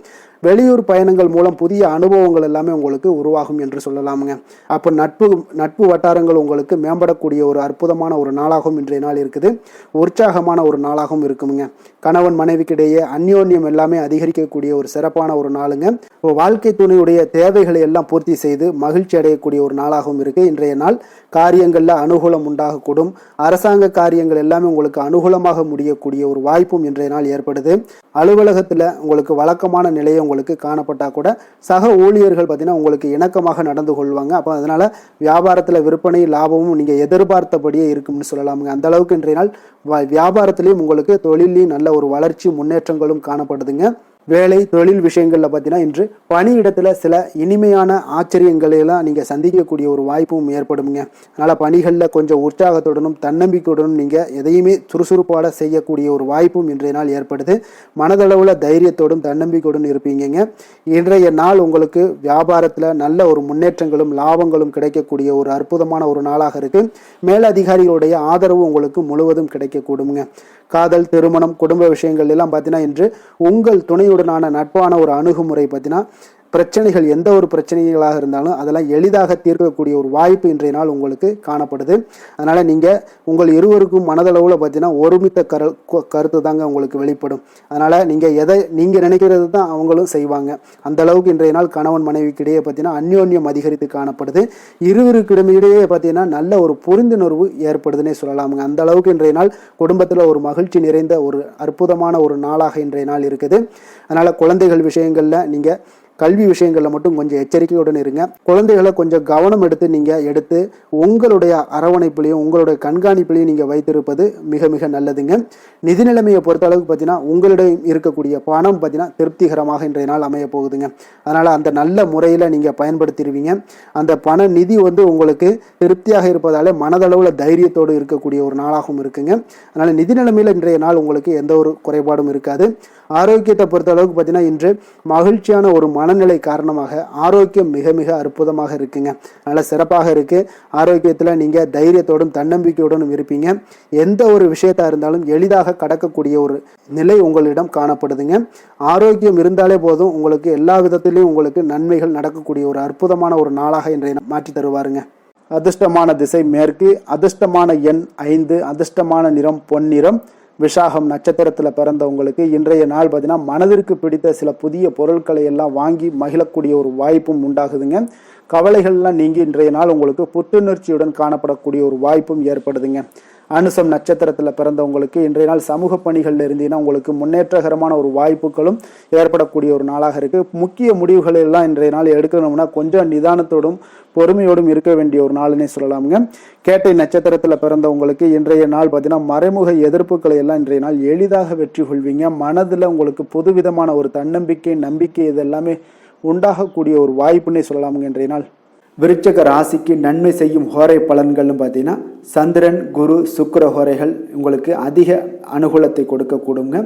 வெளியூர் பயணங்கள் மூலம் புதிய அனுபவங்கள் எல்லாமே உங்களுக்கு உருவாகும் என்று சொல்லலாமுங்க. அப்போ நட்பு வட்டாரங்கள் உங்களுக்கு மேம்படக்கூடிய ஒரு அற்புதமான ஒரு நாளாகவும் இன்றைய நாள் இருக்குது. உற்சாகமான ஒரு நாளாகவும் இருக்குமுங்க. கணவன் மனைவிக்கிடையே அந்யோன்யம் எல்லாமே அதிகரிக்கக்கூடிய ஒரு சிறப்பான ஒரு நாளுங்க. வாழ்க்கை துணையுடைய தேவைகளை எல்லாம் பூர்த்தி செய்து மகிழ்ச்சி அடையக்கூடிய ஒரு நாளாகவும் இருக்கு இன்றைய நாள். காரியங்களில் அனுகூலம் உண்டாகக்கூடும். அரசாங்க காரியங்கள் எல்லாமே உங்களுக்கு அனுகூலமாக முடியக்கூடிய ஒரு வாய்ப்பும் இன்றைய நாள் ஏற்படுது. அலுவலகத்தில் உங்களுக்கு வழக்கமான நிலையை உங்களுக்கு காணப்பட்டா கூட சக ஊழியர்கள் பார்த்தீங்கன்னா உங்களுக்கு இணக்கமாக நடந்து கொள்வாங்க. அப்போ அதனால வியாபாரத்தில் விற்பனை லாபமும் நீங்கள் எதிர்பார்த்தபடியே இருக்கும்னு சொல்லலாமுங்க. அந்த அளவுக்கு இன்றைய நாள் வியாபாரத்திலையும் உங்களுக்கு தொழிலையும் நல்ல ஒரு வளர்ச்சி முன்னேற்றங்களும் காணப்படுதுங்க. வேலை தொழில் விஷயங்கள்ல பார்த்தீங்கன்னா இன்று பணியிடத்துல சில இனிமையான ஆச்சரியங்களை எல்லாம் நீங்க சந்திக்கக்கூடிய ஒரு வாய்ப்பும் ஏற்படுங்க. அதனால பணிகளில் கொஞ்சம் உற்சாகத்துடனும் தன்னம்பிக்கையுடனும் நீங்க எதையுமே சுறுசுறுப்பாட செய்யக்கூடிய ஒரு வாய்ப்பும் இன்றைய நாள் ஏற்படுது. மனதளவுல தைரியத்தோடும் தன்னம்பிக்கையுடன் இருப்பீங்க. இன்றைய நாள் உங்களுக்கு வியாபாரத்துல நல்ல ஒரு முன்னேற்றங்களும் லாபங்களும் கிடைக்கக்கூடிய ஒரு அற்புதமான ஒரு நாளாக இருக்கு. மேலதிகாரிகளுடைய ஆதரவு உங்களுக்கு முழுவதும் கிடைக்கக்கூடுங்க. காதல், திருமணம், குடும்ப விஷயங்கள் எல்லாம் பார்த்தீங்கன்னா இன்று உங்கள் துணையுடனான நட்பான ஒரு அணுகுமுறை பார்த்தீங்கன்னா பிரச்சனைகள் எந்த ஒரு பிரச்சனைகளாக இருந்தாலும் அதெல்லாம் எளிதாக தீர்க்கக்கூடிய ஒரு வாய்ப்பு இன்றைய நாள் உங்களுக்கு காணப்படுது. அதனால நீங்க உங்கள் இருவருக்கும் மனதளவுல பார்த்தீங்கன்னா ஒருமித்த கருத்து தாங்க உங்களுக்கு வெளிப்படும். அதனால நீங்க நினைக்கிறது தான் அவங்களும் செய்வாங்க. அந்த அளவுக்கு இன்றைய நாள் கணவன் மனைவிக்கிடையே பார்த்தீங்கன்னா அந்யோன்யம் அதிகரித்து காணப்படுது. இருவருக்கிடமிடையே பார்த்தீங்கன்னா நல்ல ஒரு புரிந்துணர்வு ஏற்படுதுன்னே சொல்லலாமுங்க. அந்த அளவுக்கு இன்றைய நாள் குடும்பத்தில் ஒரு மகிழ்ச்சி நிறைந்த ஒரு அற்புதமான ஒரு நாளாக இன்றைய நாள் இருக்குது. அதனால குழந்தைகள் விஷயங்கள்ல நீங்க கல்வி விஷயங்களில் மட்டும் கொஞ்சம் எச்சரிக்கையுடன் இருங்க. குழந்தைகளை கொஞ்சம் கவனம் எடுத்து உங்களுடைய அரவணைப்பிலையும் உங்களுடைய கண்காணிப்பிலையும் நீங்கள் வைத்திருப்பது மிக மிக நல்லதுங்க. நிதி நிலைமையை பொறுத்த அளவுக்கு பார்த்தீங்கன்னா உங்களிடம் இருக்கக்கூடிய பணம் பார்த்தீங்கன்னா திருப்திகரமாக இன்றைய நாள் அமைய போகுதுங்க. அதனால் அந்த நல்ல முறையில் நீங்கள் பயன்படுத்திடுவீங்க. அந்த பண நிதி உங்களுக்கு திருப்தியாக இருப்பதாலே மனதளவில் தைரியத்தோடு இருக்கக்கூடிய ஒரு நாளாகவும் இருக்குங்க. அதனால் நிதி நிலைமையில் இன்றைய நாள் உங்களுக்கு எந்த ஒரு குறைபாடும் இருக்காது. ஆரோக்கியத்தை பொறுத்த அளவுக்கு பார்த்தீங்கன்னா இன்று மகிழ்ச்சியான ஒரு மனநிலை காரணமாக ஆரோக்கியம் மிக மிக அற்புதமாக இருக்குங்க. அதனால் சிறப்பாக இருக்கு. ஆரோக்கியத்தில் நீங்கள் தைரியத்தோடும் தன்னம்பிக்கையோடும் இருப்பீங்க. எந்த ஒரு விஷயத்தா இருந்தாலும் எளிதாக கடக்கக்கூடிய ஒரு நிலை உங்களிடம் காணப்படுதுங்க. ஆரோக்கியம் இருந்தாலே போதும், உங்களுக்கு எல்லா விதத்திலையும் உங்களுக்கு நன்மைகள் நடக்கக்கூடிய ஒரு அற்புதமான ஒரு நாளாக இன்றைய மாற்றி தருவாருங்க. அதிர்ஷ்டமான திசை மேற்கு, அதிர்ஷ்டமான எண் 5, அதிர்ஷ்டமான நிறம் பொன்னிறம். விஷாகம் நட்சத்திரத்தில் பிறந்தவங்களுக்கு இன்றைய நாள் பார்த்தீங்கன்னா மனதிற்கு பிடித்த சில புதிய பொருட்களை எல்லாம் வாங்கி மகிழக்கூடிய ஒரு வாய்ப்பும் உண்டாகுதுங்க. கவலைகள்லாம் நீங்கி இன்றைய நாள் உங்களுக்கு புத்துணர்ச்சியுடன் காணப்படக்கூடிய ஒரு வாய்ப்பும் ஏற்படுதுங்க. அனுசம் நட்சத்திரத்தில் பிறந்தவங்களுக்கு இன்றைய நாள் சமூக பணிகளில் இருந்தீங்கன்னா உங்களுக்கு முன்னேற்றகரமான ஒரு வாய்ப்புகளும் ஏற்படக்கூடிய ஒரு நாளாக இருக்கு. முக்கிய முடிவுகள் எல்லாம் இன்றைய நாள் எடுக்கணும்னா கொஞ்சம் நிதானத்தோடும் பொறுமையோடும் இருக்க வேண்டிய ஒரு நாள்னே சொல்லலாமுங்க. கேட்டை நட்சத்திரத்தில் பிறந்தவங்களுக்கு இன்றைய நாள் பார்த்தீங்கன்னா மறைமுக எதிர்ப்புகளை எல்லாம் இன்றைய நாள் எளிதாக வெற்றி கொள்வீங்க. மனதில் உங்களுக்கு புதுவிதமான ஒரு தன்னம்பிக்கை, நம்பிக்கை இதெல்லாமே உண்டாகக்கூடிய ஒரு வாய்ப்புன்னே சொல்லலாமுங்க. இன்றைய நாள் விருச்சக ராசிக்கு நன்மை செய்யும் ஹோரை பலன்கள்னு பார்த்தீங்கன்னா சந்திரன், குரு, சுக்கிர ஹோரைகள் உங்களுக்கு அதிக அனுகூலத்தை கொடுக்கக்கூடுங்க.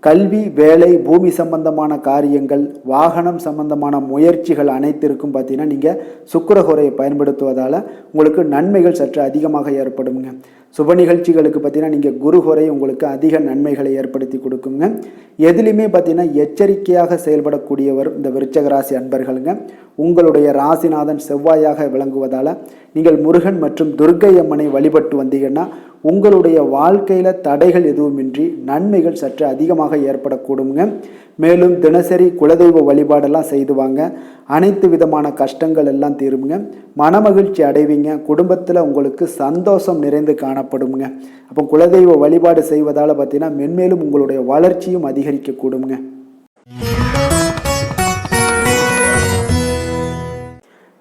கல்வி, வேலை, பூமி சம்பந்தமான காரியங்கள், வாகனம் சம்பந்தமான முயற்சிகள் அனைத்திற்கும் பார்த்தீங்கன்னா நீங்கள் சுக்கிர ஹோரையை பயன்படுத்துவதால் உங்களுக்கு நன்மைகள் சற்று அதிகமாக ஏற்படுங்க. சுப நிகழ்ச்சிகளுக்கு பார்த்தீங்கன்னா நீங்கள் குரு ஹோரை உங்களுக்கு அதிக நன்மைகளை ஏற்படுத்தி கொடுக்குங்க. எதுலையுமே பார்த்தீங்கன்னா எச்சரிக்கையாக செயல்படக்கூடியவர் இந்த விருச்சக ராசி அன்பர்களுங்க. உங்களுடைய ராசிநாதன் செவ்வாயாக விளங்குவதால் நீங்கள் முருகன் மற்றும் துர்க்கை அம்மனை வழிபட்டு வந்தீங்கன்னா உங்களுடைய வாழ்க்கையில் தடைகள் எதுவுமின்றி நன்மைகள் சற்று அதிகமாக ஏற்படக்கூடுங்க. மேலும் தினசரி குலதெய்வ வழிபாடெல்லாம் செய்து வாங்க. அனைத்து விதமான கஷ்டங்கள் எல்லாம் தீருங்க. மனமகிழ்ச்சி அடைவீங்க. குடும்பத்தில் உங்களுக்கு சந்தோஷம் நிறைந்து காணப்படுங்க. அப்போ குலதெய்வ வழிபாடு செய்வதால் பார்த்தீங்கன்னா மென்மேலும் உங்களுடைய வளர்ச்சியும் அதிகரிக்க கூடுங்க.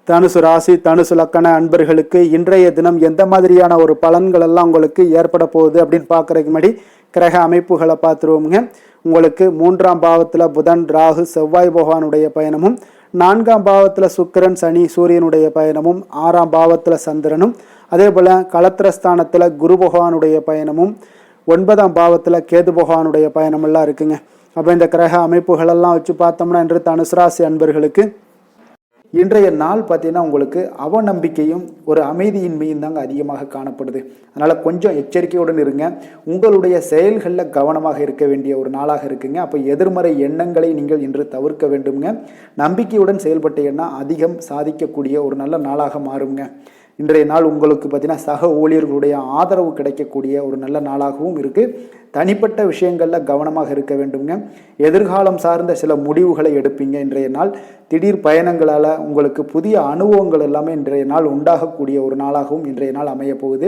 தனுசு ராசி, தனுசு லக்கண அன்பர்களுக்கு இன்றைய தினம் எந்த மாதிரியான ஒரு பலன்கள் எல்லாம் உங்களுக்கு ஏற்பட போகுது அப்படின்னு பார்க்கறதுக்கு முன்னாடி கிரக அமைப்புகளை பார்த்துருவோங்க. உங்களுக்கு 3ஆம் பாவத்தில் புதன், ராகு, செவ்வாய் பகவானுடைய பயணமும், 4ஆம் பாவத்தில் சுக்கிரன், சனி, சூரியனுடைய பயணமும், 6ஆம் பாவத்தில் சந்திரனும், அதே போல் களத்திரஸ்தானத்தில் குரு பகவானுடைய பயணமும், 9ஆம் பாவத்தில் கேது பகவானுடைய பயணமெல்லாம் இருக்குங்க. அப்போ இந்த கிரக அமைப்புகளெல்லாம் வச்சு பார்த்தோம்னா இன்று தனுசு ராசி அன்பர்களுக்கு இன்றைய நாள் பார்த்தீங்கன்னா உங்களுக்கு அவநம்பிக்கையும் ஒரு அமைதியின்மையும் தாங்க அதிகமாக காணப்படுது. அதனால் கொஞ்சம் எச்சரிக்கையுடன் இருங்க. உங்களுடைய செயல்களில் கவனமாக இருக்க வேண்டிய ஒரு நாளாக இருக்குங்க. அப்போ எதிர்மறை எண்ணங்களை நீங்கள் இன்று தவிர்க்க வேண்டுங்க. நம்பிக்கையுடன் செயல்பட்டீங்கன்னா அதிகம் சாதிக்கக்கூடிய ஒரு நல்ல நாளாக மாறுங்க. இன்றைய நாள் உங்களுக்கு பார்த்தீங்கன்னா சக ஊழியர்களுடைய ஆதரவு கிடைக்கக்கூடிய ஒரு நல்ல நாளாகவும் இருக்குது. தனிப்பட்ட விஷயங்களில் கவனமாக இருக்க வேண்டுங்க. எதிர்காலம் சார்ந்த சில முடிவுகளை எடுப்பீங்க. இன்றைய நாள் திடீர் பயணங்களால் உங்களுக்கு புதிய அனுபவங்கள் எல்லாமே இன்றைய நாள் உண்டாகக்கூடிய ஒரு நாளாகவும் இன்றைய நாள் அமைய போகுது.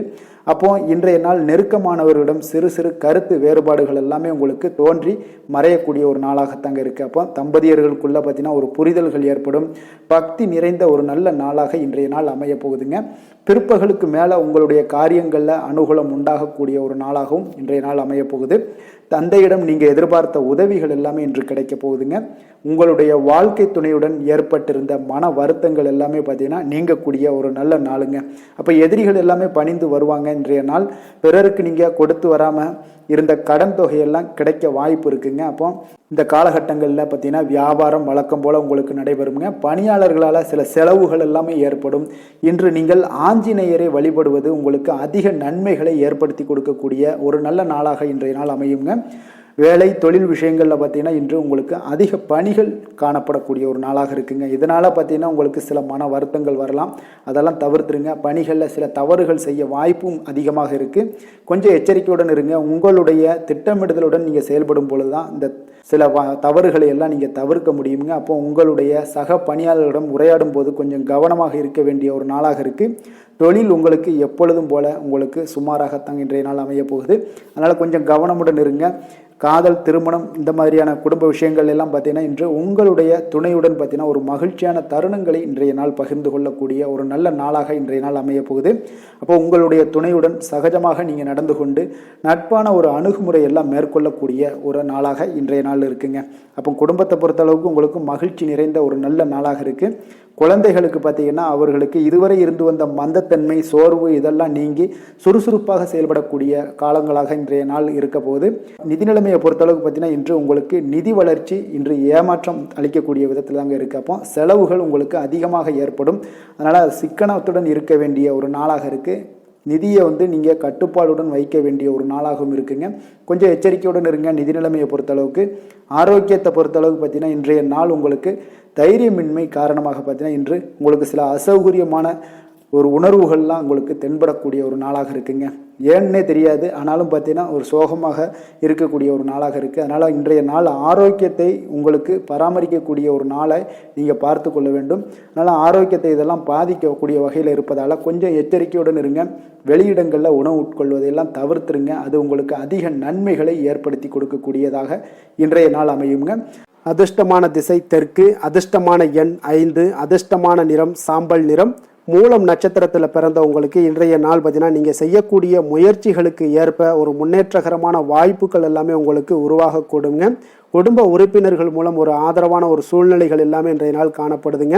அப்போ இன்றைய நாள் நெருக்கமானவர்களிடம் சிறு சிறு கருத்து வேறுபாடுகள் எல்லாமே உங்களுக்கு தோன்றி மறையக்கூடிய ஒரு நாளாகத்தாங்க இருக்குது. அப்போ தம்பதியர்களுக்குள்ளே பார்த்தீங்கன்னா ஒரு புரிதல்கள் ஏற்படும். பக்தி நிறைந்த ஒரு நல்ல நாளாக இன்றைய நாள் அமைய போகுதுங்க. பிற்பகலுக்கு மேலே உங்களுடைய காரியங்களில் அனுகூலம் உண்டாகக்கூடிய ஒரு நாளாகவும் இன்றைய நாள் அமைய போகுது. தந்தையிடம் நீங்கள் எதிர்பார்த்த உதவிகள் எல்லாமே இன்று கிடைக்க போகுதுங்க. உங்களுடைய வாழ்க்கை துணையுடன் ஏற்பட்டிருந்த மன வருத்தங்கள் எல்லாமே பார்த்தீங்கன்னா நீங்கக்கூடிய ஒரு நல்ல நாளுங்க. அப்போ எதிரிகள் எல்லாமே பணிந்து வருவாங்க. இன்றைய நாள் பிறருக்கு நீங்கள் கொடுத்து வராமல் இருந்த கடன் தொகையெல்லாம் கிடைக்க வாய்ப்பு இருக்குங்க. அப்போ இந்த காலகட்டங்களில் பார்த்தீங்கன்னா வியாபாரம் வழக்கம் போல் உங்களுக்கு நடைபெறுங்க. பணியாளர்களால் சில செலவுகள் எல்லாமே ஏற்படும். இன்று நீங்கள் ஆஞ்சநேயரை வழிபடுவது உங்களுக்கு அதிக நன்மைகளை ஏற்படுத்தி கொடுக்கக்கூடிய ஒரு நல்ல நாளாக இன்றைய நாள் அமையுங்க. வேலை தொழில் விஷயங்களில் பார்த்தீங்கன்னா இன்று உங்களுக்கு அதிக பணிகள் காணப்படக்கூடிய ஒரு நாளாக இருக்குங்க. இதனால் பார்த்தீங்கன்னா உங்களுக்கு சில மன வருத்தங்கள் வரலாம். அதெல்லாம் தவிர்த்துருங்க. பணிகளில் சில தவறுகள் செய்ய வாய்ப்பும் அதிகமாக இருக்குது. கொஞ்சம் எச்சரிக்கையுடன் இருங்க. உங்களுடைய திட்டமிடுதலுடன் நீங்கள் செயல்படும் பொழுது தான் இந்த சில தவறுகளை எல்லாம் நீங்கள் தவிர்க்க முடியுங்க. அப்போ உங்களுடைய சக பணியாளர்களிடம் உரையாடும் போது கொஞ்சம் கவனமாக இருக்க வேண்டிய ஒரு நாளாக இருக்குது. தொழில் உங்களுக்கு எப்பொழுதும் போல உங்களுக்கு சுமாராகத்தான் இன்றைய நாள் அமைய போகுது. அதனால் கொஞ்சம் கவனமுடன் இருங்க. காதல், திருமணம் இந்த மாதிரியான குடும்ப விஷயங்கள் எல்லாம் பார்த்தீங்கன்னா இன்று உங்களுடைய துணையுடன் பார்த்தீங்கன்னா ஒரு மகிழ்ச்சியான தருணங்களை இன்றைய நாள் பகிர்ந்து கொள்ளக்கூடிய ஒரு நல்ல நாளாக இன்றைய நாள் அமைய போகுது. அப்போ உங்களுடைய துணையுடன் சகஜமாக நீங்கள் நடந்து கொண்டு நட்பான ஒரு அணுகுமுறை எல்லாம் மேற்கொள்ளக்கூடிய ஒரு நாளாக இன்றைய நாள் இருக்குங்க. அப்போ குடும்பத்தை பொறுத்தளவுக்கு உங்களுக்கு மகிழ்ச்சி நிறைந்த ஒரு நல்ல நாளாக இருக்குது. குழந்தைகளுக்கு பார்த்தீங்கன்னா அவர்களுக்கு இதுவரை இருந்து வந்த மந்தத்தன்மை, சோர்வு இதெல்லாம் நீங்கி சுறுசுறுப்பாக செயல்படக்கூடிய காலங்களாக இன்றைய நாள் இருக்க போது. நிதி நிலைமையை பொறுத்தளவுக்கு பார்த்தீங்கன்னா இன்று உங்களுக்கு நிதி வளர்ச்சி இன்று ஏமாற்றம் அளிக்கக்கூடிய விதத்தில் தாங்க இருக்குது. அப்போ செலவுகள் உங்களுக்கு அதிகமாக ஏற்படும். அதனால் சிக்கனத்துடன் இருக்க வேண்டிய ஒரு நாளாக இருக்குது. நிதியை நீங்கள் கட்டுப்பாடுடன் வைக்க வேண்டிய ஒரு நாளாகவும் இருக்குங்க. கொஞ்சம் எச்சரிக்கையுடன் இருங்க. நிதி நிலைமையை பொறுத்தளவுக்கு, ஆரோக்கியத்தை பொறுத்தளவுக்கு பார்த்தீங்கன்னா இன்றைய நாள் உங்களுக்கு தைரியமின்மை காரணமாக பார்த்தீங்கன்னா இன்று உங்களுக்கு சில அசௌகரியமான ஒரு உணர்வுகள்லாம் உங்களுக்கு தென்படக்கூடிய ஒரு நாளாக இருக்குங்க. ஏன்னே தெரியாது, ஆனாலும் பார்த்தீங்கன்னா ஒரு சோகமாக இருக்கக்கூடிய ஒரு நாளாக இருக்குது. அதனால் இன்றைய நாள் ஆரோக்கியத்தை உங்களுக்கு பராமரிக்கக்கூடிய ஒரு நாளை நீங்கள் பார்த்து கொள்ள வேண்டும். அதனால் ஆரோக்கியத்தை இதெல்லாம் பாதிக்கக்கூடிய வகையில் இருப்பதால் கொஞ்சம் எச்சரிக்கையுடன் இருங்க. வெளியிடங்களில் உணவு உட்கொள்வதையெல்லாம் தவிர்த்துருங்க. அது உங்களுக்கு அதிக நன்மைகளை ஏற்படுத்தி கொடுக்கக்கூடியதாக இன்றைய நாள் அமையுங்க. அதிர்ஷ்டமான திசை தெற்கு, அதிர்ஷ்டமான எண் 5, அதிர்ஷ்டமான நிறம் சாம்பல் நிறம். மூலம் நட்சத்திரத்தில் பிறந்தவங்களுக்கு இன்றைய நாள் பார்த்தீங்கன்னா நீங்கள் செய்யக்கூடிய முயற்சிகளுக்கு ஏற்ப ஒரு முன்னேற்றகரமான வாய்ப்புகள் எல்லாமே உங்களுக்கு உருவாகக்கூடுங்க. குடும்ப உறுப்பினர்கள் மூலம் ஒரு ஆதரவான ஒரு சூழ்நிலைகள் எல்லாமே இன்றைய நாள் காணப்படுதுங்க.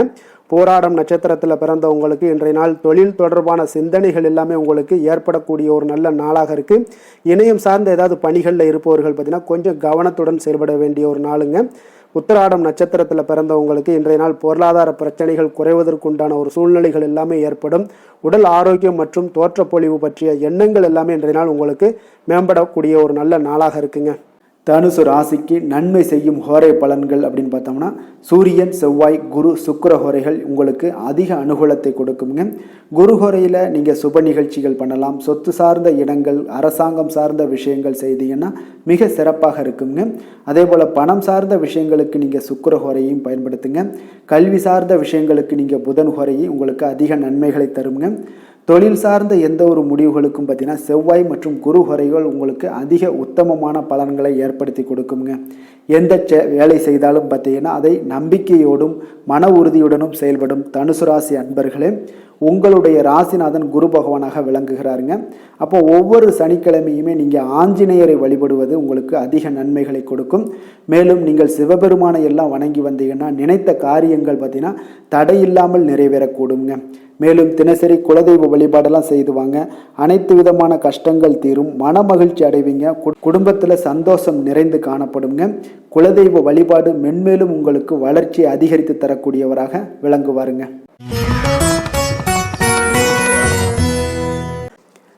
போராடம் நட்சத்திரத்தில் பிறந்தவங்களுக்கு இன்றைய நாள் தொழில் தொடர்பான சிந்தனைகள் எல்லாமே உங்களுக்கு ஏற்படக்கூடிய ஒரு நல்ல நாளாக இருக்குது. இணையம் சார்ந்த ஏதாவது பணிகளில் இருப்பவர்கள் பார்த்தீங்கன்னா கொஞ்சம் கவனத்துடன் செயல்பட வேண்டிய ஒரு நாளுங்க. உத்திராடம் நட்சத்திரத்தில் பிறந்தவங்களுக்கு இன்றைய நாள் பொருளாதார பிரச்சனைகள் குறைவதற்குண்டான ஒரு சூழ்நிலைகள் எல்லாமே ஏற்படும். உடல் ஆரோக்கியம் மற்றும் தோற்றப்பொழிவு பற்றிய எண்ணங்கள் எல்லாமே இன்றைய நாள் உங்களுக்கு மேம்படக்கூடிய ஒரு நல்ல நாளாக இருக்குங்க. தனுசு ராசிக்கு நன்மை செய்யும் ஹோரை பலன்கள் அப்படின்னு பார்த்தோம்னா சூரியன், செவ்வாய், குரு, சுக்கிர ஹோரைகள் உங்களுக்கு அதிக அனுகூலத்தை கொடுக்குங்க. குரு ஹோரையில் நீங்கள் சுப நிகழ்ச்சிகள் பண்ணலாம். சொத்து சார்ந்த இடங்கள், அரசாங்கம் சார்ந்த விஷயங்கள் செய்தீங்கன்னா மிக சிறப்பாக இருக்குங்க. அதே போல் பணம் சார்ந்த விஷயங்களுக்கு நீங்கள் சுக்கிர ஹோரையும் பயன்படுத்துங்க. கல்வி சார்ந்த விஷயங்களுக்கு நீங்கள் புதன் ஹோரையும் உங்களுக்கு அதிக நன்மைகளை தருங்க. தொழில் சார்ந்த எந்த ஒரு முடிவுகளுக்கும் பார்த்தீங்கன்னா செவ்வாய் மற்றும் குரு ஹோரைகள் உங்களுக்கு அதிக உத்தமமான பலன்களை ஏற்படுத்தி கொடுக்குங்க. எந்த வேலை செய்தாலும் பார்த்தீங்கன்னா அதை நம்பிக்கையோடும் மன உறுதியுடனும் செயல்படும் தனுசு ராசி அன்பர்களே, உங்களுடைய ராசிநாதன் குரு பகவானாக விளங்குகிறாருங்க. அப்போ ஒவ்வொரு சனிக்கிழமையுமே நீங்கள் ஆஞ்சநேயரை வழிபடுவது உங்களுக்கு அதிக நன்மைகளை கொடுக்கும். மேலும் நீங்கள் சிவபெருமானை எல்லாம் வணங்கி வந்தீங்கன்னா நினைத்த காரியங்கள் பார்த்தீங்கன்னா தடையில்லாமல் நிறைவேறக்கூடுங்க. மேலும் தினசரி குலதெய்வ வழிபாடெல்லாம் செய்துவாங்க. அனைத்து விதமான கஷ்டங்கள் தீரும். மன மகிழ்ச்சி அடைவீங்க. குடும்பத்தில் சந்தோஷம் நிறைந்து காணப்படுங்க. குலதெய்வ வழிபாடு மென்மேலும் உங்களுக்கு வளர்ச்சியை அதிகரித்து தரக்கூடியவராக விளங்குவாருங்க.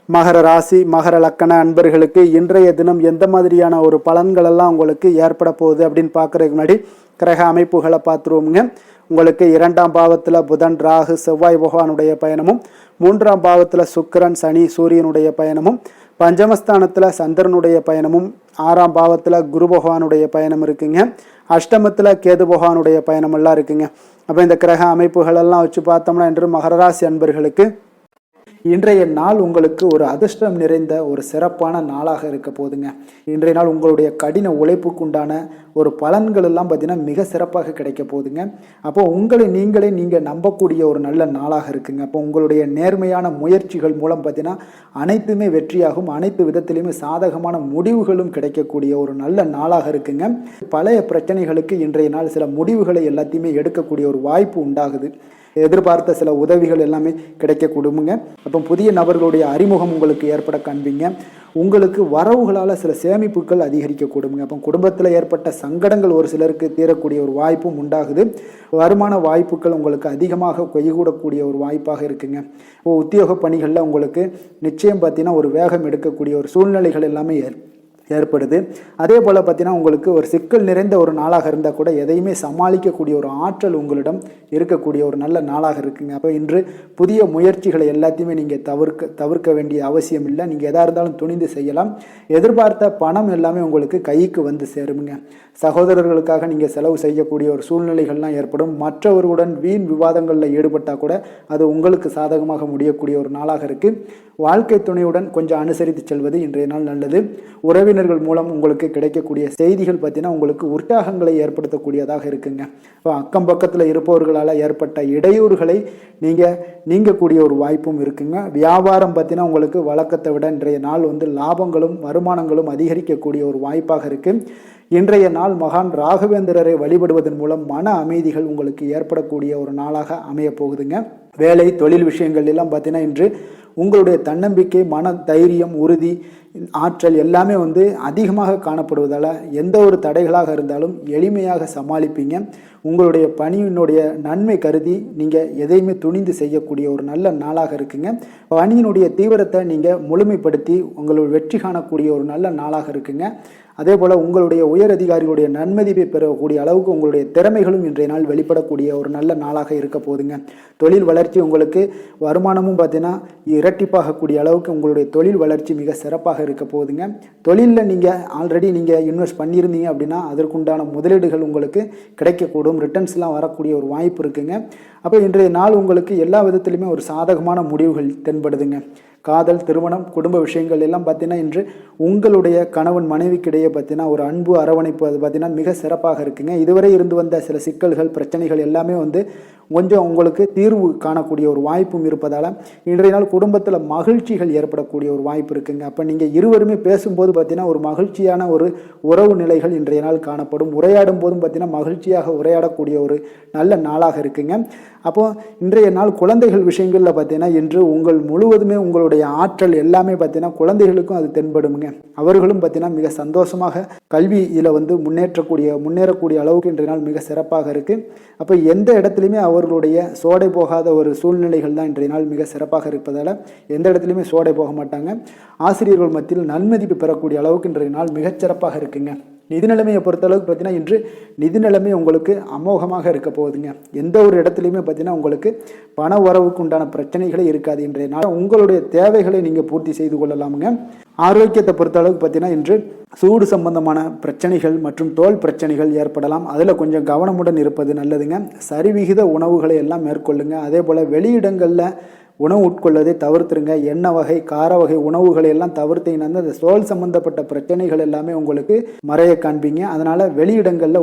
மகர ராசி, மகர லக்கண அன்பர்களுக்கு இன்றைய தினம் எந்த மாதிரியான ஒரு பலன்கள் எல்லாம் உங்களுக்கு ஏற்பட போகுது அப்படின்னு பார்க்கறதுக்கு முன்னாடி கிரக அமைப்புகளை பார்த்துருவோமுங்க. உங்களுக்கு 2ஆம் பாவத்தில் புதன், ராகு, செவ்வாய் பகவானுடைய பயணமும், 3ஆம் பாவத்தில் சுக்கிரன், சனி, சூரியனுடைய பயணமும், பஞ்சமஸ்தானத்தில் சந்திரனுடைய பயணமும், 6ஆம் பாவத்தில் குரு பகவானுடைய பயணம் இருக்குங்க. அஷ்டமத்தில் கேது பகவானுடைய பயணம் எல்லாம் இருக்குங்க. அப்போ இந்த கிரக அமைப்புகளெல்லாம் வச்சு பார்த்தோம்னா இன்று மகர ராசி அன்பர்களுக்கு இன்றைய நாள் உங்களுக்கு ஒரு அதிர்ஷ்டம் நிறைந்த ஒரு சிறப்பான நாளாக இருக்க போதுங்க. இன்றைய நாள் உங்களுடைய கடின உழைப்புக்கு உண்டான ஒரு பலன்கள் எல்லாம் பார்த்தீங்கன்னா மிக சிறப்பாக கிடைக்க போகுதுங்க. அப்போ உங்களை நீங்கள் நம்பக்கூடிய ஒரு நல்ல நாளாக இருக்குங்க. அப்போ உங்களுடைய நேர்மையான முயற்சிகள் மூலம் பார்த்தீங்கன்னா அனைத்துமே வெற்றியாகும். அனைத்து விதத்திலையுமே சாதகமான முடிவுகளும் கிடைக்கக்கூடிய ஒரு நல்ல நாளாக இருக்குங்க. பழைய பிரச்சனைகளுக்கு இன்றைய நாள் சில முடிவுகளை எல்லாத்தையுமே எடுக்கக்கூடிய ஒரு வாய்ப்பு உண்டாகுது. எதிர்பார்த்த சில உதவிகள் எல்லாமே கிடைக்க கொடுங்க. அப்போ புதிய நபர்களுடைய அறிமுகம் உங்களுக்கு ஏற்பட காண்பீங்க. உங்களுக்கு வரவுகளால் சில சேமிப்புகள் அதிகரிக்க கொடுங்க. அப்போ குடும்பத்தில் ஏற்பட்ட சங்கடங்கள் ஒரு சிலருக்கு தீரக்கூடிய ஒரு வாய்ப்பும் உண்டாகுது. வருமான வாய்ப்புகள் உங்களுக்கு அதிகமாக கைகூடக்கூடிய ஒரு வாய்ப்பாக இருக்குங்க. உத்தியோக பணிகளில் உங்களுக்கு நிச்சயம் பார்த்தீங்கன்னா ஒரு வேகம் எடுக்கக்கூடிய ஒரு சூழ்நிலைகள் எல்லாமே ஏற்படுது. அதே போல் பார்த்தீங்கன்னா உங்களுக்கு ஒரு சிக்கல் நிறைந்த ஒரு நாளாக இருந்தால் கூட எதையுமே சமாளிக்கக்கூடிய ஒரு ஆற்றல் உங்களிடம் இருக்கக்கூடிய ஒரு நல்ல நாளாக இருக்குங்க. அப்போ இன்று புதிய முயற்சிகளை எல்லாத்தையுமே நீங்கள் தவிர்க்க வேண்டிய அவசியம் இல்லை. நீங்கள் எதாக இருந்தாலும் துணிந்து செய்யலாம். எதிர்பார்த்த பணம் எல்லாமே உங்களுக்கு கைக்கு வந்து சேருங்க. சகோதரர்களுக்காக நீங்கள் செலவு செய்யக்கூடிய ஒரு சூழ்நிலைகள்லாம் ஏற்படும். மற்றவர்களுடன் வீண் விவாதங்களில் ஈடுபட்டால் கூட அது உங்களுக்கு சாதகமாக முடியக்கூடிய ஒரு நாளாக இருக்குது. வாழ்க்கை துணையுடன் கொஞ்சம் அனுசரித்து செல்வது இன்றைய நாள் நல்லது. உறவினர் உறவினர்கள் மூலம் உங்களுக்கு கிடைக்கக்கூடிய செய்திகள் பார்த்தீங்கன்னா உங்களுக்கு உற்சாகங்களை ஏற்படுத்தக்கூடியதாக இருக்குங்க. இப்போ அக்கம் பக்கத்தில் இருப்பவர்களால் ஏற்பட்ட இடையூறுகளை நீங்கக்கூடிய ஒரு வாய்ப்பும் இருக்குங்க. வியாபாரம் பார்த்தீங்கன்னா உங்களுக்கு வழக்கத்தை விட இன்றைய நாள் லாபங்களும் வருமானங்களும் அதிகரிக்கக்கூடிய ஒரு வாய்ப்பாக இருக்குது. இன்றைய நாள் மகான் ராகவேந்திரரை வழிபடுவதன் மூலம் மன அமைதிகள் உங்களுக்கு ஏற்படக்கூடிய ஒரு நாளாக அமைய போகுதுங்க. வேலை தொழில் விஷயங்கள் எல்லாம் பார்த்தீங்கன்னா இன்று உங்களுடைய தன்னம்பிக்கை, மன தைரியம், உறுதி, ஆற்றல் எல்லாமே அதிகமாக காணப்படுவதால் எந்த ஒரு தடைகளாக இருந்தாலும் எளிமையாக சமாளிப்பீங்க. உங்களுடைய பணியினுடைய நன்மை கருதி நீங்கள் எதையுமே துணிந்து செய்யக்கூடிய ஒரு நல்ல நாளாக இருக்குங்க. பணியினுடைய தீவிரத்தை நீங்கள் முழுமைப்படுத்தி உங்களுடைய வெற்றி காணக்கூடிய ஒரு நல்ல நாளாக இருக்குங்க. அதே போல் உங்களுடைய உயர் அதிகாரிகளுடைய நன்மதிப்பை பெறக்கூடிய அளவுக்கு உங்களுடைய திறமைகளும் இன்றைய நாள் வெளிப்படக்கூடிய ஒரு நல்ல நாளாக இருக்க போகுதுங்க. தொழில் வளர்ச்சி உங்களுக்கு வருமானமும் பார்த்தீங்கன்னா இரட்டிப்பாகக்கூடிய அளவுக்கு உங்களுடைய தொழில் வளர்ச்சி மிக சிறப்பாக இருக்க போகுதுங்க. தொழிலில் ஆல்ரெடி இன்வெஸ்ட் பண்ணியிருந்தீங்க அப்படின்னா அதற்குண்டான முதலீடுகள் உங்களுக்கு கிடைக்கக்கூடும், ரிட்டர்ன்ஸ்லாம் வரக்கூடிய ஒரு வாய்ப்பு இருக்குங்க. அப்போ இன்றைய நாள் உங்களுக்கு எல்லா விதத்திலுமே ஒரு சாதகமான முடிவுகள் தென்படுதுங்க. காதல், திருமணம், குடும்ப விஷயங்கள் எல்லாம் பார்த்தீங்கன்னா இன்று உங்களுடைய கணவன் மனைவிக்கிடையே பார்த்தீங்கன்னா ஒரு அன்பு அரவணைப்பு அது பார்த்தீங்கன்னா மிக சிறப்பாக இருக்குங்க. இதுவரை இருந்து வந்த சில சிக்கல்கள் பிரச்சனைகள் எல்லாமே கொஞ்சம் உங்களுக்கு தீர்வு காணக்கூடிய ஒரு வாய்ப்பும் இருப்பதால் இன்றைய நாள் குடும்பத்தில் மகிழ்ச்சிகள் ஏற்படக்கூடிய ஒரு வாய்ப்பு இருக்குங்க. அப்போ நீங்கள் இருவருமே பேசும்போது பார்த்தீங்கன்னா ஒரு மகிழ்ச்சியான ஒரு உறவு நிலைகள் இன்றைய நாள் காணப்படும். உரையாடும் போதும் பார்த்தீங்கன்னா மகிழ்ச்சியாக உரையாடக்கூடிய ஒரு நல்ல நாளாக இருக்குங்க. அப்போது இன்றைய நாள் குழந்தைகள் விஷயங்களில் பார்த்தீங்கன்னா இன்று முழுவதுமே உங்களுடைய ஆற்றல் எல்லாமே பார்த்தீங்கன்னா குழந்தைகளுக்கும் அது தென்படுங்க. அவர்களும் பார்த்தீங்கன்னா மிக சந்தோஷமாக கல்வியில் முன்னேறக்கூடிய அளவுக்கு இன்றைய நாள் மிக சிறப்பாக இருக்குது. அப்போ எந்த இடத்துலையுமே அவர்களுடைய சோடை போகாத ஒரு சூழ்நிலைகள் தான் இன்றைய நாள் மிக சிறப்பாக இருப்பதால் எந்த இடத்துலையுமே சோடை போக மாட்டாங்க. ஆசிரியர்கள் மத்தியில் நன்மதிப்பு பெறக்கூடிய அளவுக்கு இன்றைய நாள் மிகச்சிறப்பாக இருக்குங்க. நிதி நிலைமையை பொறுத்தளவுக்கு பார்த்தீங்கன்னா இன்று நிதி நிலைமை உங்களுக்கு அமோகமாக இருக்க போகுதுங்க. எந்த ஒரு இடத்துலையுமே பார்த்தீங்கன்னா உங்களுக்கு பண உறவுக்கு உண்டான பிரச்சனைகளே இருக்காது. இன்றைய நாள் உங்களுடைய தேவைகளை நீங்கள் பூர்த்தி செய்து கொள்ளலாமுங்க. ஆரோக்கியத்தை பொறுத்தளவுக்கு பார்த்தீங்கன்னா இன்று சூடு சம்பந்தமான பிரச்சனைகள் மற்றும் தோல் பிரச்சனைகள் ஏற்படலாம். அதில் கொஞ்சம் கவனமுடன் இருப்பது நல்லதுங்க. சரிவிகித உணவுகளை எல்லாம் மேற்கொள்ளுங்க. அதே போல் வெளியிடங்களில் உணவு உட்கொள்வதை தவிர்த்துருங்க. எண்ணெய் வகை, கார வகை உணவுகளை எல்லாம் தவிர்த்தீங்கன்னா அந்த தோல் சம்பந்தப்பட்ட பிரச்சனைகள் எல்லாமே உங்களுக்கு மறைய காண்பீங்க. அதனால் வெளியிடங்களில்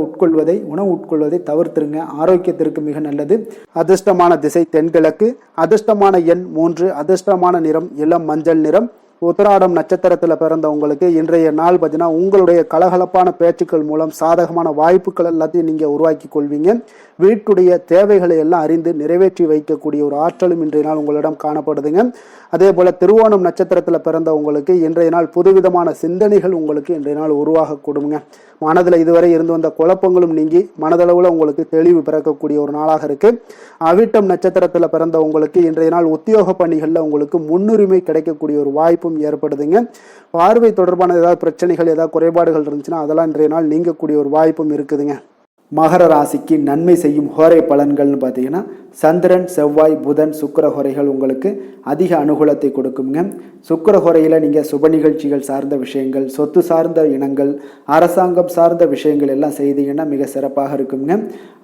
உணவு உட்கொள்வதை தவிர்த்துருங்க. ஆரோக்கியத்திற்கு மிக நல்லது. அதிர்ஷ்டமான திசை தென்கிழக்கு, அதிர்ஷ்டமான எண் 3, அதிர்ஷ்டமான நிறம் இளம் மஞ்சள் நிறம். உத்திராடம் நட்சத்திரத்தில் பிறந்தவங்களுக்கு இன்றைய நாள் பார்த்தீங்கன்னா உங்களுடைய கலகலப்பான பேச்சுக்கள் மூலம் சாதகமான வாய்ப்புகள் எல்லாத்தையும் நீங்கள் உருவாக்கி கொள்வீங்க. வீட்டுடைய தேவைகளை எல்லாம் அறிந்து நிறைவேற்றி வைக்கக்கூடிய ஒரு ஆற்றலும் இன்றைய நாள் உங்களிடம் காணப்படுதுங்க. அதே போல் திருவோணம் நட்சத்திரத்தில் பிறந்தவங்களுக்கு இன்றைய நாள் புதுவிதமான சிந்தனைகள் உங்களுக்கு இன்றைய நாள் உருவாக கொடுங்க. மனதில் இதுவரை இருந்து வந்த குழப்பங்களும் நீங்கி மனதளவில் உங்களுக்கு தெளிவு பிறக்கக்கூடிய ஒரு நாளாக இருக்குது. அவிட்டம் நட்சத்திரத்தில் பிறந்தவங்களுக்கு இன்றைய நாள் உத்தியோக பணிகளில் உங்களுக்கு முன்னுரிமை கிடைக்கக்கூடிய ஒரு வாய்ப்பும் ஏற்படுதுங்க. பார்வை தொடர்பான ஏதாவது பிரச்சனைகள், ஏதாவது குறைபாடுகள் இருந்துச்சுன்னா அதெல்லாம் இன்றைய நாள் நீங்கக்கூடிய ஒரு வாய்ப்பும் இருக்குதுங்க. மகர ராசிக்கு நன்மை செய்யும் ஹோரை பலன்கள்னு பார்த்தீங்கன்னா சந்திரன், செவ்வாய், புதன், சுக்கிர ஹோரைகள் உங்களுக்கு அதிக அனுகூலத்தை கொடுக்குங்க. சுக்கிர ஹோரையில் நீங்கள் சுப நிகழ்ச்சிகள் சார்ந்த விஷயங்கள், சொத்து சார்ந்த இனங்கள், அரசாங்கம் சார்ந்த விஷயங்கள் எல்லாம் செய்தீங்கன்னா மிக சிறப்பாக இருக்குங்க.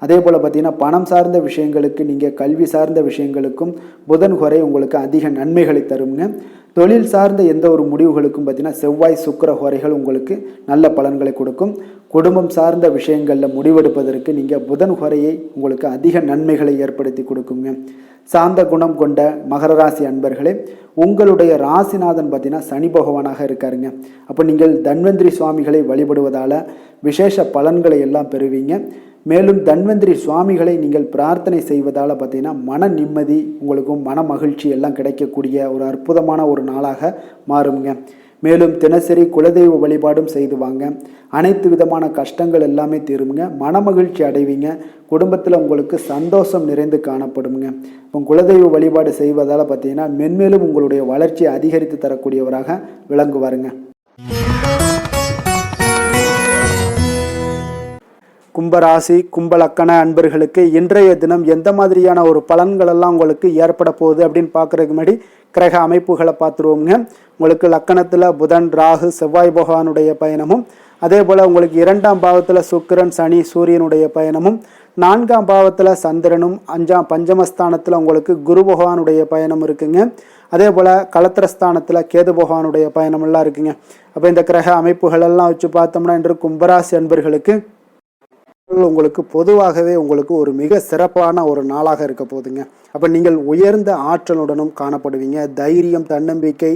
அதே போல் பார்த்தீங்கன்னா பணம் சார்ந்த விஷயங்களுக்கு, நீங்கள் கல்வி சார்ந்த விஷயங்களுக்கும் புதன் ஹோரை உங்களுக்கு அதிக நன்மைகளை தருங்க. தொழில் சார்ந்த எந்த ஒரு முடிவுகளுக்கும் பார்த்தீங்கன்னா செவ்வாய், சுக்கிர ஹோரைகள் உங்களுக்கு நல்ல பலன்களை கொடுக்கும். குடும்பம் சார்ந்த விஷயங்களில் முடிவெடுப்பதற்கு நீங்கள் புதன் ஹோரையை உங்களுக்கு அதிக நன்மைகளை ஏற்படுத்தி கொடுக்குங்க. சாந்த குணம் கொண்ட மகர ராசி அன்பர்களே, உங்களுடைய ராசிநாதன் பார்த்தீங்கன்னா சனி பகவானாக இருக்காருங்க. அப்போ நீங்கள் தன்வந்திரி சுவாமிகளை வழிபடுவதால் விசேஷ பலன்களை எல்லாம் பெறுவீங்க. மேலும் தன்வந்திரி சுவாமிகளை நீங்கள் பிரார்த்தனை செய்வதால் பார்த்தீங்கன்னா மன நிம்மதி, உங்களுக்கும் மன மகிழ்ச்சி எல்லாம் கிடைக்கக்கூடிய ஒரு அற்புதமான ஒரு நாளாக மாறுங்க. மேலும் தினசரி குலதெய்வ வழிபாடும் செய்து வாங்க. அனைத்து விதமான கஷ்டங்கள் எல்லாமே தீருங்க. மனமகிழ்ச்சி அடைவீங்க. குடும்பத்தில் உங்களுக்கு சந்தோஷம் நிறைந்து காணப்படுங்க. இப்போ குலதெய்வ வழிபாடு செய்வதால் பார்த்தீங்கன்னா மென்மேலும் உங்களுடைய வளர்ச்சியை அதிகரித்து தரக்கூடியவராக விளங்குவாருங்க. கும்பராசி, கும்பலக்கண அன்பர்களுக்கு இன்றைய தினம் எந்த மாதிரியான ஒரு பலன்கள் எல்லாம் உங்களுக்கு ஏற்பட போகுது அப்படின்னு பார்க்குறதுக்கு முன்னாடி கிரக அமைப்புகளை பார்த்துருவோங்க. உங்களுக்கு லக்கணத்தில் புதன், ராகு, செவ்வாய் பகவானுடைய பயணமும், அதே போல் உங்களுக்கு 2ஆம் பாவத்தில் சுக்கிரன், சனி, சூரியனுடைய பயணமும், 4ஆம் பாவத்தில் சந்திரனும், பஞ்சமஸ்தானத்தில் உங்களுக்கு குரு பகவானுடைய பயணம் இருக்குங்க. அதே போல் கலத்திரஸ்தானத்தில் கேது பகவானுடைய பயணமெல்லாம் இருக்குங்க. அப்போ இந்த கிரக அமைப்புகள் எல்லாம் வச்சு பார்த்தோம்னா இன்று கும்பராசி அன்பர்களுக்கு உங்களுக்கு பொதுவாகவே உங்களுக்கு ஒரு மிக சிறப்பான ஒரு நாளாக இருக்க போகுதுங்க. அப்போ நீங்கள் உயர்ந்த ஆற்றலுடனும் காணப்படுவீங்க. தைரியம், தன்னம்பிக்கை,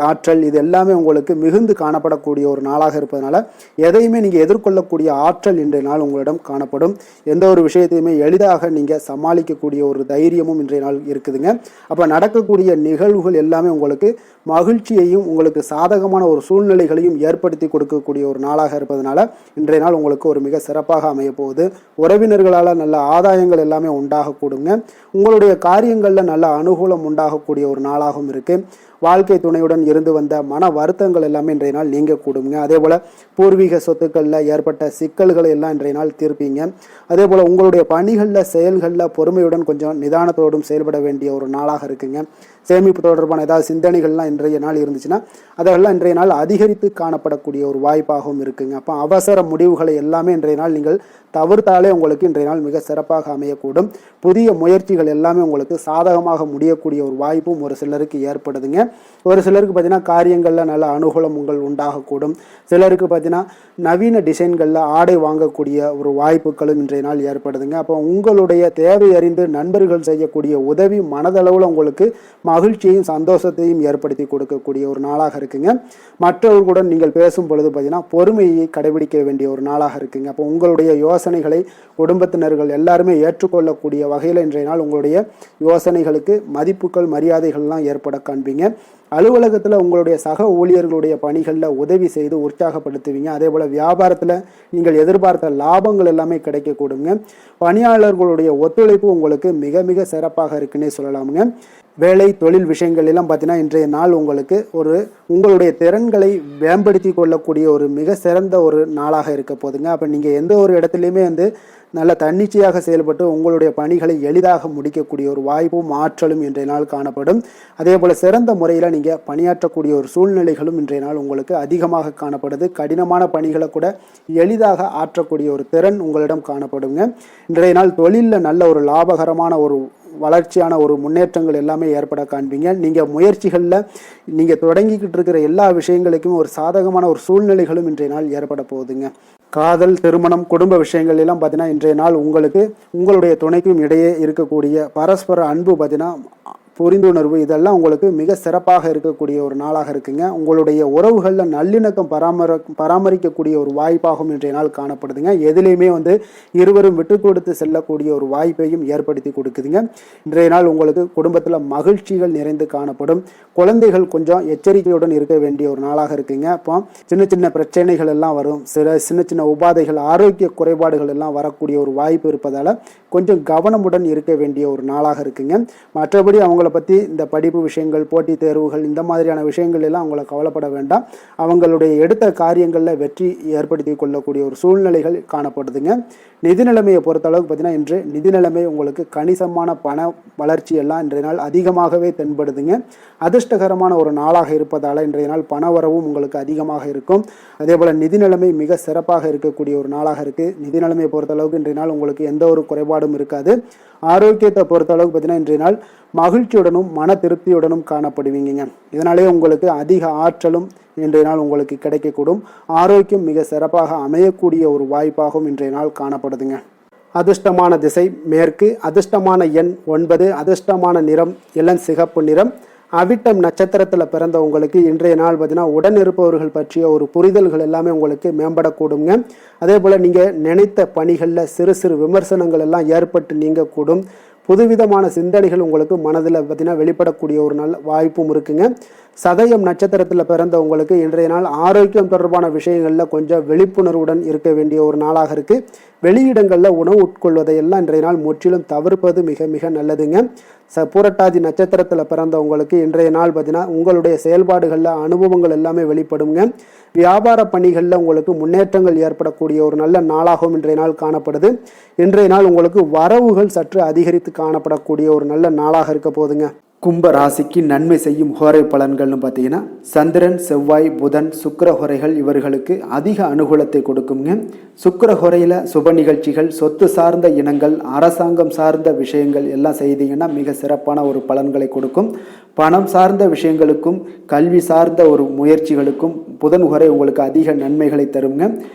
ஆற்றல் இது எல்லாமே உங்களுக்கு மிகுந்து காணப்படக்கூடிய ஒரு நாளாக இருப்பதனால எதையுமே நீங்கள் எதிர்கொள்ளக்கூடிய ஆற்றல் இன்றைய நாள் உங்களிடம் காணப்படும். எந்த ஒரு விஷயத்தையுமே எளிதாக நீங்கள் சமாளிக்கக்கூடிய ஒரு தைரியமும் இன்றைய நாள் இருக்குதுங்க. அப்போ நடக்கக்கூடிய நிகழ்வுகள் எல்லாமே உங்களுக்கு மகிழ்ச்சியையும் உங்களுக்கு சாதகமான ஒரு சூழ்நிலைகளையும் ஏற்படுத்தி கொடுக்கக்கூடிய ஒரு நாளாக இருப்பதனால இன்றைய நாள் உங்களுக்கு ஒரு மிக சிறப்பாக அமைய போகுது. உறவினர்களால் நல்ல ஆதாயங்கள் எல்லாமே உண்டாகக்கூடுங்க. உங்களுடைய காரியங்களில் நல்ல அனுகூலம் உண்டாகக்கூடிய ஒரு நாளாகவும் இருக்குது. வாழ்க்கை துணையுடன் இருந்து வந்த மன வருத்தங்கள் எல்லாமே இன்றைய நாள் நீங்கக்கூடுங்க. அதே போல் பூர்வீக சொத்துக்களில் ஏற்பட்ட சிக்கல்களை எல்லாம் இன்றைய நாள் தீர்ப்பீங்க. அதே போல் உங்களுடைய பணிகளில் செயல்களில் பொறுமையுடன் கொஞ்சம் நிதானத்தோடும் செயல்பட வேண்டிய ஒரு நாளாக இருக்குங்க. சேமிப்பு தொடர்பான ஏதாவது சிந்தனைகள்லாம் இன்றைய நாள் இருந்துச்சுன்னா அதெல்லாம் இன்றைய நாள் அதிகரித்து காணப்படக்கூடிய ஒரு வாய்ப்பாகவும் இருக்குங்க. அப்போ அவசர முடிவுகளை எல்லாமே இன்றைய நாள் நீங்கள் தவிர்த்தாலே உங்களுக்கு இன்றைய நாள் மிக சிறப்பாக அமையக்கூடும். புதிய முயற்சிகள் எல்லாமே உங்களுக்கு சாதகமாக முடியக்கூடிய ஒரு வாய்ப்பும் ஒரு சிலருக்கு ஏற்படுதுங்க. ஒரு சிலருக்கு பார்த்தீங்கன்னா காரியங்களில் நல்ல அனுகூலம் உண்டாகக்கூடும். சிலருக்கு பார்த்தீங்கன்னா நவீன டிசைன்களில் ஆடை வாங்கக்கூடிய ஒரு வாய்ப்புகளும் இன்றைய நாள் ஏற்படுதுங்க. அப்போ உங்களுடைய தேவை அறிந்து நண்பர்கள் செய்யக்கூடிய உதவி மனதளவில் உங்களுக்கு மகிழ்ச்சியையும் சந்தோஷத்தையும் ஏற்படுத்தி கொடுக்கக்கூடிய ஒரு நாளாக இருக்குங்க. மற்றவர்களுடன் நீங்கள் பேசும் பொழுது பார்த்தீங்கன்னா பொறுமையை கடைபிடிக்க வேண்டிய ஒரு நாளாக இருக்குங்க. அப்போ உங்களுடைய யோசனைகளை குடும்பத்தினர்கள் எல்லாருமே ஏற்றுக்கொள்ளக்கூடிய வகையில் இன்றைய நாள் உங்களுடைய யோசனைகளுக்கு மதிப்புகள், மரியாதைகள்லாம் ஏற்பட காண்பீங்க. அலுவலகத்தில் உங்களுடைய சக ஊழியர்களுடைய பணிகளில் உதவி செய்து உற்சாகப்படுத்துவீங்க. அதே போல் வியாபாரத்தில் நீங்கள் எதிர்பார்த்த லாபங்கள் எல்லாமே கிடைக்கக்கூடுங்க. பணியாளர்களுடைய ஒத்துழைப்பு உங்களுக்கு மிக மிக சிறப்பாக இருக்குன்னே சொல்லலாமுங்க. வேலை, தொழில் விஷயங்கள் எல்லாம் பார்த்தீங்கன்னா இன்றைய நாள் உங்களுக்கு உங்களுடைய திறன்களை மேம்படுத்தி கொள்ளக்கூடிய ஒரு மிக சிறந்த ஒரு நாளாக இருக்க போதுங்க. அப்போ நீங்கள் எந்த ஒரு இடத்துலையுமே நல்ல தன்னிச்சையாக செயல்பட்டு உங்களுடைய பணிகளை எளிதாக முடிக்கக்கூடிய ஒரு வாய்ப்பும் ஆற்றலும் இன்றைய நாள் காணப்படும். அதே போல் சிறந்த முறையில் நீங்கள் பணியாற்றக்கூடிய ஒரு சூழ்நிலைகளும் இன்றைய நாள் உங்களுக்கு அதிகமாக காணப்படுது. கடினமான பணிகளை கூட எளிதாக ஆற்றக்கூடிய ஒரு திறன் உங்களிடம் காணப்படுங்க. இன்றைய நாள் தொழிலில் நல்ல ஒரு லாபகரமான ஒரு வளர்ச்சியான ஒரு முன்னேற்றங்கள் எல்லாமே ஏற்பட காண்பீங்க. நீங்கள் முயற்சிகளில் நீங்கள் தொடங்கிக்கிட்டு இருக்கிற எல்லா விஷயங்களுக்கும் ஒரு சாதகமான ஒரு சூழ்நிலைகளும் இன்றைய நாள் ஏற்பட போகுதுங்க. காதல், திருமணம், குடும்ப விஷயங்கள் எல்லாம் பார்த்தீங்கன்னா இன்றைய நாள் உங்களுக்கு உங்களுடைய துணைக்கும் இடையே இருக்கக்கூடிய பரஸ்பர அன்பு பார்த்தீங்கன்னா புரிந்துணர்வு இதெல்லாம் உங்களுக்கு மிக சிறப்பாக இருக்கக்கூடிய ஒரு நாளாக இருக்குங்க. உங்களுடைய உறவுகளில் நல்லிணக்கம் பராமரிக்கக்கூடிய ஒரு வாய்ப்பாகவும் இன்றைய நாள் காணப்படுதுங்க. எதுலேயுமே இருவரும் விட்டு கொடுத்து செல்லக்கூடிய ஒரு வாய்ப்பையும் ஏற்படுத்தி கொடுக்குதுங்க. இன்றைய நாள் உங்களுக்கு குடும்பத்தில் மகிழ்ச்சிகள் நிறைந்து காணப்படும். குழந்தைகள் கொஞ்சம் எச்சரிக்கையுடன் இருக்க வேண்டிய ஒரு நாளாக இருக்குங்க. அப்போ சின்ன சின்ன பிரச்சனைகள் எல்லாம் வரும். சின்ன சின்ன உபாதைகள், ஆரோக்கிய குறைபாடுகள் எல்லாம் வரக்கூடிய ஒரு வாய்ப்பு இருப்பதால் கொஞ்சம் கவனமுடன் இருக்க வேண்டிய ஒரு நாளாக இருக்குங்க. மற்றபடி அவங்கள பற்றி இந்த படிப்பு விஷயங்கள், போட்டித் தேர்வுகள் இந்த மாதிரியான விஷயங்கள் எல்லாம் அவங்கள கவலைப்பட வேண்டாம். அவங்களுடைய எடுத்த காரியங்களில் வெற்றி ஏற்படுத்தி கொள்ளக்கூடிய ஒரு சூழ்நிலைகள் காணப்படுதுங்க. நிதி நிலைமையை பொறுத்த அளவுக்கு பார்த்தீங்கன்னா இன்று நிதி நிலைமை உங்களுக்கு கணிசமான பண வளர்ச்சி எல்லாம் இன்றைய நாள் அதிகமாகவே தென்படுதுங்க. அதிர்ஷ்டகரமான ஒரு நாளாக இருப்பதால் இன்றைய நாள் பணவரவும் உங்களுக்கு அதிகமாக இருக்கும். அதே போல் நிதி நிலைமை மிக சிறப்பாக இருக்கக்கூடிய ஒரு நாளாக இருக்குது. நிதி நிலைமையை பொறுத்த அளவுக்கு இன்றைய நாள் உங்களுக்கு எந்த ஒரு குறைபாடும் இருக்காது. ஆரோக்கியத்தை பொறுத்த அளவுக்கு பார்த்தீங்கன்னா இன்றைய நாள் மகிழ்ச்சியுடனும் மன திருப்தியுடனும் காணப்படுவீங்க. இதனாலே உங்களுக்கு அதிக ஆற்றலும் இன்றைய நாள் உங்களுக்கு கிடைக்கக்கூடும். ஆரோக்கியம் மிக சிறப்பாக அமையக்கூடிய ஒரு வாய்ப்பாகவும் இன்றைய நாள் காணப்படுதுங்க. அதிர்ஷ்டமான திசை மேற்கு, அதிர்ஷ்டமான எண் 9, அதிர்ஷ்டமான நிறம் இளம் சிகப்பு நிறம். அவிட்டம் நட்சத்திரத்தில் பிறந்த உங்களுக்கு இன்றைய நாள் பார்த்தீங்கன்னா உடன் இருப்பவர்கள் பற்றிய ஒரு புரிதல்கள் எல்லாமே உங்களுக்கு மேம்படக்கூடுங்க. அதே போல் நீங்கள் நினைத்த பணிகளில் சிறு சிறு விமர்சனங்கள் எல்லாம் ஏற்பட்டு நீங்கக்கூடும். புதுவிதமான சிந்தனைகள் உங்களுக்கு மனதில் பார்த்தீங்கன்னா வெளிப்படக்கூடிய ஒரு நல்ல வாய்ப்பும் இருக்குங்க. சதயம் நட்சத்திரத்தில் பிறந்த உங்களுக்கு இன்றைய நாள் ஆரோக்கியம் தொடர்பான விஷயங்களில் கொஞ்சம் விழிப்புணர்வுடன் இருக்க வேண்டிய ஒரு நாளாக இருக்குது. வெளியிடங்களில் உணவு உட்கொள்வதையெல்லாம் இன்றைய நாள் முற்றிலும் தவிர்ப்பது மிக மிக நல்லதுங்க. பூரட்டாதி நட்சத்திரத்தில் பிறந்த உங்களுக்கு இன்றைய நாள் பார்த்தீங்கன்னா உங்களுடைய செயல்பாடுகளில் அனுபவங்கள் எல்லாமே வெளிப்படுங்க. வியாபார பணிகளில் உங்களுக்கு முன்னேற்றங்கள் ஏற்படக்கூடிய ஒரு நல்ல நாளாகவும் இன்றைய நாள் காணப்படுது. இன்றைய நாள் உங்களுக்கு வரவுகள் சற்று அதிகரித்து காணப்படக்கூடிய ஒரு நல்ல நாளாக இருக்க போதுங்க. கும்ப ராசிக்கு நன்மை செய்யும் ஹோரை பலன்கள்னு பார்த்தீங்கன்னா சந்திரன், செவ்வாய், புதன், சுக்கிர ஹோரைகள் இவர்களுக்கு அதிக அனுகூலத்தை கொடுக்குங்க. சுக்கிர ஹோரையில் சுப நிகழ்ச்சிகள், சொத்து சார்ந்த இனங்கள், அரசாங்கம் சார்ந்த விஷயங்கள் எல்லாம் செய்தீங்கன்னா மிக சிறப்பான ஒரு பலன்களை கொடுக்கும். பணம் சார்ந்த விஷயங்களுக்கும் கல்வி சார்ந்த ஒரு முயற்சிகளுக்கும் புதன் ஹோரை உங்களுக்கு அதிக நன்மைகளை தருங்க.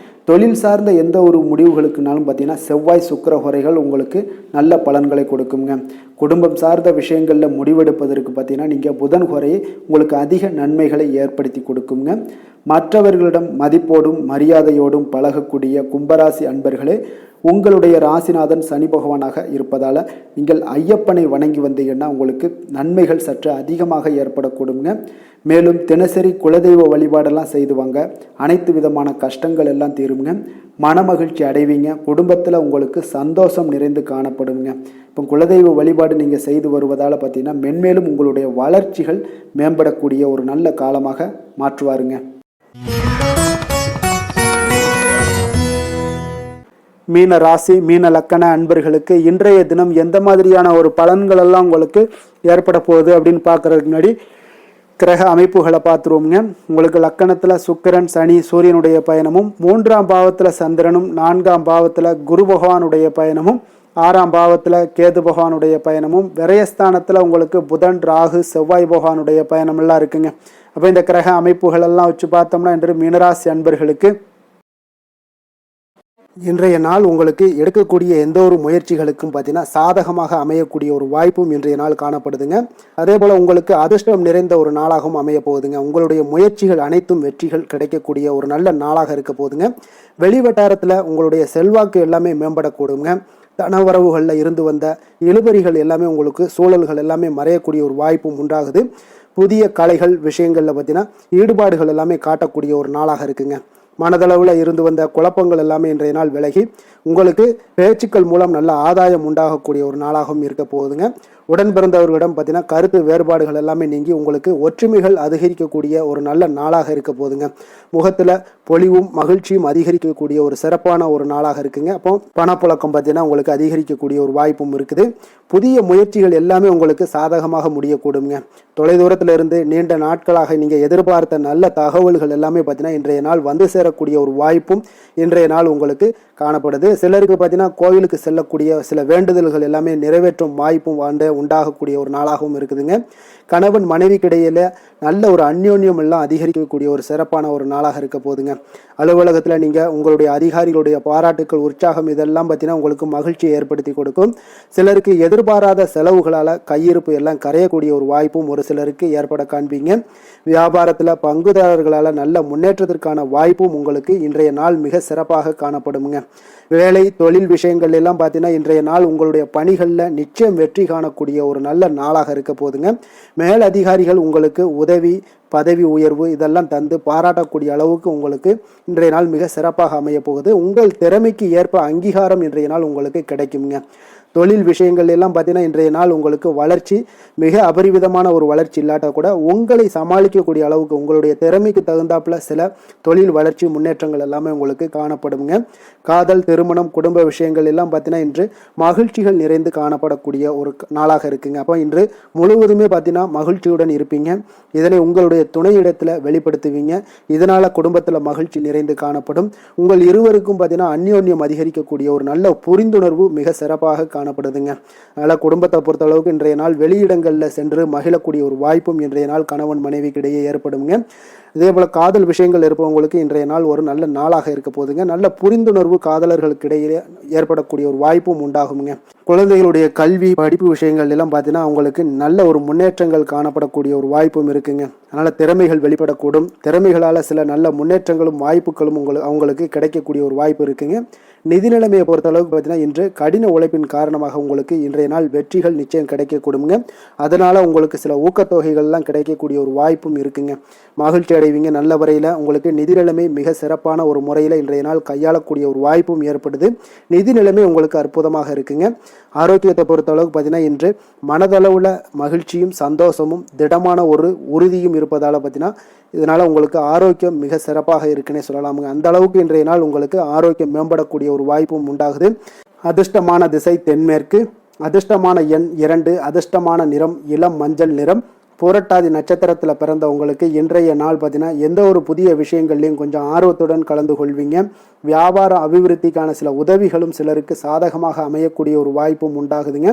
தொழில் சார்ந்த எந்த ஒரு முடிவுகளுக்குனாலும் பார்த்தீங்கன்னா செவ்வாய், சுக்கிர ஹோரைகள் உங்களுக்கு நல்ல பலன்களை கொடுக்குங்க. குடும்பம் சார்ந்த விஷயங்களில் முடிவெடுப்பதற்கு பார்த்தீங்கன்னா நீங்கள் புதன் ஹோரையை உங்களுக்கு அதிக நன்மைகளை ஏற்படுத்தி கொடுக்குங்க. மற்றவர்களிடம் மதிப்போடும் மரியாதையோடும் பழகக்கூடிய கும்பராசி அன்பர்களே, உங்களுடைய ராசிநாதன் சனி பகவானாக இருப்பதால் நீங்கள் ஐயப்பனை வணங்கி வந்தீங்கன்னா உங்களுக்கு நன்மைகள் சற்று அதிகமாக ஏற்படக்கூடுங்க. மேலும் தினசரி குலதெய்வ வழிபாடெல்லாம் செய்து வாங்க, அனைத்து விதமான கஷ்டங்கள் எல்லாம் தீருங்க, மனமகிழ்ச்சி அடைவீங்க, குடும்பத்தில் உங்களுக்கு சந்தோஷம் நிறைந்து காணப்படுங்க. இப்போ குலதெய்வ வழிபாடு நீங்கள் செய்து வருவதால் பார்த்தீங்கன்னா மென்மேலும் உங்களுடைய வளர்ச்சிகள் மேம்படக்கூடிய ஒரு நல்ல காலமாக மாற்றுவாருங்க. மீன ராசி, மீன லக்கண அன்பர்களுக்கு இன்றைய தினம் எந்த மாதிரியான ஒரு பலன்கள் எல்லாம் உங்களுக்கு ஏற்பட போகுது அப்படின்னு பார்க்கறதுக்கு முன்னாடி கிரக அமைப்புகளை பார்த்துருவோங்க. உங்களுக்கு லக்கணத்தில் சுக்கிரன், சனி, சூரியனுடைய பயணமும், 3ஆம் பாவத்தில் சந்திரனும், 4ஆம் பாவத்தில் குரு பகவானுடைய பயணமும், 6ஆம் பாவத்தில் கேது பகவானுடைய பயணமும், விரயஸ்தானத்தில் உங்களுக்கு புதன், ராகு, செவ்வாய் பகவானுடைய பயணமெல்லாம் இருக்குங்க. அப்போ இந்த கிரக அமைப்புகள் எல்லாம் வச்சு பார்த்தோம்னா இன்று மீனராசி அன்பர்களுக்கு இன்றைய நாள் உங்களுக்கு எடுக்கக்கூடிய எந்த ஒரு முயற்சிகளுக்கும் பார்த்தீங்கன்னா சாதகமாக அமையக்கூடிய ஒரு வாய்ப்பும் இன்றைய நாள் காணப்படுதுங்க. அதே போல் உங்களுக்கு அதிர்ஷ்டம் நிறைந்த ஒரு நாளாகவும் அமைய போகுதுங்க. உங்களுடைய முயற்சிகள் அனைத்தும் வெற்றிகள் கிடைக்கக்கூடிய ஒரு நல்ல நாளாக இருக்க போகுதுங்க. வெளி வட்டாரத்தில் உங்களுடைய செல்வாக்கு எல்லாமே மேம்படக்கூடுங்க. தனவரவுகளில் இருந்து வந்த இழுபறிகள் எல்லாமே உங்களுக்கு சூழல்கள் எல்லாமே மறையக்கூடிய ஒரு வாய்ப்பும் உண்டாகுது. புதிய கலைகள் விஷயங்களில் பார்த்தீங்கன்னா ஈடுபாடுகள் எல்லாமே காட்டக்கூடிய ஒரு நாளாக இருக்குங்க. மனதளவில் இருந்து வந்த குழப்பங்கள் எல்லாமே இன்றைய நாள் விலகி உங்களுக்கு பேச்சுக்கள் மூலம் நல்ல ஆதாயம் உண்டாகக்கூடிய ஒரு நாளாகவும் இருக்க போகுதுங்க. உடன் பிறந்தவர்களிடம் பார்த்தீங்கன்னா கருத்து வேறுபாடுகள் எல்லாமே நீங்கி உங்களுக்கு ஒற்றுமைகள் அதிகரிக்கக்கூடிய ஒரு நல்ல நாளாக இருக்க போகுதுங்க. முகத்தில் பொலிவும் மகிழ்ச்சியும் அதிகரிக்கக்கூடிய ஒரு சிறப்பான ஒரு நாளாக இருக்குங்க. அப்போ பணப்புழக்கம் பார்த்தீங்கன்னா உங்களுக்கு அதிகரிக்கக்கூடிய ஒரு வாய்ப்பும் இருக்குது. புதிய முயற்சிகள் எல்லாமே உங்களுக்கு சாதகமாக முடியக்கூடுங்க. தொலைதூரத்தில் இருந்து நீண்ட நாட்களாக நீங்கள் எதிர்பார்த்த நல்ல தகவல்கள் எல்லாமே பார்த்தீங்கன்னா இன்றைய நாள் வந்து சேரக்கூடிய ஒரு வாய்ப்பும் இன்றைய நாள் உங்களுக்கு காணப்படுது. சிலருக்கு பார்த்தீங்கன்னா கோவிலுக்கு செல்லக்கூடிய சில வேண்டுதல்கள் எல்லாமே நிறைவேற்றும் வாய்ப்பும் உண்டாகக்கூடிய ஒரு நாளாகவும் இருக்குதுங்க. கணவன் மனைவிக்கிடையில நல்ல ஒரு அந்யோன்யம் எல்லாம் அதிகரிக்கக்கூடிய ஒரு சிறப்பான ஒரு நாளாக இருக்க போதுங்க. அலுவலகத்தில் நீங்கள் உங்களுடைய அதிகாரிகளுடைய பாராட்டுக்கள், உற்சாகம் இதெல்லாம் பார்த்தீங்கன்னா உங்களுக்கு மகிழ்ச்சியை ஏற்படுத்தி கொடுக்கும். சிலருக்கு எதிர்பாராத செலவுகளால் கையிருப்பு எல்லாம் கரையக்கூடிய ஒரு வாய்ப்பும் ஒரு சிலருக்கு ஏற்பட காண்பீங்க. வியாபாரத்தில் பங்குதாரர்களால் நல்ல முன்னேற்றத்திற்கான வாய்ப்பும் உங்களுக்கு இன்றைய நாள் மிக சிறப்பாக காணப்படுங்க. வேலை தொழில் விஷயங்கள் எல்லாம் பார்த்தீங்கன்னா இன்றைய நாள் உங்களுடைய பணிகளில் நிச்சயம் வெற்றி காணக்கூடிய ஒரு நல்ல நாளாக இருக்க போதுங்க. மேல் அதிகாரிகள் உங்களுக்கு உதவி, பதவி உயர்வு இதெல்லாம் தந்து பாராட்டக்கூடிய அளவுக்கு உங்களுக்கு இன்றைய நாள் மிக சிறப்பாக அமைய போகுது. உங்கள் திறமைக்கு ஏற்ப அங்கீகாரம் இன்றைய நாள் உங்களுக்கு கிடைக்குங்க. தொழில் விஷயங்கள் எல்லாம் பார்த்தீங்கன்னா இன்றைய நாள் உங்களுக்கு வளர்ச்சி மிக அபரிவிதமான ஒரு வளர்ச்சி இல்லாட்டா கூட உங்களை சமாளிக்கக்கூடிய அளவுக்கு உங்களுடைய திறமைக்கு தகுந்தாப்புல சில தொழில் வளர்ச்சி முன்னேற்றங்கள் எல்லாமே உங்களுக்கு காணப்படுங்க. காதல், திருமணம், குடும்ப விஷயங்கள் எல்லாம் பார்த்தீங்கன்னா இன்று மகிழ்ச்சிகள் நிறைந்து காணப்படக்கூடிய ஒரு நாளாக இருக்குங்க. அப்போ இன்று முழுவதுமே பார்த்தீங்கன்னா மகிழ்ச்சியுடன் இருப்பீங்க. இதனை உங்களுடைய துணையிடத்தில் வெளிப்படுத்துவீங்க. இதனால குடும்பத்தில் மகிழ்ச்சி நிறைந்து காணப்படும். உங்கள் இருவருக்கும் பார்த்தீங்கன்னா அந்யோன்யம் அதிகரிக்கக்கூடிய ஒரு நல்ல புரிந்துணர்வு மிக சிறப்பாக காணப்படுதுங்க. அதனால் குடும்பத்தை பொறுத்த அளவுக்கு இன்றைய நாள் வெளியிடங்களில் சென்று மகிழக்கூடிய ஒரு வாய்ப்பும் இன்றைய நாள் கணவன் மனைவிக்கு இடையே ஏற்படுங்க. இதே போல காதல் விஷயங்கள் இருப்பவங்களுக்கு இன்றைய நாள் ஒரு நல்ல நாளாக இருக்க போதுங்க. நல்ல புரிந்துணர்வு காதலர்களுக்கு இடையே ஏற்படக்கூடிய ஒரு வாய்ப்பும் உண்டாகுங்க. குழந்தைகளுடைய கல்வி படிப்பு விஷயங்கள் எல்லாம் பார்த்தீங்கன்னா அவங்களுக்கு நல்ல ஒரு முன்னேற்றங்கள் காணப்படக்கூடிய ஒரு வாய்ப்பும் இருக்குங்க. அதனால் திறமைகள் வெளிப்படக்கூடும். திறமைகளால் சில நல்ல முன்னேற்றங்களும் வாய்ப்புகளும் அவங்களுக்கு கிடைக்கக்கூடிய ஒரு வாய்ப்பு இருக்குங்க. நிதி நிலைமையை பொறுத்த அளவுக்கு பார்த்தீங்கன்னா இன்று கடின உழைப்பின் காரணமாக உங்களுக்கு இன்றைய நாள் வெற்றிகள் நிச்சயம் கிடைக்கக்கூடுங்க. அதனால் உங்களுக்கு சில ஊக்கத்தொகைகள்லாம் கிடைக்கக்கூடிய ஒரு வாய்ப்பும் இருக்குங்க. மகிழ்ச்சி அடைவீங்க. நல்ல வரையில் உங்களுக்கு நிதி நிலைமை மிக சிறப்பான ஒரு முறையில் இன்றைய நாள் கையாளக்கூடிய ஒரு வாய்ப்பும் ஏற்படுது. நிதி நிலைமை உங்களுக்கு அற்புதமாக இருக்குங்க. ஆரோக்கியத்தை பொறுத்த அளவுக்கு பார்த்தீங்கன்னா இன்று மனதளவில் மகிழ்ச்சியும் சந்தோஷமும் திடமான ஒரு உறுதியும் இருப்பதால் பார்த்தீங்கன்னா இதனால் உங்களுக்கு ஆரோக்கியம் மிக சிறப்பாக இருக்குன்னே சொல்லலாமுங்க. அந்த அளவுக்கு இன்றைய நாள் உங்களுக்கு ஆரோக்கியம் மேம்படக்கூடிய ஒரு வாய்ப்பும் உண்டாகுது. அதிர்ஷ்டமான திசை தென்மேற்கு, அதிர்ஷ்டமான எண் 2, அதிர்ஷ்டமான நிறம் இளம் மஞ்சள் நிறம். புரட்டாதி நட்சத்திரத்தில் பிறந்தவங்களுக்கு இன்றைய நாள் பார்த்தீங்கன்னா எந்த ஒரு புதிய விஷயங்கள்லையும் கொஞ்சம் ஆர்வத்துடன் கலந்து கொள்வீங்க. வியாபார அபிவிருத்திக்கான சில உதவிகளும் சிலருக்கு சாதகமாக அமையக்கூடிய ஒரு வாய்ப்பும் உண்டாகுதுங்க.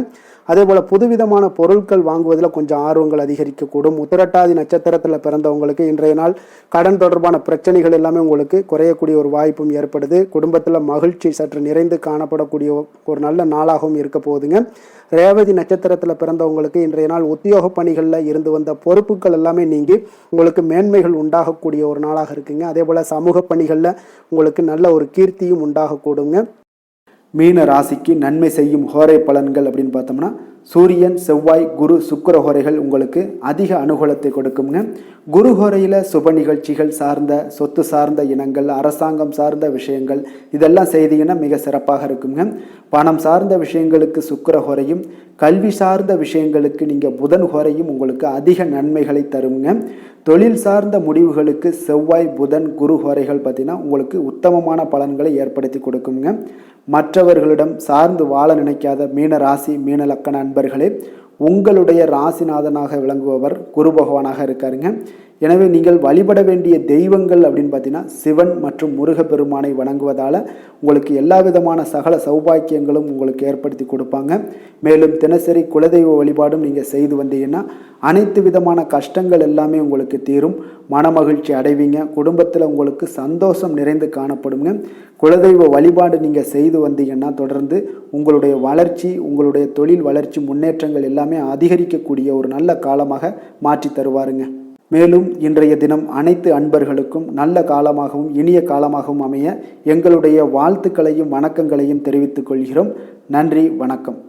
அதே போல் புதுவிதமான பொருட்கள் வாங்குவதில் கொஞ்சம் ஆர்வங்கள் அதிகரிக்கக்கூடும். உத்திரட்டாதி நட்சத்திரத்தில் பிறந்தவங்களுக்கு இன்றைய நாள் கடன் தொடர்பான பிரச்சனைகள் எல்லாமே உங்களுக்கு குறையக்கூடிய ஒரு வாய்ப்பும் ஏற்படுது. குடும்பத்தில் மகிழ்ச்சி சற்று நிறைந்து காணப்படக்கூடிய ஒரு நல்ல நாளாகவும் இருக்க போகுதுங்க. ரேவதி நட்சத்திரத்தில் பிறந்தவங்களுக்கு இன்றைய நாள் உத்தியோக பணிகளில் இருந்து வந்த பொறுப்புகள் எல்லாமே நீங்கி உங்களுக்கு மேன்மைகள் உண்டாகக்கூடிய ஒரு நாளாக இருக்குங்க. அதே போல் சமூக பணிகளில் உங்களுக்கு நல்ல ஒரு கீர்த்தியும் உண்டாகக்கூடுங்க. மீன ராசிக்கு நன்மை செய்யும் ஹோரை பலன்கள் அப்படின்னு பார்த்தோம்னா சூரியன், செவ்வாய், குரு, சுக்கிர ஹோரைகள் உங்களுக்கு அதிக அனுகூலத்தை கொடுக்குங்க. குரு ஹோரையில் சுப நிகழ்ச்சிகள் சார்ந்த சொத்து சார்ந்த இனங்கள், அரசாங்கம் சார்ந்த விஷயங்கள் இதெல்லாம் செய்தீங்கன்னா மிக சிறப்பாக இருக்குங்க. பணம் சார்ந்த விஷயங்களுக்கு சுக்கிர ஹோரையும், கல்வி சார்ந்த விஷயங்களுக்கு நீங்கள் புதன் ஹோரையும் உங்களுக்கு அதிக நன்மைகளை தருங்க. தொழில் சார்ந்த முடிவுகளுக்கு செவ்வாய், புதன், குரு ஹோரைகள் பார்த்தீங்கன்னா உங்களுக்கு உத்தமமான பலன்களை ஏற்படுத்தி கொடுக்குங்க. மற்றவர்களிடம் சார்ந்து வாழ நினைக்காத மீன ராசி, மீன லக்கண அன்பர்களே, உங்களுடைய ராசிநாதனாக விளங்குபவர் குரு பகவானாக இருக்காருங்க. எனவே நீங்கள் வழிபட வேண்டிய தெய்வங்கள் அப்படின்னு பார்த்தீங்கன்னா சிவன் மற்றும் முருகப்பெருமானை வணங்குவதால் உங்களுக்கு எல்லா விதமான சகல சௌபாக்கியங்களும் உங்களுக்கு ஏற்படுத்தி கொடுப்பாங்க. மேலும் தினசரி குலதெய்வ வழிபாடும் நீங்கள் செய்து வந்தீங்கன்னா அனைத்து விதமான கஷ்டங்கள் எல்லாமே உங்களுக்கு தீரும். மனமகிழ்ச்சி அடைவீங்க. குடும்பத்தில் உங்களுக்கு சந்தோஷம் நிறைந்து காணப்படுங்க. குலதெய்வ வழிபாடு நீங்கள் செய்து வந்தீங்கன்னா தொடர்ந்து உங்களுடைய வளர்ச்சி, உங்களுடைய தொழில் வளர்ச்சி, முன்னேற்றங்கள் எல்லாமே அதிகரிக்கக்கூடிய ஒரு நல்ல காலமாக மாற்றி தருவாருங்க. மேலும் இன்றைய தினம் அனைத்து அன்பர்களுக்கும் நல்ல காலமாகவும் இனிய காலமாகவும் அமைய எங்களுடைய வாழ்த்துக்களையும் வணக்கங்களையும் தெரிவித்துக் கொள்கிறோம். நன்றி, வணக்கம்.